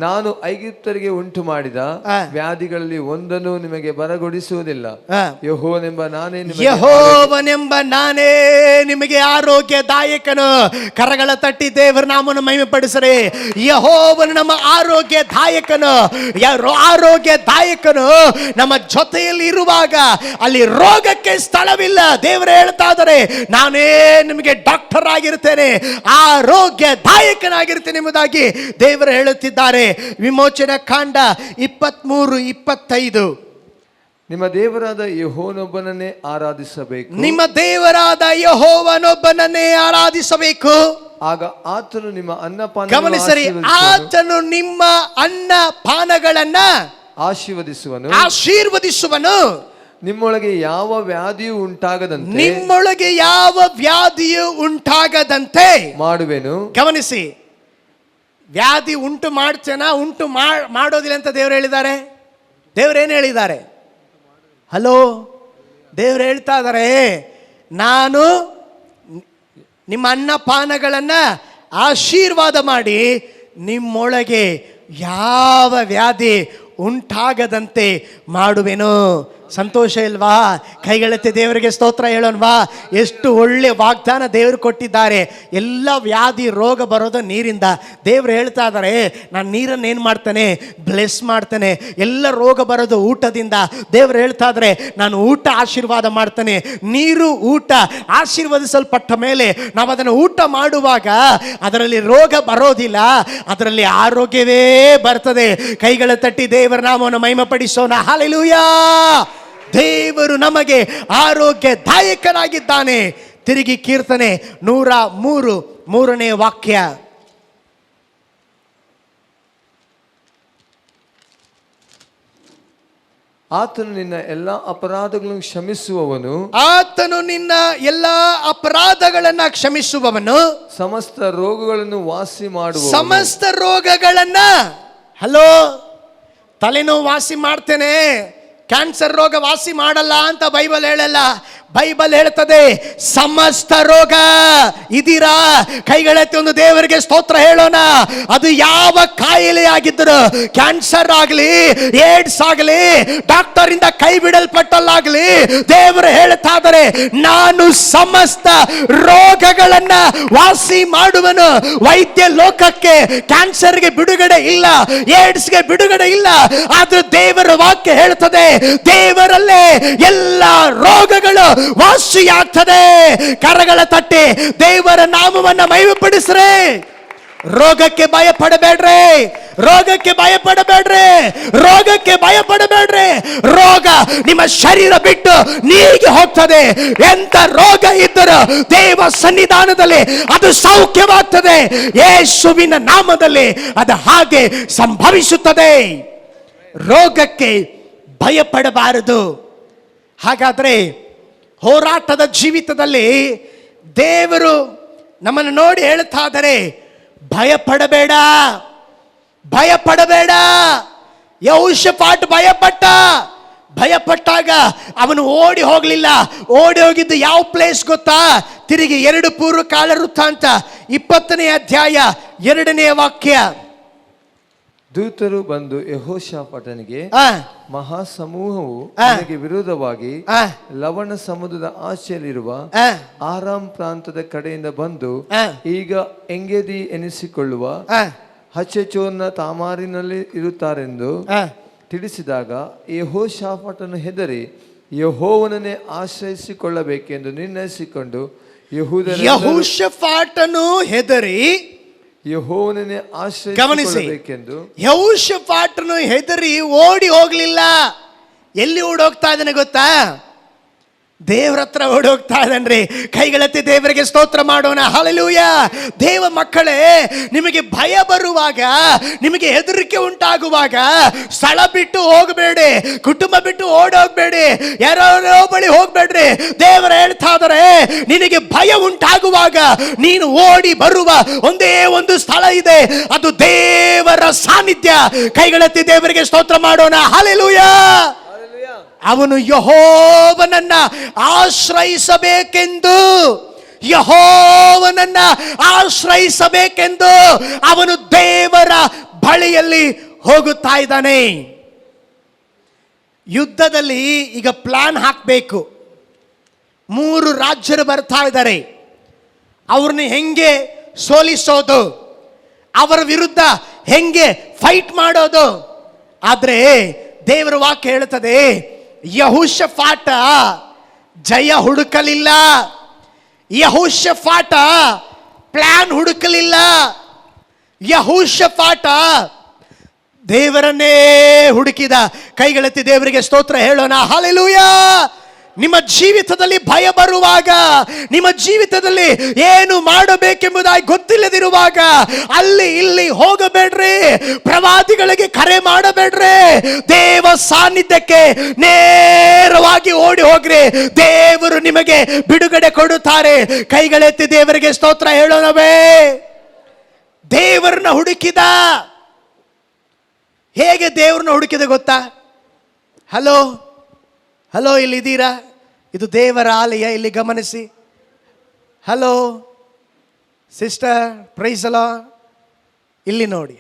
ನಾನು ಐಗುಪ್ತರಿಗೆ ಉಂಟು ಮಾಡಿದ ವ್ಯಾಧಿಗಳಲ್ಲಿ ಒಂದನ್ನು ನಿಮಗೆ ಬರಗೊಡಿಸುವುದಿಲ್ಲ. ಯೆಹೋವನೆಂಬ ನಾನೇ ನಿಮಗೆ ಆರೋಗ್ಯದಾಯಕನು. ಕರಗಳ ತಟ್ಟಿ ದೇವರ ನಾಮವನ್ನು ಮಹಿಮೆಪಡಿಸರೆ. ಯೆಹೋವನು ನಮ್ಮ ಆರೋಗ್ಯದಾಯಕನು. ಆರೋಗ್ಯದಾಯಕನು ನಮ್ಮ ಜೊತೆಯಲ್ಲಿ ಇರುವಾಗ ಅಲ್ಲಿ ರೋಗಕ್ಕೆ ಸ್ಥಳವಿಲ್ಲ. ದೇವರು ಹೇಳ್ತಾ ಇದ್ದಾರೆ, ನಾನೇ ನಿಮಗೆ ಡಾಕ್ಟರ್ ಆಗಿರ್ತೇನೆ, ಆರೋಗ್ಯದಾಯಕನಾಗಿರ್ತೇನೆ ಎಂಬುದಾಗಿ ದೇವರು ಹೇಳುತ್ತಿದ್ದಾರೆ. ವಿಮೋಚನಾ ಕಾಂಡ 23:25. ನಿಮ್ಮ ದೇವರಾದ ಯೆಹೋವನೊಬ್ಬನನ್ನೇ ಆರಾಧಿಸಬೇಕು, ನಿಮ್ಮ ದೇವರಾದ ಯೆಹೋವನೊಬ್ಬನನ್ನೇ ಆರಾಧಿಸಬೇಕು. ಆಗ ಆತನು ನಿಮ್ಮ ಅನ್ನಪಾನ, ಗಮನಿಸರಿ, ಆತನು ನಿಮ್ಮ ಅನ್ನ ಪಾನಗಳನ್ನ ಆಶೀರ್ವದಿಸುವನು. ನಿಮ್ಮೊಳಗೆ ಯಾವ ವ್ಯಾಧಿಯೂ ಉಂಟಾಗದಂತೆ ಮಾಡುವೆನು. ಗಮನಿಸಿ, ವ್ಯಾಧಿ ಉಂಟು ಮಾಡ್ತೇನಾ, ಮಾಡೋದಿಲ್ಲ ಅಂತ ದೇವರು ಹೇಳಿದ್ದಾರೆ. ದೇವರೇನು ಹೇಳಿದ್ದಾರೆ? ಹಲೋ, ದೇವರು ಹೇಳ್ತಾ ಇದ್ದಾರೆ, ನಾನು ನಿಮ್ಮ ಅನ್ನಪಾನಗಳನ್ನು ಆಶೀರ್ವಾದ ಮಾಡಿ ನಿಮ್ಮೊಳಗೆ ಯಾವ ವ್ಯಾಧಿ ಉಂಟಾಗದಂತೆ ಮಾಡುವೆನು. ಸಂತೋಷ ಇಲ್ವಾ? ಕೈಗಳೆತ್ತಿ ದೇವರಿಗೆ ಸ್ತೋತ್ರ ಹೇಳೋಣವಾ? ಎಷ್ಟು ಒಳ್ಳೆ ವಾಗ್ದಾನ ದೇವರು ಕೊಟ್ಟಿದ್ದಾರೆ. ಎಲ್ಲ ವ್ಯಾಧಿ ರೋಗ ಬರೋದು ನೀರಿಂದ. ದೇವರು ಹೇಳ್ತಾ ಇದ್ದಾರೆ, ನಾನು ನೀರನ್ನು ಏನು ಮಾಡ್ತೇನೆ? ಬ್ಲೆಸ್ ಮಾಡ್ತೇನೆ. ಎಲ್ಲ ರೋಗ ಬರೋದು ಊಟದಿಂದ. ದೇವರು ಹೇಳ್ತಾ ಇದ್ದಾರೆ, ನಾನು ಊಟ ಆಶೀರ್ವಾದ ಮಾಡ್ತೇನೆ. ನೀರು ಊಟ ಆಶೀರ್ವದಿಸಲ್ಪಟ್ಟ ಮೇಲೆ ನಾವು ಅದನ್ನು ಊಟ ಮಾಡುವಾಗ ಅದರಲ್ಲಿ ರೋಗ ಬರೋದಿಲ್ಲ, ಅದರಲ್ಲಿ ಆರೋಗ್ಯವೇ ಬರ್ತದೆ. ಕೈಗಳ ತಟ್ಟಿ ದೇವರ ನಾಮವನ್ನು ಮಹಿಮೆಪಡಿಸೋಣ. ಹಲ್ಲೆಲೂಯಾ! ದೇವರು ನಮಗೆ ಆರೋಗ್ಯದಾಯಕನಾಗಿದ್ದಾನೆ. ತಿರುಗಿ ಕೀರ್ತನೆ 103 3ನೇ ವಾಕ್ಯ. ಆತನು ನಿನ್ನ ಎಲ್ಲ ಅಪರಾಧಗಳನ್ನು ಕ್ಷಮಿಸುವವನು, ಆತನು ನಿನ್ನ ಎಲ್ಲ ಅಪರಾಧಗಳನ್ನ ಕ್ಷಮಿಸುವವನು, ಸಮಸ್ತ ರೋಗಗಳನ್ನು ವಾಸಿ ಮಾಡುವ, ಸಮಸ್ತ ರೋಗಗಳನ್ನ. ಹಲೋ, ತಲೆನೋವು ವಾಸಿ ಮಾಡ್ತೇನೆ, ಕ್ಯಾನ್ಸರ್ ರೋಗ ವಾಸಿ ಮಾಡಲ್ಲ ಅಂತ ಬೈಬಲ್ ಹೇಳಲ್ಲ. ಬೈಬಲ್ ಹೇಳ್ತದೆ ಸಮಸ್ತ ರೋಗ. ಇದೀರಾ? ಕೈಗಳೆತ್ತಿ ಒಂದು ದೇವರಿಗೆ ಸ್ತೋತ್ರ ಹೇಳೋಣ. ಅದು ಯಾವ ಕಾಯಿಲೆ ಆಗಿದ್ದರು, ಕ್ಯಾನ್ಸರ್ ಆಗಲಿ, ಏಡ್ಸ್ ಆಗಲಿ, ಡಾಕ್ಟರ್ ಇಂದ ಕೈ ಬಿಡಲ್ಪಟ್ಟಲ್ಲಾಗಲಿ, ದೇವರು ಹೇಳ್ತಾ ಇದ್ದಾರೆ, ನಾನು ಸಮಸ್ತ ರೋಗಗಳನ್ನ ವಾಸಿ ಮಾಡುವನು. ವೈದ್ಯ ಲೋಕಕ್ಕೆ ಕ್ಯಾನ್ಸರ್ಗೆ ಬಿಡುಗಡೆ ಇಲ್ಲ, ಏಡ್ಸ್ಗೆ ಬಿಡುಗಡೆ ಇಲ್ಲ. ಆದ್ರೆ ದೇವರ ವಾಕ್ಯ ಹೇಳ್ತದೆ, ದೇವರಲ್ಲೇ ಎಲ್ಲ ರೋಗಗಳು ವಾಸಿಯಾಗ್ತದೆ. ಕರಗಳ ತಟ್ಟಿ ದೇವರ ನಾಮವನ್ನ ಮಹಿಮೆಪಡಿಸ್ರೆ. ರೋಗಕ್ಕೆ ಭಯ ಪಡಬೇಡ್ರಿ, ರೋಗಕ್ಕೆ ಭಯ ಪಡಬೇಡ್ರಿ, ರೋಗಕ್ಕೆ ಭಯ ಪಡಬೇಡ್ರಿ. ರೋಗ ನಿಮ್ಮ ಶರೀರ ಬಿಟ್ಟು ನೀರಿಗೆ ಹೋಗ್ತದೆ. ಎಂತ ರೋಗ ಇದ್ದರೂ ದೇವ ಸನ್ನಿಧಾನದಲ್ಲಿ ಅದು ಸೌಖ್ಯವಾಗ್ತದೆ. ಯೇಸುವಿನ ನಾಮದಲ್ಲಿ ಅದು ಹಾಗೆ ಸಂಭವಿಸುತ್ತದೆ. ರೋಗಕ್ಕೆ ಭಯ ಪಡಬಾರದು. ಹಾಗಾದ್ರೆ ಹೋರಾಟದ ಜೀವಿತದಲ್ಲಿ ದೇವರು ನಮ್ಮನ್ನು ನೋಡಿ ಹೇಳ್ತಾ ಇದ್ದಾರೆ, ಭಯ ಪಡಬೇಡ, ಭಯ ಪಡಬೇಡ. ಯೆಹೋಷಾಫಾಟ್ ಭಯಪಟ್ಟಾಗ ಅವನು ಓಡಿ ಹೋಗಲಿಲ್ಲ. ಓಡಿ ಹೋಗಿದ್ದು ಯಾವ ಪ್ಲೇಸ್ ಗೊತ್ತಾ? ತಿರುಗಿ 2 ಪೂರ್ವಕಾಲ ವೃತ್ತಾಂತ 20ನೇ ಅಧ್ಯಾಯ 2ನೇ ವಾಕ್ಯ. ದೂತರು ಬಂದು ಯೆಹೋಷಾಫಾಟನಿಗೆ, ಮಹಾಸಮೂಹವು ನಿನಗೆ ವಿರೋಧವಾಗಿ ಲವಣ ಸಮುದ್ರದ ಆಚೆಯಲ್ಲಿರುವ ಆರಾಮ್ ಪ್ರಾಂತದ ಕಡೆಯಿಂದ ಬಂದು ಈಗ ಎಂಗೆದಿ ಎನಿಸಿಕೊಳ್ಳುವ ಹಚೆಚೋರ್ನ ತಾಮಾರಿನಲ್ಲಿ ಇರುತ್ತಾರೆಂದು ತಿಳಿಸಿದಾಗ ಯೆಹೋಷಾಫಾಟನು ಹೆದರಿ ಯೆಹೋವನನ್ನೇ ಆಶ್ರಯಿಸಿಕೊಳ್ಳಬೇಕೆಂದು ನಿರ್ಣಯಿಸಿಕೊಂಡು ಯೆಹೋಷಾಫಾಟನು ಹೆದರಿ ಯೆಹೋವನನ್ನೇ ಆಶ್ರಯಿಸಿಕೊಳ್ಳಬೇಕೆಂದು. ಯೆಹೋಷಾಫಾಟನು ಹೆದರಿ ಓಡಿ ಹೋಗ್ಲಿಲ್ಲ. ಎಲ್ಲಿ ಓಡೋಗ್ತಾ ಇದ್ದಾನೆ ಗೊತ್ತಾ? ದೇವರ ಹತ್ರ ಓಡಿ ಹೋಗ್ತಾ ಇದ್ದಾನ್ರಿ. ಕೈಗಳೆತ್ತಿ ದೇವರಿಗೆ ಸ್ತೋತ್ರ ಮಾಡೋಣ. ಹಲ್ಲೆಲೂಯಾ! ದೇವ ಮಕ್ಕಳೇ, ನಿಮಗೆ ಭಯ ಬರುವಾಗ, ನಿಮಗೆ ಹೆದರಿಕೆ ಉಂಟಾಗುವಾಗ ಸ್ಥಳ ಬಿಟ್ಟು ಹೋಗಬೇಡಿ, ಕುಟುಂಬ ಬಿಟ್ಟು ಓಡೋಗ್ಬೇಡಿ, ಯಾರೋ ಬಳಿ ಹೋಗ್ಬೇಡ್ರಿ. ದೇವರ ಹೇಳ್ತಾ ಇದ್ದಾರೆ, ನಿನಗೆ ಭಯ ಉಂಟಾಗುವಾಗ ನೀನು ಓಡಿ ಬರುವ ಒಂದೇ ಒಂದು ಸ್ಥಳ ಇದೆ, ಅದು ದೇವರ ಸಾನ್ನಿಧ್ಯ. ಕೈಗಳೆತ್ತಿ ದೇವರಿಗೆ ಸ್ತೋತ್ರ ಮಾಡೋಣ. ಹಲ್ಲೆಲೂಯಾ! ಅವನು ಯೆಹೋವನನ್ನ ಆಶ್ರಯಿಸಬೇಕೆಂದು, ಯೆಹೋವನನ್ನ ಆಶ್ರಯಿಸಬೇಕೆಂದು ಅವನು ದೇವರ ಬಳಿಯಲ್ಲಿ ಹೋಗುತ್ತಾ ಇದ್ದಾನೆ. ಯುದ್ಧದಲ್ಲಿ ಈಗ ಪ್ಲಾನ್ ಹಾಕಬೇಕು. 3 ರಾಜ್ಯರು ಬರ್ತಾ ಇದ್ದಾರೆ. ಅವ್ರನ್ನ ಹೆಂಗೆ ಸೋಲಿಸೋದು, ಅವರ ವಿರುದ್ಧ ಹೆಂಗೆ ಫೈಟ್ ಮಾಡೋದು. ಆದ್ರೆ ದೇವರ ವಾಕ್ಯ ಹೇಳುತ್ತದೆ, ಯೆಹೋಷಾಫಾಟ ಜಯ ಹುಡುಕಲಿಲ್ಲ, ಯೆಹೋಷಾಫಾಟ ಪ್ಲಾನ್ ಹುಡುಕಲಿಲ್ಲ. ಯೆಹೋಷಾಫಾಟ ದೇವರನ್ನೇ ಹುಡುಕಿದ. ಕೈಗಳೆತ್ತಿ ದೇವರಿಗೆ ಸ್ತೋತ್ರ ಹೇಳೋಣ. ಹಲ್ಲೆಲೂಯಾ! ನಿಮ್ಮ ಜೀವಿತದಲ್ಲಿ ಭಯ ಬರುವಾಗ, ನಿಮ್ಮ ಜೀವಿತದಲ್ಲಿ ಏನು ಮಾಡಬೇಕೆಂಬುದಾಗಿ ಗೊತ್ತಿಲ್ಲದಿರುವಾಗ ಅಲ್ಲಿ ಇಲ್ಲಿ ಹೋಗಬೇಡ್ರಿ, ಪ್ರವಾದಿಗಳಿಗೆ ಕರೆ ಮಾಡಬೇಡ್ರಿ, ದೇವ ಸಾನ್ನಿಧ್ಯಕ್ಕೆ ನೇರವಾಗಿ ಓಡಿ ಹೋಗ್ರಿ. ದೇವರು ನಿಮಗೆ ಬಿಡುಗಡೆ ಕೊಡುತ್ತಾರೆ. ಕೈಗಳೆತ್ತಿ ದೇವರಿಗೆ ಸ್ತೋತ್ರ ಹೇಳೋಣವೇ. ದೇವರನ್ನ ಹುಡುಕಿದ. ಹೇಗೆ ದೇವರನ್ನ ಹುಡುಕಿದ ಗೊತ್ತಾ? ಹಲೋ ಹಲೋ, ಇಲ್ಲಿದ್ದೀರಾ? ಇದು ದೇವರ ಆಲಯ, ಇಲ್ಲಿ ಗಮನಿಸಿ. Hello sister, praise the Lord. ಇಲ್ಲಿ ನೋಡಿ,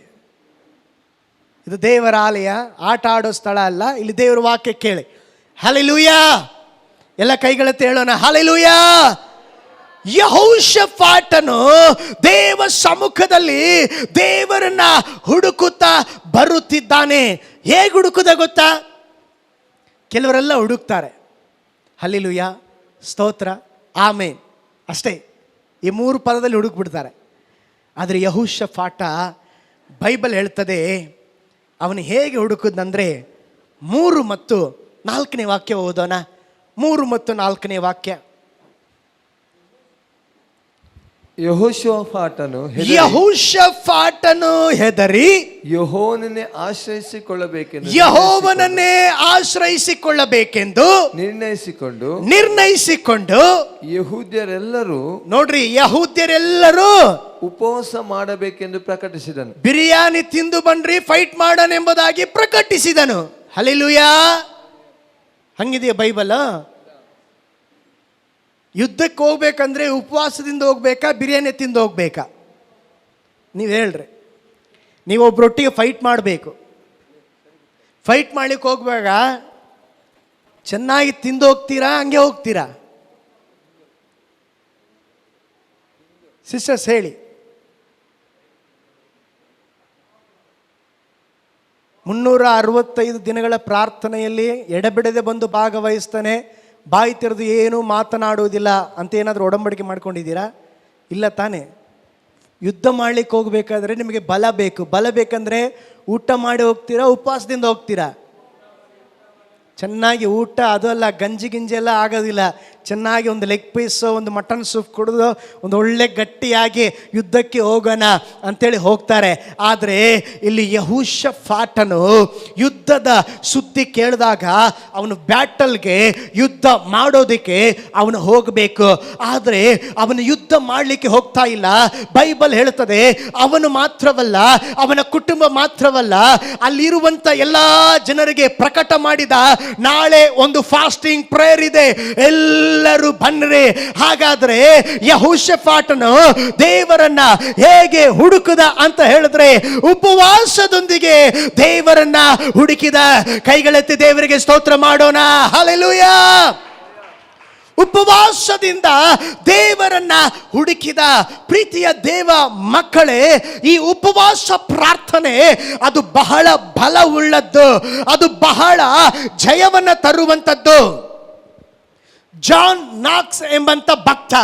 ಇದು ದೇವರ ಆಲಯ, ಆಟ ಆಡೋ ಸ್ಥಳ ಅಲ್ಲ. ಇಲ್ಲಿ ದೇವರ ವಾಕ್ಯ ಕೇಳಿ. ಹಲ್ಲೆಲೂಯಾ. ಎಲ್ಲ ಕೈಗಳತ್ತ ಹೇಳೋಣ, ಹಲ್ಲೆಲೂಯಾ. ಯೆಹೋಷಾಫಾಟನು ದೇವ ಸಮ್ಮುಖದಲ್ಲಿ ದೇವರನ್ನ ಹುಡುಕುತ್ತಾ ಬರುತ್ತಿದ್ದಾನೆ. ಹೇಗೆ ಹುಡುಕುದ ಗೊತ್ತಾ? ಕೆಲವರೆಲ್ಲ ಹುಡುಕ್ತಾರೆ, ಹಲ್ಲೆಲೂಯಾ, ಸ್ತೋತ್ರ, ಆಮೇನ್, ಅಷ್ಟೇ, ಈ 3 ಪದದಲ್ಲಿ ಹುಡುಕ್ಬಿಡ್ತಾರೆ. ಆದರೆ ಯೆಹೋಷಾಫಾಟ, ಬೈಬಲ್ ಹೇಳ್ತದೆ ಅವನು ಹೇಗೆ ಹುಡುಕುದಂದ್ರೆ 3 ಮತ್ತು 4ನೇ ವಾಕ್ಯ ಓದೋಣ. 3 ಮತ್ತು 4ನೇ ವಾಕ್ಯ. ಯೆಹೋಷಾಫಾಟನು ಹೆದರಿ ಯೆಹೋವನನ್ನೇ ಆಶ್ರಯಿಸಿಕೊಳ್ಳಬೇಕೆಂದು ನಿರ್ಣಯಿಸಿಕೊಂಡು ಯೆಹೂದ್ಯರೆಲ್ಲರೂ, ನೋಡ್ರಿ, ಯೆಹೂದ್ಯರೆಲ್ಲರೂ ಉಪವಾಸ ಮಾಡಬೇಕೆಂದು ಪ್ರಕಟಿಸಿದನು. ಬಿರಿಯಾನಿ ತಿಂದು ಬನ್ರಿ, ಫೈಟ್ ಮಾಡೋಣ ಎಂಬುದಾಗಿ ಪ್ರಕಟಿಸಿದನು. ಹಲ್ಲೆಲೂಯಾ. ಹಂಗಿದೆಯಾ ಬೈಬಲ್? ಯುದ್ಧಕ್ಕೆ ಹೋಗ್ಬೇಕಂದ್ರೆ ಉಪವಾಸದಿಂದ ಹೋಗ್ಬೇಕಾ, ಬಿರಿಯಾನಿ ತಿಂದು ಹೋಗ್ಬೇಕಾ? ನೀವು ಹೇಳ್ರಿ. ನೀವೊಬ್ಬರೊಟ್ಟಿಗೆ ಫೈಟ್ ಮಾಡಬೇಕು. ಫೈಟ್ ಮಾಡ್ಲಿಕ್ಕೆ ಹೋಗುವಾಗ ಚೆನ್ನಾಗಿ ತಿಂದು ಹೋಗ್ತೀರಾ, ಹಂಗೆ ಹೋಗ್ತೀರಾ? ಸಿಸ್ಟರ್ಸ್ ಹೇಳಿ. 365 ದಿನಗಳ ಪ್ರಾರ್ಥನೆಯಲ್ಲಿ ಎಡೆಬಿಡದೆ ಬಂದು ಭಾಗವಹಿಸ್ತಾನೆ, ಬಾಯಿ ತೆರೆದು ಏನೂ ಮಾತನಾಡುವುದಿಲ್ಲ ಅಂತ ಏನಾದರೂ ಒಡಂಬಡಿಕೆ ಮಾಡ್ಕೊಂಡಿದ್ದೀರಾ? ಇಲ್ಲ ತಾನೇ. ಯುದ್ಧ ಮಾಡಲಿಕ್ಕೆ ಹೋಗಬೇಕಾದ್ರೆ ನಿಮಗೆ ಬಲ ಬೇಕು. ಬಲ ಬೇಕಂದರೆ ಊಟ ಮಾಡಿ ಹೋಗ್ತೀರಾ, ಉಪವಾಸದಿಂದ ಹೋಗ್ತೀರಾ? ಚೆನ್ನಾಗಿ ಊಟ, ಅದು ಅಲ್ಲ, ಗಂಜಿ ಗಿಂಜಿ ಎಲ್ಲ ಆಗೋದಿಲ್ಲ. ಚೆನ್ನಾಗಿ ಒಂದು ಲೆಗ್ ಪೀಸು, ಒಂದು ಮಟನ್ ಸೂಪ್ ಕುಡಿದು ಒಂದು ಒಳ್ಳೆ ಗಟ್ಟಿಯಾಗಿ ಯುದ್ಧಕ್ಕೆ ಹೋಗೋಣ ಅಂಥೇಳಿ ಹೋಗ್ತಾರೆ. ಆದರೆ ಇಲ್ಲಿ ಯೆಹೋಷಾಫಾಟನು ಯುದ್ಧದ ಸುದ್ದಿ ಕೇಳಿದಾಗ ಅವನು ಬ್ಯಾಟಲ್ಗೆ, ಯುದ್ಧ ಮಾಡೋದಕ್ಕೆ ಅವನು ಹೋಗಬೇಕು. ಆದರೆ ಅವನು ಯುದ್ಧ ಮಾಡಲಿಕ್ಕೆ ಹೋಗ್ತಾ ಇಲ್ಲ. ಬೈಬಲ್ ಹೇಳ್ತದೆ ಅವನು ಮಾತ್ರವಲ್ಲ, ಅವನ ಕುಟುಂಬ ಮಾತ್ರವಲ್ಲ, ಅಲ್ಲಿರುವಂಥ ಎಲ್ಲ ಜನರಿಗೆ ಪ್ರಕಟ ಮಾಡಿದ, ನಾಳೆ ಒಂದು ಫಾಸ್ಟಿಂಗ್ ಪ್ರೇಯರ್ ಇದೆ, ಎಲ್ಲರೂ ಬನ್ನಿರಿ. ಹಾಗಾದ್ರೆ ಯೆಹೋಷಾಫಾಟನು ದೇವರನ್ನ ಹೇಗೆ ಹುಡುಕುದ ಅಂತ ಹೇಳಿದ್ರೆ, ಉಪವಾಸದೊಂದಿಗೆ ದೇವರನ್ನ ಹುಡುಕಿದ. ಕೈಗಳೆತ್ತಿ ದೇವರಿಗೆ ಸ್ತೋತ್ರ ಮಾಡೋಣ, ಹಲ್ಲೆಲೂಯಾ. ಉಪವಾಸದಿಂದ ದೇವರನ್ನ ಹುಡುಕಿದ. ಪ್ರೀತಿಯ ದೇವ ಮಕ್ಕಳೇ, ಈ ಉಪವಾಸ ಪ್ರಾರ್ಥನೆ ಅದು ಬಹಳ ಬಲವುಳ್ಳದ್ದು, ಅದು ಬಹಳ ಜಯವನ್ನು ತರುವಂಥದ್ದು. ಜಾನ್ ನಾಕ್ಸ್ ಎಂಬಂತ ಭಕ್ತ,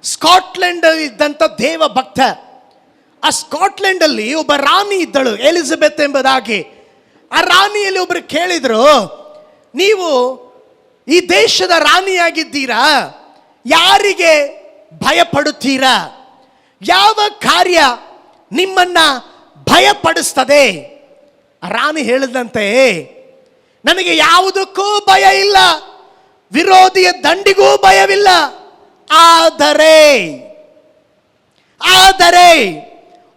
ಸ್ಕಾಟ್ಲೆಂಡ್ ಅಲ್ಲಿ ಇದ್ದಂಥ ದೇವ ಭಕ್ತ. ಆ ಸ್ಕಾಟ್ಲೆಂಡ್ ಅಲ್ಲಿ ಒಬ್ಬ ರಾಣಿ ಇದ್ದಳು, ಎಲಿಜಬೆತ್ ಎಂಬುದಾಗಿ. ಆ ರಾಣಿಯಲ್ಲಿ ಒಬ್ಬರು ಕೇಳಿದ್ರು, ನೀವು ಈ ದೇಶದ ರಾಣಿಯಾಗಿದ್ದೀರಾ, ಯಾರಿಗೆ ಭಯಪಡುತ್ತೀರಾ? ಯಾವ ಕಾರ್ಯ ನಿಮ್ಮನ್ನ ಭಯಪಡಿಸ್ತದೆ? ರಾಣಿ ಹೇಳಿದಂತೆ, ನನಗೆ ಯಾವುದಕ್ಕೂ ಭಯ ಇಲ್ಲ, ವಿರೋಧಿಯ ದಂಡಿಗೂ ಭಯವಿಲ್ಲ, ಆದರೆ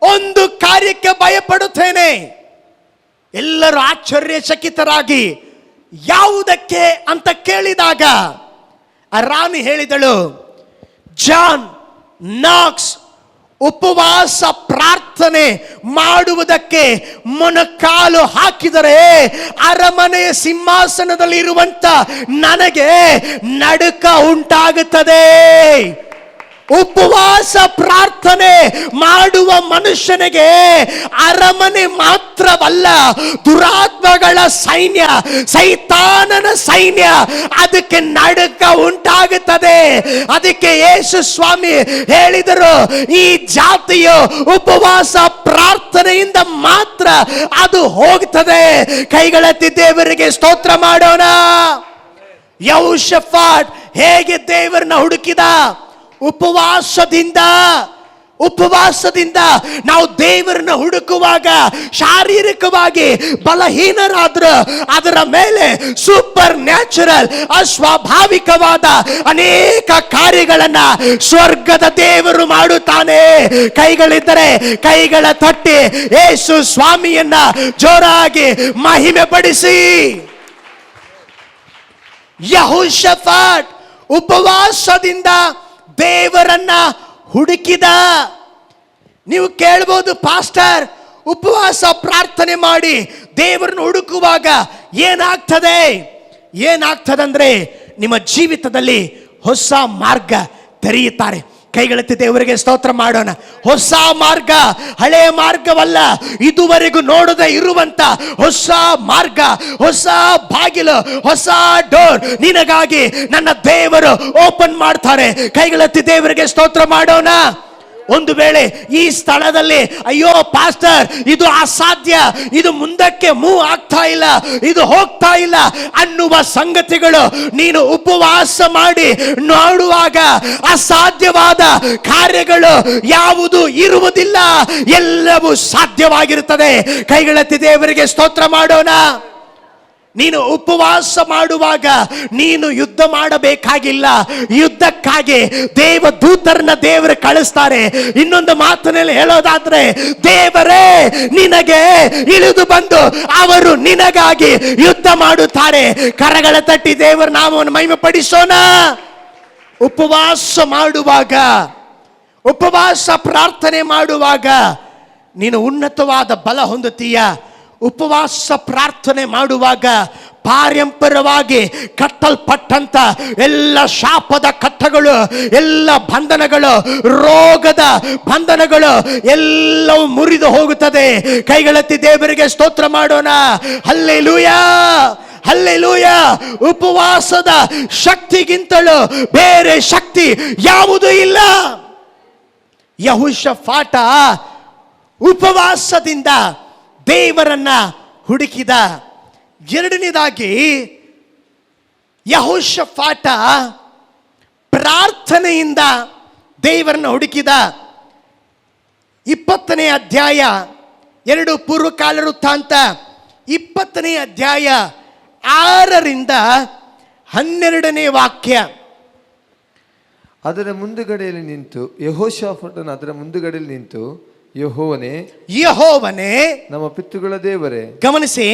ಒಂದು ಕಾರ್ಯಕ್ಕೆ ಭಯಪಡುತ್ತೇನೆ. ಎಲ್ಲರೂ ಆಶ್ಚರ್ಯಚಕಿತರಾಗಿ ಯಾವುದಕ್ಕೆ ಅಂತ ಕೇಳಿದಾಗ ಆ ರಾಣಿ ಹೇಳಿದಳು, ಜಾನ್ ನಾಕ್ಸ್ ಉಪವಾಸ ಪ್ರಾರ್ಥನೆ ಮಾಡುವುದಕ್ಕೆ ಮೊಣಕಾಲು ಹಾಕಿದರೆ ಅರಮನೆಯ ಸಿಂಹಾಸನದಲ್ಲಿ ಇರುವಂತ ನನಗೆ ನಡುಕ ಉಂಟಾಗುತ್ತದೆ. ಉಪವಾಸ ಪ್ರಾರ್ಥನೆ ಮಾಡುವ ಮನುಷ್ಯನಿಗೆ ಅರಮನೆ ಮಾತ್ರವಲ್ಲ, ದುರಾತ್ಮಗಳ ಸೈನ್ಯ, ಸೈತಾನನ ಸೈನ್ಯ, ಅದಕ್ಕೆ ನಡುಕ ಉಂಟಾಗುತ್ತದೆ. ಅದಕ್ಕೆ ಯೇಸು ಸ್ವಾಮಿ ಹೇಳಿದರು, ಈ ಜಾತಿಯು ಉಪವಾಸ ಪ್ರಾರ್ಥನೆಯಿಂದ ಮಾತ್ರ ಅದು ಹೋಗ್ತದೆ. ಕೈಗಳೆತ್ತಿ ದೇವರಿಗೆ ಸ್ತೋತ್ರ ಮಾಡೋಣ. ಯೆಹೋಷಾಫಾಟ್ ಹೇಗೆ ದೇವರನ್ನ ಹುಡುಕಿದ? ಉಪವಾಸದಿಂದ ನಾವು ದೇವರನ್ನ ಹುಡುಕುವಾಗ ಶಾರೀರಿಕವಾಗಿ ಬಲಹೀನರಾದ್ರು ಅದರ ಮೇಲೆ ಸೂಪರ್ ನ್ಯಾಚುರಲ್, ಅಸ್ವಾಭಾವಿಕವಾದ ಅನೇಕ ಕಾರ್ಯಗಳನ್ನ ಸ್ವರ್ಗದ ದೇವರು ಮಾಡುತ್ತಾನೆ. ಕೈಗಳಿದ್ದರೆ ಕೈಗಳ ತಟ್ಟಿ ಯೇಸು ಸ್ವಾಮಿಯನ್ನ ಜೋರಾಗಿ ಮಹಿಮೆ ಪಡಿಸಿ. ಯೆಹೋಷಾಫಾಟ್ ಉಪವಾಸದಿಂದ ದೇವರನ್ನ ಹುಡುಕಿದ. ನೀವು ಕೇಳ್ಬೋದು, ಪಾಸ್ಟರ್ ಉಪವಾಸ ಪ್ರಾರ್ಥನೆ ಮಾಡಿ ದೇವರನ್ನು ಹುಡುಕುವಾಗ ಏನಾಗ್ತದೆ? ಏನಾಗ್ತದಂದ್ರೆ ನಿಮ್ಮ ಜೀವಿತದಲ್ಲಿ ಹೊಸ ಮಾರ್ಗ ತೆರೆಯುತ್ತಾರೆ. ಕೈಗಳೆತ್ತಿ ದೇವರಿಗೆ ಸ್ತೋತ್ರ ಮಾಡೋಣ. ಹೊಸ ಮಾರ್ಗ, ಹಳೆಯ ಮಾರ್ಗವಲ್ಲ, ಇದುವರೆಗೂ ನೋಡದೆ ಇರುವಂತ ಹೊಸ ಮಾರ್ಗ, ಹೊಸ ಬಾಗಿಲು, ಹೊಸ ಡೋರ್ ನಿನಗಾಗಿ ನನ್ನ ದೇವರು ಓಪನ್ ಮಾಡ್ತಾರೆ. ಕೈಗಳೆತ್ತಿ ದೇವರಿಗೆ ಸ್ತೋತ್ರ ಮಾಡೋಣ. ಒಂದು ವೇಳೆ ಈ ಸ್ಥಳದಲ್ಲಿ ಅಯ್ಯೋ ಪಾಸ್ಟರ್ ಇದು ಅಸಾಧ್ಯ, ಇದು ಮುಂದಕ್ಕೆ ಮೂವ್ ಆಗ್ತಾ ಇಲ್ಲ, ಇದು ಹೋಗ್ತಾ ಇಲ್ಲ ಅನ್ನುವ ಸಂಗತಿಗಳು ನೀನು ಉಪವಾಸ ಮಾಡಿ ನೋಡುವಾಗ ಅಸಾಧ್ಯವಾದ ಕಾರ್ಯಗಳು ಯಾವುದು ಇರುವುದಿಲ್ಲ, ಎಲ್ಲವೂ ಸಾಧ್ಯವಾಗಿರುತ್ತದೆ. ಕೈಗಳೆತ್ತಿ ದೇವರಿಗೆ ಸ್ತೋತ್ರ ಮಾಡೋಣ. ನೀನು ಉಪವಾಸ ಮಾಡುವಾಗ ನೀನು ಯುದ್ಧ ಮಾಡಬೇಕಾಗಿಲ್ಲ, ಯುದ್ಧಕ್ಕಾಗಿ ದೇವದೂತರನ್ನ ದೇವರು ಕಳಿಸ್ತಾರೆ. ಇನ್ನೊಂದು ಮಾತಿನಲ್ಲಿ ಹೇಳೋದಾದ್ರೆ, ದೇವರೇ ನಿನಗೆ ಇಳಿದು ಬಂದು ಅವರು ನಿನಗಾಗಿ ಯುದ್ಧ ಮಾಡುತ್ತಾರೆ. ಕರಗಳ ತಟ್ಟಿ ದೇವರ ನಾಮವನ್ನು ಮಹಿಮೆ ಪಡಿಸೋಣ. ಉಪವಾಸ ಮಾಡುವಾಗ, ಉಪವಾಸ ಪ್ರಾರ್ಥನೆ ಮಾಡುವಾಗ ನೀನು ಉನ್ನತವಾದ ಬಲ ಹೊಂದುತ್ತೀಯ. ಉಪವಾಸ ಪ್ರಾರ್ಥನೆ ಮಾಡುವಾಗ ಪಾರಂಪರ್ಯವಾಗಿ ಕಟ್ಟಲ್ಪಟ್ಟಂತ ಎಲ್ಲ ಶಾಪದ ಕಟ್ಟಗಳು, ಎಲ್ಲ ಬಂಧನಗಳು, ರೋಗದ ಬಂಧನಗಳು ಎಲ್ಲವೂ ಮುರಿದು ಹೋಗುತ್ತದೆ. ಕೈಗಳೆತ್ತಿ ದೇವರಿಗೆ ಸ್ತೋತ್ರ ಮಾಡೋಣ. Hallelujah, hallelujah. ಉಪವಾಸದ ಶಕ್ತಿಗಿಂತಲೂ ಬೇರೆ ಶಕ್ತಿ ಯಾವುದೂ ಇಲ್ಲ. ಯೆಹೋಷಾಫಾಟ ಉಪವಾಸದಿಂದ ದೇವರನ್ನ ಹುಡುಕಿದ. ಎರಡನೇದಾಗಿ ಯೆಹೋಷಾಫಾಟ ಪ್ರಾರ್ಥನೆಯಿಂದ ದೇವರನ್ನ ಹುಡುಕಿದ. 20ನೇ ಅಧ್ಯಾಯ 2 ಪೂರ್ವಕಾಲ ವೃತ್ತಾಂತ 20ನೇ ಅಧ್ಯಾಯ 6ರಿಂದ 12ನೇ ವಾಕ್ಯ. ಅದರ ಮುಂದುಗಡೆಯಲ್ಲಿ ನಿಂತು ಯೆಹೋಷಾಫಾಟನು ಅದರ ಮುಂದುಗಡೆಯಲ್ಲಿ ನಿಂತು, ಯೆಹೋವನೇ, ಯೆಹೋವನೇ ನಮ್ಮ ಪಿತೃಗಳ ದೇವರೇ. ಗಮನಿಸಿ,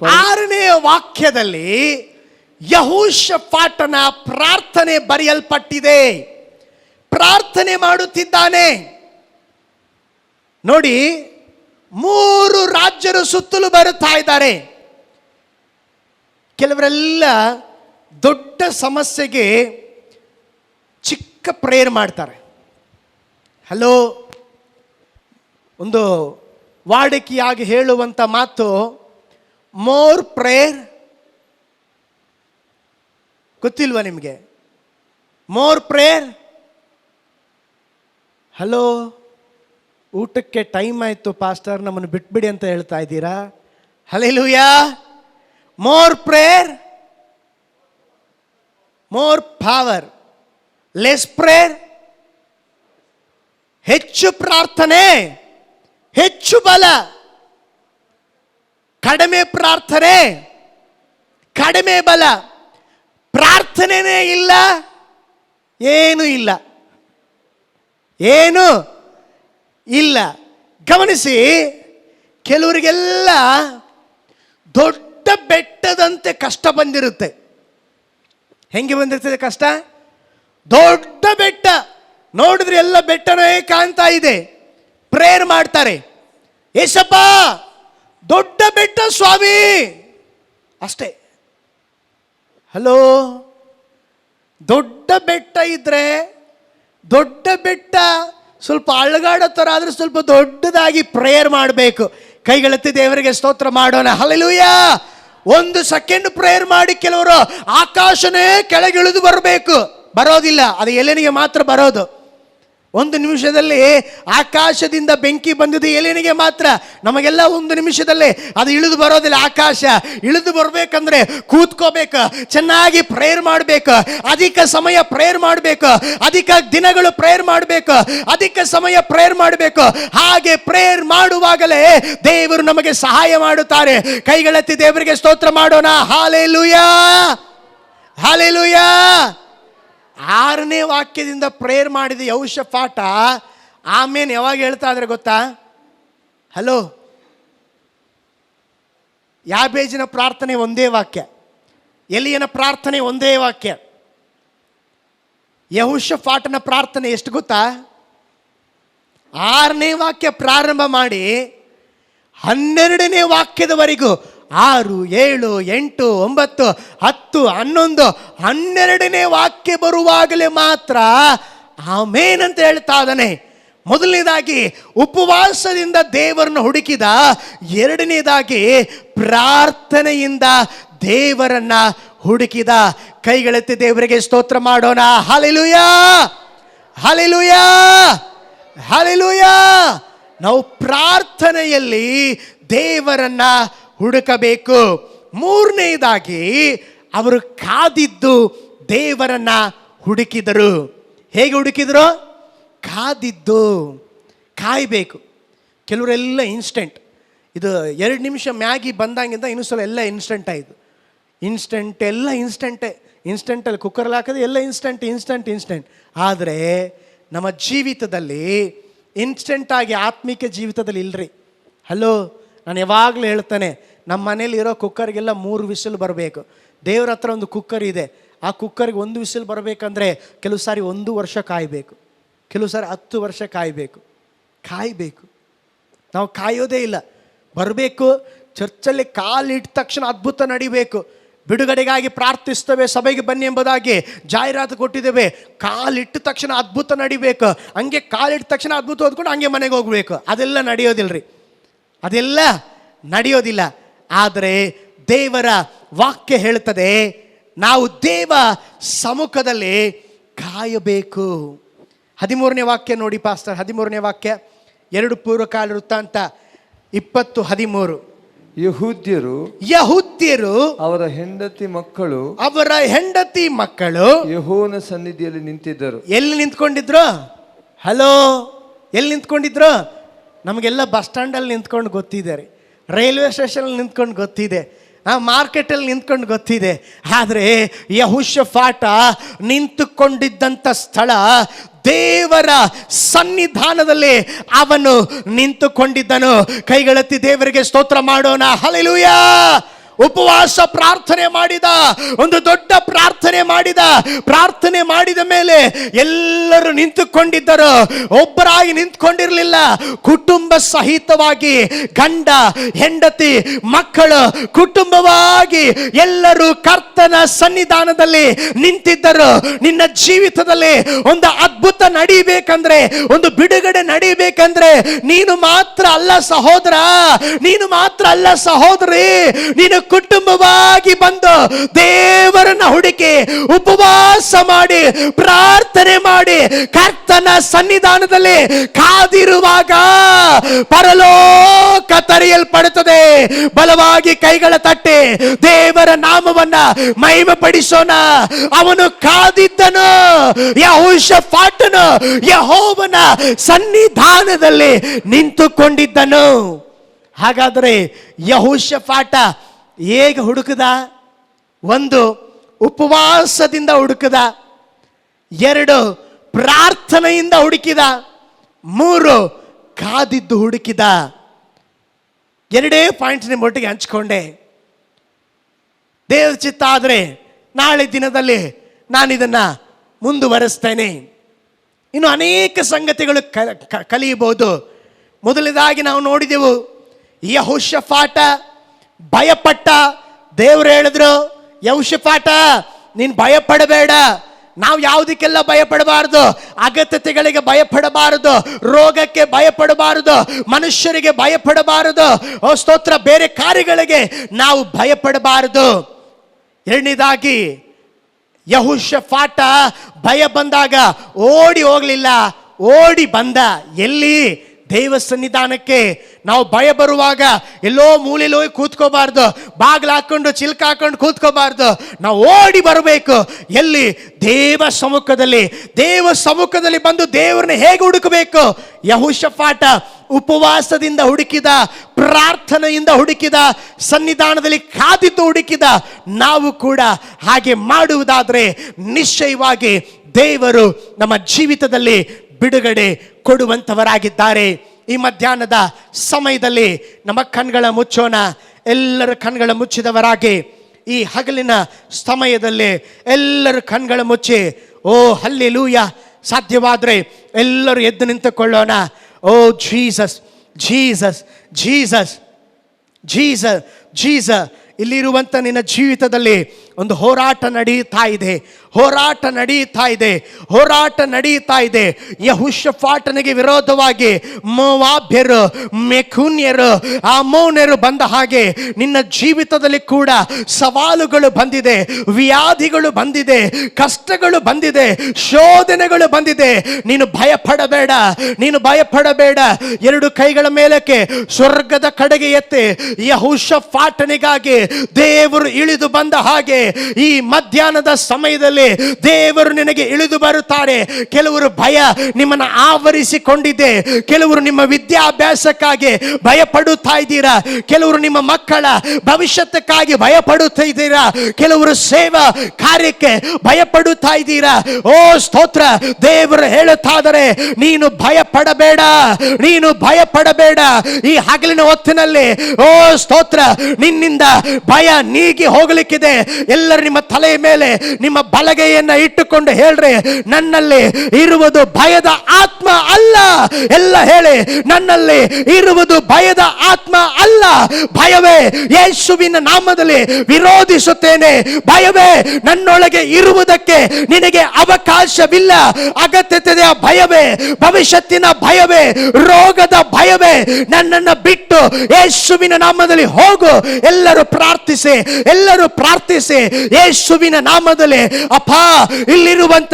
6ನೇ ವಾಕ್ಯದಲ್ಲಿ ಯೆಹೋಷಾಫಾಟನ ಪ್ರಾರ್ಥನೆ ಬರೆಯಲ್ಪಟ್ಟಿದೆ. ಪ್ರಾರ್ಥನೆ ಮಾಡುತ್ತಿದ್ದಾನೆ. ನೋಡಿ, 3 ರಾಜ್ಯರು ಸುತ್ತಲೂ ಬರುತ್ತಾ ಇದ್ದಾರೆ. ಕೆಲವರೆಲ್ಲ ದೊಡ್ಡ ಸಮಸ್ಯೆಗೆ ಚಿಕ್ಕ ಪ್ರೇಯರ್ ಮಾಡ್ತಾರೆ. ಹಲೋ, ಒಂದು ವಾಡಿಕೆಯಾಗಿ ಹೇಳುವಂಥ ಮಾತು, ಮೋರ್ ಪ್ರೇಯರ್. ಗೊತ್ತಿಲ್ವಾ ನಿಮಗೆ? More prayer. ಹಲೋ, ಊಟಕ್ಕೆ ಟೈಮ್ ಆಯಿತು ಪಾಸ್ಟರ್, ನಮ್ಮನ್ನು ಬಿಟ್ಬಿಡಿ ಅಂತ ಹೇಳ್ತಾ ಇದ್ದೀರಾ? Hallelujah. More prayer, more power. Less prayer, ಹೆಚ್ಚು ಪ್ರಾರ್ಥನೆ ಹೆಚ್ಚು ಬಲ. ಕಡಿಮೆ ಪ್ರಾರ್ಥನೆ ಕಡಿಮೆ ಬಲ. ಪ್ರಾರ್ಥನೆನೇ ಇಲ್ಲ, ಏನು ಇಲ್ಲ, ಏನು ಇಲ್ಲ. ಗಮನಿಸಿ, ಕೆಲವರಿಗೆಲ್ಲ ದೊಡ್ಡ ಬೆಟ್ಟದಂತೆ ಕಷ್ಟ ಬಂದಿರುತ್ತೆ. ಹೆಂಗೆ ಬಂದಿರ್ತದೆ ಕಷ್ಟ? ದೊಡ್ಡ ಬೆಟ್ಟ ನೋಡಿದ್ರೆ ಎಲ್ಲ ಬೆಟ್ಟನೇ ಕಾಣ್ತಾ ಇದೆ. ಪ್ರೇಯರ್ ಮಾಡ್ತಾರೆ, ಏಸಪ್ಪ ದೊಡ್ಡ ಬೆಟ್ಟ ಸ್ವಾಮಿ, ಅಷ್ಟೇ. ಹಲೋ, ದೊಡ್ಡ ಬೆಟ್ಟ ಇದ್ರೆ, ದೊಡ್ಡ ಬೆಟ್ಟ ಸ್ವಲ್ಪ ಅಳಗಾಡೋ ಥರ ಆದರೆ ಸ್ವಲ್ಪ ದೊಡ್ಡದಾಗಿ ಪ್ರೇಯರ್ ಮಾಡಬೇಕು. ಕೈಗಳೆತ್ತಿ ದೇವರಿಗೆ ಸ್ತೋತ್ರ ಮಾಡೋಣ. ಹಲ್ಲೆಲೂಯಾ. 1 ಸೆಕೆಂಡ್ ಪ್ರೇಯರ್ ಮಾಡಿ ಕೆಲವರು ಆಕಾಶನೇ ಕೆಳಗಿಳಿದು ಬರಬೇಕು. ಬರೋದಿಲ್ಲ, ಅದು ಎಲೆನಿಗೆ ಮಾತ್ರ ಬರೋದು. 1 ನಿಮಿಷದಲ್ಲಿ ಆಕಾಶದಿಂದ ಬೆಂಕಿ ಬಂದಿದ್ದು ಎಲೆನಿಗೆ ಮಾತ್ರ. ನಮಗೆಲ್ಲ 1 ನಿಮಿಷದಲ್ಲಿ ಅದು ಇಳಿದು ಬರೋದಿಲ್ಲ. ಆಕಾಶ ಇಳಿದು ಬರಬೇಕಂದ್ರೆ ಕೂತ್ಕೋಬೇಕು, ಚೆನ್ನಾಗಿ ಪ್ರೇಯರ್ ಮಾಡಬೇಕು, ಅಧಿಕ ಸಮಯ ಪ್ರೇಯರ್ ಮಾಡಬೇಕು, ಅಧಿಕ ದಿನಗಳು ಪ್ರೇಯರ್ ಮಾಡಬೇಕು, ಅಧಿಕ ಸಮಯ ಪ್ರೇಯರ್ ಮಾಡಬೇಕು. ಹಾಗೆ ಪ್ರೇಯರ್ ಮಾಡುವಾಗಲೇ ದೇವರು ನಮಗೆ ಸಹಾಯ ಮಾಡುತ್ತಾರೆ. ಕೈಗಳೆತ್ತಿ ದೇವರಿಗೆ ಸ್ತೋತ್ರ ಮಾಡೋಣ. Hallelujah, hallelujah. 6ನೇ ವಾಕ್ಯದಿಂದ ಪ್ರೇಯರ್ ಮಾಡಿದ ಯೆಹೋಷಾಫಾಟ ಆಮೇಲೆ ಯಾವಾಗ ಹೇಳ್ತಾ ಇದ್ರೆ ಗೊತ್ತಾ? ಹಲೋ, ಯಾಬೇಜಿನ ಪ್ರಾರ್ಥನೆ ಒಂದೇ ವಾಕ್ಯ, ಎಲಿಯನ ಪ್ರಾರ್ಥನೆ ಒಂದೇ ವಾಕ್ಯ. ಯೆಹೋಷಾಫಾಟನ ಪ್ರಾರ್ಥನೆ ಎಷ್ಟು ಗೊತ್ತಾ? 6ನೇ ವಾಕ್ಯ ಪ್ರಾರಂಭ ಮಾಡಿ 12ನೇ ವಾಕ್ಯದವರೆಗೂ 6, 7, 8, 9, 10, 11, 12ನೇ ವಾಕ್ಯ ಬರುವಾಗಲೇ ಮಾತ್ರ ಆಮೇನ್ ಅಂತ ಹೇಳ್ತಾ ಇದ್ದಾನೆ. ಮೊದಲನೇದಾಗಿ ಉಪವಾಸದಿಂದ ದೇವರನ್ನು ಹುಡುಕಿದ, ಎರಡನೇದಾಗಿ ಪ್ರಾರ್ಥನೆಯಿಂದ ದೇವರನ್ನ ಹುಡುಕಿದ. ಕೈಗಳೆತ್ತಿ ದೇವರಿಗೆ ಸ್ತೋತ್ರ ಮಾಡೋಣ. Hallelujah, hallelujah, hallelujah. ನಾವು ಪ್ರಾರ್ಥನೆಯಲ್ಲಿ ದೇವರನ್ನ ಹುಡುಕಬೇಕು. ಮೂರನೇದಾಗಿ ಅವರು ಕಾದಿದ್ದು ದೇವರನ್ನ ಹುಡುಕಿದರು. ಹೇಗೆ ಹುಡುಕಿದ್ರು? ಕಾದಿದ್ದು. ಕಾಯಬೇಕು. ಕೆಲವರೆಲ್ಲ ಇನ್ಸ್ಟೆಂಟ್, ಇದು 2 ನಿಮಿಷ ಮ್ಯಾಗಿ ಬಂದಾಗಿಂದ ಇನ್ನೂ ಸಲ ಎಲ್ಲ ಇನ್ಸ್ಟೆಂಟ್ ಆಯಿತು. ಎಲ್ಲ ಇನ್ಸ್ಟೆಂಟಲ್ಲಿ ಕುಕ್ಕರಲ್ಲಿ ಹಾಕೋದು ಎಲ್ಲ ಇನ್ಸ್ಟೆಂಟ್. ಆದರೆ ನಮ್ಮ ಜೀವಿತದಲ್ಲಿ ಇನ್ಸ್ಟೆಂಟಾಗಿ ಆತ್ಮಿಕ ಜೀವಿತದಲ್ಲಿ ಇಲ್ಲರಿ. ಹಲೋ, ನಾನು ಯಾವಾಗಲೂ ಹೇಳ್ತಾನೆ, ನಮ್ಮ ಮನೇಲಿ ಇರೋ ಕುಕ್ಕರ್ಗೆಲ್ಲ 3 ವಿಸಿಲ್ ಬರಬೇಕು. ದೇವ್ರ ಹತ್ರ ಒಂದು ಕುಕ್ಕರ್ ಇದೆ, ಆ ಕುಕ್ಕರ್ಗೆ 1 ವಿಸಿಲ್ ಬರಬೇಕಂದ್ರೆ ಕೆಲವು ಸಾರಿ 1 ವರ್ಷ ಕಾಯಬೇಕು, ಕೆಲವು ಸಾರಿ 10 ವರ್ಷ ಕಾಯಬೇಕು. ನಾವು ಕಾಯೋದೇ ಇಲ್ಲ. ಬರಬೇಕು, ಚರ್ಚಲ್ಲಿ ಕಾಲಿಟ್ಟ ತಕ್ಷಣ ಅದ್ಭುತ ನಡಿಬೇಕು. ಬಿಡುಗಡೆಗಾಗಿ ಪ್ರಾರ್ಥಿಸ್ತೇವೆ, ಸಭೆಗೆ ಬನ್ನಿ ಎಂಬುದಾಗಿ ಜಾಹೀರಾತು ಕೊಟ್ಟಿದ್ದೇವೆ. ಕಾಲಿಟ್ಟ ತಕ್ಷಣ ಅದ್ಭುತ ನಡಿಬೇಕು. ಹಂಗೆ ಕಾಲಿಟ್ಟ ತಕ್ಷಣ ಅದ್ಭುತ ಓದ್ಕೊಂಡು ಹಂಗೆ ಮನೆಗೆ ಹೋಗ್ಬೇಕು. ಅದೆಲ್ಲ ನಡೆಯೋದಿಲ್ಲ. ಆದರೆ ದೇವರ ವಾಕ್ಯ ಹೇಳ್ತದೆ, ನಾವು ದೇವ ಸಮ್ಮುಖದಲ್ಲಿ ಕಾಯಬೇಕು. 13ನೇ ವಾಕ್ಯ ನೋಡಿ ಪಾಸ್ಟರ್. 13ನೇ ವಾಕ್ಯ 2 ಪೂರ್ವಕಾಲ ವೃತ್ತಾಂತ 20:13. ಯಹೂದ್ಯರು ಅವರ ಹೆಂಡತಿ ಮಕ್ಕಳು ಯೆಹೋವನ ಸನ್ನಿಧಿಯಲ್ಲಿ ನಿಂತಿದ್ದರು. ಎಲ್ಲಿ ನಿಂತ್ಕೊಂಡಿದ್ರು? ಹಲೋ, ಎಲ್ಲಿ ನಿಂತ್ಕೊಂಡಿದ್ರು? ನಮಗೆಲ್ಲ ಬಸ್ ಸ್ಟ್ಯಾಂಡಲ್ಲಿ ನಿಂತ್ಕೊಂಡು ಗೊತ್ತಿದೆ, ರೈಲ್ವೆ ಸ್ಟೇಷನಲ್ಲಿ ನಿಂತ್ಕೊಂಡು ಗೊತ್ತಿದೆ, ಮಾರ್ಕೆಟಲ್ಲಿ ನಿಂತ್ಕೊಂಡು ಗೊತ್ತಿದೆ. ಆದರೆ ಯೆಹೋಷಾಫಾಟ ನಿಂತುಕೊಂಡಿದ್ದಂಥ ಸ್ಥಳ ದೇವರ ಸನ್ನಿಧಾನದಲ್ಲಿ ಅವನು ನಿಂತುಕೊಂಡಿದ್ದನು. ಕೈಗಳೆತ್ತಿ ದೇವರಿಗೆ ಸ್ತೋತ್ರ ಮಾಡೋಣ. ಹಲ್ಲೆಲೂಯಾ. ಉಪವಾಸ ಪ್ರಾರ್ಥನೆ ಮಾಡಿದ, ಒಂದು ದೊಡ್ಡ ಪ್ರಾರ್ಥನೆ ಮಾಡಿದ ಮೇಲೆ ಎಲ್ಲರೂ ನಿಂತುಕೊಂಡಿದ್ದರು. ಒಬ್ಬರಾಗಿ ನಿಂತುಕೊಂಡಿರಲಿಲ್ಲ, ಕುಟುಂಬ ಸಹಿತವಾಗಿ ಗಂಡ ಹೆಂಡತಿ ಮಕ್ಕಳು ಕುಟುಂಬವಾಗಿ ಎಲ್ಲರೂ ಕರ್ತನ ಸನ್ನಿಧಾನದಲ್ಲಿ ನಿಂತಿದ್ದರು. ನಿನ್ನ ಜೀವಿತದಲ್ಲಿ ಒಂದು ಅದ್ಭುತ ನಡೀಬೇಕಂದ್ರೆ, ಒಂದು ಬಿಡುಗಡೆ ನಡೀಬೇಕಂದ್ರೆ ನೀನು ಮಾತ್ರ ಅಲ್ಲ ಸಹೋದರ, ನೀನು ಮಾತ್ರ ಅಲ್ಲ ಸಹೋದರಿ, ನೀನು ಕುಟುಂಬವಾಗಿ ಬಂದು ದೇವರನ್ನ ಹುಡುಕಿ ಉಪವಾಸ ಮಾಡಿ ಪ್ರಾರ್ಥನೆ ಮಾಡಿ ಕರ್ತನ ಸನ್ನಿಧಾನದಲ್ಲಿ ಕಾದಿರುವಾಗ ಪರಲೋಕ ತೆರೆಯಲ್ಪಡುತ್ತದೆ. ಬಲವಾಗಿ ಕೈಗಳ ತಟ್ಟಿ ದೇವರ ನಾಮವನ್ನ ಮಹಿಮೆ ಪಡಿಸೋಣ. ಅವನು ಕಾದಿದ್ದನು, ಯೆಹೋಷಾಫಾಟನು ಯೆಹೋವನ ಸನ್ನಿಧಾನದಲ್ಲಿ ನಿಂತುಕೊಂಡಿದ್ದನು. ಹಾಗಾದರೆ ಯೆಹೋಷಾಫಾಟ ಹೇಗೆ ಹುಡುಕದ? 1 ಉಪವಾಸದಿಂದ ಹುಡುಕದ, 2 ಪ್ರಾರ್ಥನೆಯಿಂದ ಹುಡುಕಿದ, 3 ಕಾದಿದ್ದು ಹುಡುಕಿದ. 2 ಪಾಯಿಂಟ್ಸ್ ನಿಮ್ಮ ಒಟ್ಟಿಗೆ ಹಂಚಿಕೊಂಡೆ. ದೇವ್ರ ಚಿತ್ತ ಆದರೆ ನಾಳೆ ದಿನದಲ್ಲಿ ನಾನು ಇದನ್ನ ಮುಂದುವರಿಸ್ತೇನೆ. ಇನ್ನು ಅನೇಕ ಸಂಗತಿಗಳು ಕಲಿಯಬಹುದು. ಮೊದಲನೇದಾಗಿ ನಾವು ನೋಡಿದೆವು, ಯೆಹೋಷಾಫಾಟ ಭಯಪಟ್ಟ. ದೇವರು ಹೇಳಿದ್ರು, ಯೆಹೋಷಾಫಾಟ ನೀನು ಭಯಪಡಬೇಡ. ನಾವು ಯಾವುದಕ್ಕೆಲ್ಲ ಭಯಪಡಬಾರದು? ಅಗತ್ಯತೆಗಳಿಗೆ ಭಯಪಡಬಾರದು, ರೋಗಕ್ಕೆ ಭಯಪಡಬಾರದು, ಮನುಷ್ಯರಿಗೆ ಭಯಪಡಬಾರದು, ಸ್ತೋತ್ರ, ಬೇರೆ ಕಾರ್ಯಗಳಿಗೆ ನಾವು ಭಯಪಡಬಾರದು. ಎರಡನೇದಾಗಿ ಯೆಹೋಷಾಫಾಟ ಭಯ ಬಂದಾಗ ಓಡಿ ಹೋಗಲಿಲ್ಲ, ಓಡಿ ಬಂದ. ಎಲ್ಲಿ? ದೇವ ಸನ್ನಿಧಾನಕ್ಕೆ. ನಾವು ಭಯ ಬರುವಾಗ ಎಲ್ಲೋ ಮೂಲೆಯಲ್ಲಿ ಹೋಗಿ ಕೂತ್ಕೋಬಾರ್ದು, ಬಾಗಿಲು ಹಾಕೊಂಡು ಚಿಲ್ಕ ಹಾಕೊಂಡು ಕೂತ್ಕೋಬಾರ್ದು. ನಾವು ಓಡಿ ಬರಬೇಕು. ಎಲ್ಲಿ? ದೇವ ಸಮ್ಮುಖದಲ್ಲಿ ಬಂದು ದೇವರನ್ನ ಹೇಗೆ ಹುಡುಕಬೇಕು? ಯೆಹೋಷಾಫಾಟ ಉಪವಾಸದಿಂದ ಹುಡುಕಿದ, ಪ್ರಾರ್ಥನೆಯಿಂದ ಹುಡುಕಿದ, ಸನ್ನಿಧಾನದಲ್ಲಿ ಕಾದಿದ್ದು ಹುಡುಕಿದ. ನಾವು ಕೂಡ ಹಾಗೆ ಮಾಡುವುದಾದರೆ ನಿಶ್ಚಯವಾಗಿ ದೇವರು ನಮ್ಮ ಜೀವಿತದಲ್ಲಿ ಬಿಡುಗಡೆ ಕೊಡುವಂಥವರಾಗಿದ್ದಾರೆ. ಈ ಮಧ್ಯಾಹ್ನದ ಸಮಯದಲ್ಲಿ ನಮ್ಮ ಕಣ್ಗಳ ಮುಚ್ಚೋಣ. ಎಲ್ಲರ ಕಣ್ಗಳ ಮುಚ್ಚಿದವರಾಗಿ ಈ ಹಗಲಿನ ಸಮಯದಲ್ಲಿ ಎಲ್ಲರ ಕಣ್ಗಳ ಮುಚ್ಚಿ, ಓ ಹಲ್ಲೆಲೂಯಾ, ಸಾಧ್ಯವಾದರೆ ಎಲ್ಲರೂ ಎದ್ದು ನಿಂತುಕೊಳ್ಳೋಣ. Oh Jesus, Jesus, Jesus, Jesus. Jesus, ಇಲ್ಲಿರುವಂಥ ನಿನ್ನ ಜೀವಿತದಲ್ಲಿ ಒಂದು ಹೋರಾಟ ನಡೀತಾ ಇದೆ, ಹೋರಾಟ ನಡೀತಾ ಇದೆ, ಹೋರಾಟ ನಡೀತಾ ಇದೆ. ಯೆಹೋಷಾಫಾಟನಿಗೆ ವಿರೋಧವಾಗಿ ಮೋವಾಬ್ಯರು, ಮೆಖೂನ್ಯರು, ಅಮ್ಮೋನ್ಯರು ಬಂದ ಹಾಗೆ ನಿನ್ನ ಜೀವಿತದಲ್ಲಿ ಕೂಡ ಸವಾಲುಗಳು ಬಂದಿದೆ, ವ್ಯಾಧಿಗಳು ಬಂದಿದೆ, ಕಷ್ಟಗಳು ಬಂದಿದೆ, ಶೋಧನೆಗಳು ಬಂದಿದೆ. ನೀನು ಭಯಪಡಬೇಡ, ನೀನು ಭಯಪಡಬೇಡ. ಎರಡು ಕೈಗಳ ಮೇಲಕ್ಕೆ ಸ್ವರ್ಗದ ಕಡೆಗೆ ಎತ್ತಿ ಯೆಹೋಷಾಫಾಟನಿಗಾಗಿ ದೇವರು ಇಳಿದು ಬಂದ ಹಾಗೆ ಈ ಮಧ್ಯಾಹ್ನದ ಸಮಯದಲ್ಲಿ ದೇವರು ನಿನಗೆ ಇಳಿದು ಬರುತ್ತಾರೆ. ಕೆಲವರು ಭಯ ನಿಮ್ಮನ್ನು ಆವರಿಸಿಕೊಂಡಿದೆ, ಕೆಲವರು ನಿಮ್ಮ ವಿದ್ಯಾಭ್ಯಾಸಕ್ಕಾಗಿ ಭಯಪಡುತ್ತಾ ಇದ್ದೀರಾ, ಕೆಲವರು ನಿಮ್ಮ ಮಕ್ಕಳ ಭವಿಷ್ಯಕ್ಕಾಗಿ ಭಯಪಡುತ್ತಾ ಇದ್ದೀರಾ, ಕೆಲವರು ಸೇವಾ ಕಾರ್ಯಕ್ಕೆ ಭಯಪಡುತ್ತಾ ಇದ್ದೀರಾ. ಓ ಸ್ತೋತ್ರ, ದೇವರು ಹೇಳುತ್ತಾದರೆ ನೀನು ಭಯಪಡಬೇಡ, ನೀನು ಭಯಪಡಬೇಡ. ಈ ಹಗಲಿನ ಹೊತ್ತಿನಲ್ಲಿ ಓ ಸ್ತೋತ್ರ, ನಿನ್ನಿಂದ ಭಯ ನೀಗಿ ಹೋಗಲಿಕ್ಕಿದೆ. ಎಲ್ಲರೂ ನಿಮ್ಮ ತಲೆಯ ಮೇಲೆ ನಿಮ್ಮ ಬಲಗೈಯನ್ನ ಇಟ್ಟುಕೊಂಡು ಹೇಳ್ರಿ, ನನ್ನಲ್ಲಿ ಇರುವುದು ಭಯದ ಆತ್ಮ ಅಲ್ಲ. ಎಲ್ಲ ಹೇಳಿ, ನನ್ನಲ್ಲಿ ಇರುವುದು ಭಯದ ಆತ್ಮ ಅಲ್ಲ. ಭಯವೇ ಯೇಸುವಿನ ನಾಮದಲ್ಲಿ ವಿರೋಧಿಸುತ್ತೇನೆ. ಭಯವೇ ನನ್ನೊಳಗೆ ಇರುವುದಕ್ಕೆ ನಿನಗೆ ಅವಕಾಶವಿಲ್ಲ. ಅಗತ್ಯತೆಯ ಭಯವೇ, ಭವಿಷ್ಯತ್ತಿನ ಭಯವೇ, ರೋಗದ ಭಯವೇ, ನನ್ನನ್ನು ಬಿಟ್ಟು ಯೇಸುವಿನ ನಾಮದಲ್ಲಿ ಹೋಗು. ಎಲ್ಲರೂ ಪ್ರಾರ್ಥಿಸಿ, ಎಲ್ಲರೂ ಪ್ರಾರ್ಥಿಸಿ ಯೇಸುವಿನ ನಾಮದಲ್ಲಿ. ಅಪ್ಪ, ಇಲ್ಲಿರುವಂತ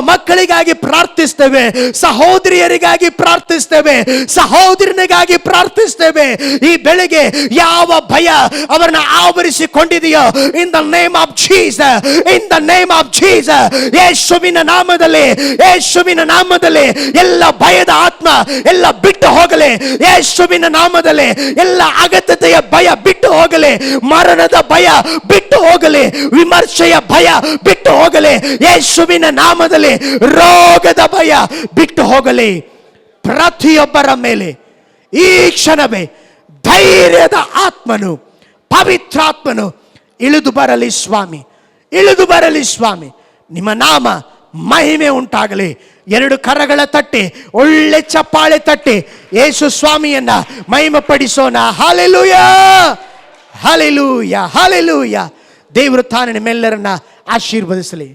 ಮಕ್ಕಳಿಗಾಗಿ ಪ್ರಾರ್ಥಿಸ್ತೇವೆ, ಸಹೋದರಿಯರಿಗಾಗಿ ಪ್ರಾರ್ಥಿಸ್ತೇವೆ, ಸಹೋದರನಿಗಾಗಿ ಪ್ರಾರ್ಥಿಸ್ತೇವೆ. ಈ ಬೆಳಿಗ್ಗೆ ಯಾವ ಭಯ ಅವರನ್ನ ಆವರಿಸಿಕೊಂಡಿದೆಯೋ, in the name of Jesus, in the name of Jesus, ಯೇಸುವಿನ ನಾಮದಲ್ಲಿ, ಯೇಸುವಿನ ನಾಮದಲ್ಲಿ ಎಲ್ಲ ಭಯದ ಆತ್ಮ ಎಲ್ಲ ಬಿಟ್ಟು ಹೋಗಲಿ. ಯೇಸುವಿನ ನಾಮದಲ್ಲಿ ಎಲ್ಲ ಅಗತ್ಯತೆಯ ಭಯ ಬಿಟ್ಟು ಹೋಗಲಿ, ಮರಣದ ಭಯ ಬಿಟ್ಟು ಹೋಗಲಿ, ವಿಮರ್ಶೆಯ ಭಯ ಬಿಟ್ಟು ಹೋಗಲಿ. ಯೇಸುವಿನ ನಾಮದಲ್ಲಿ ರೋಗದ ಭಯ ಬಿಟ್ಟು ಹೋಗಲಿ. ಪ್ರತಿಯೊಬ್ಬರ ಮೇಲೆ ಈ ಕ್ಷಣವೇ ಧೈರ್ಯದ ಆತ್ಮನು, ಪವಿತ್ರಾತ್ಮನು ಇಳಿದು ಬರಲಿ ಸ್ವಾಮಿ, ಇಳಿದು ಬರಲಿ ಸ್ವಾಮಿ. ನಿಮ್ಮ ನಾಮ ಮಹಿಮೆ ಉಂಟಾಗಲಿ. ಎರಡು ಕರಗಳ ತಟ್ಟಿ, ಒಳ್ಳೆ ಚಪ್ಪಾಳೆ ತಟ್ಟಿ ಯೇಸು ಸ್ವಾಮಿಯನ್ನ ಮಹಿಮೆ ಪಡಿಸೋಣ. Hallelujah, hallelujah, hallelujah. ದೇವರು ತಾನೇ ನಿಮ್ಮೆಲ್ಲರನ್ನ ಆಶೀರ್ವದಿಸಲಿ.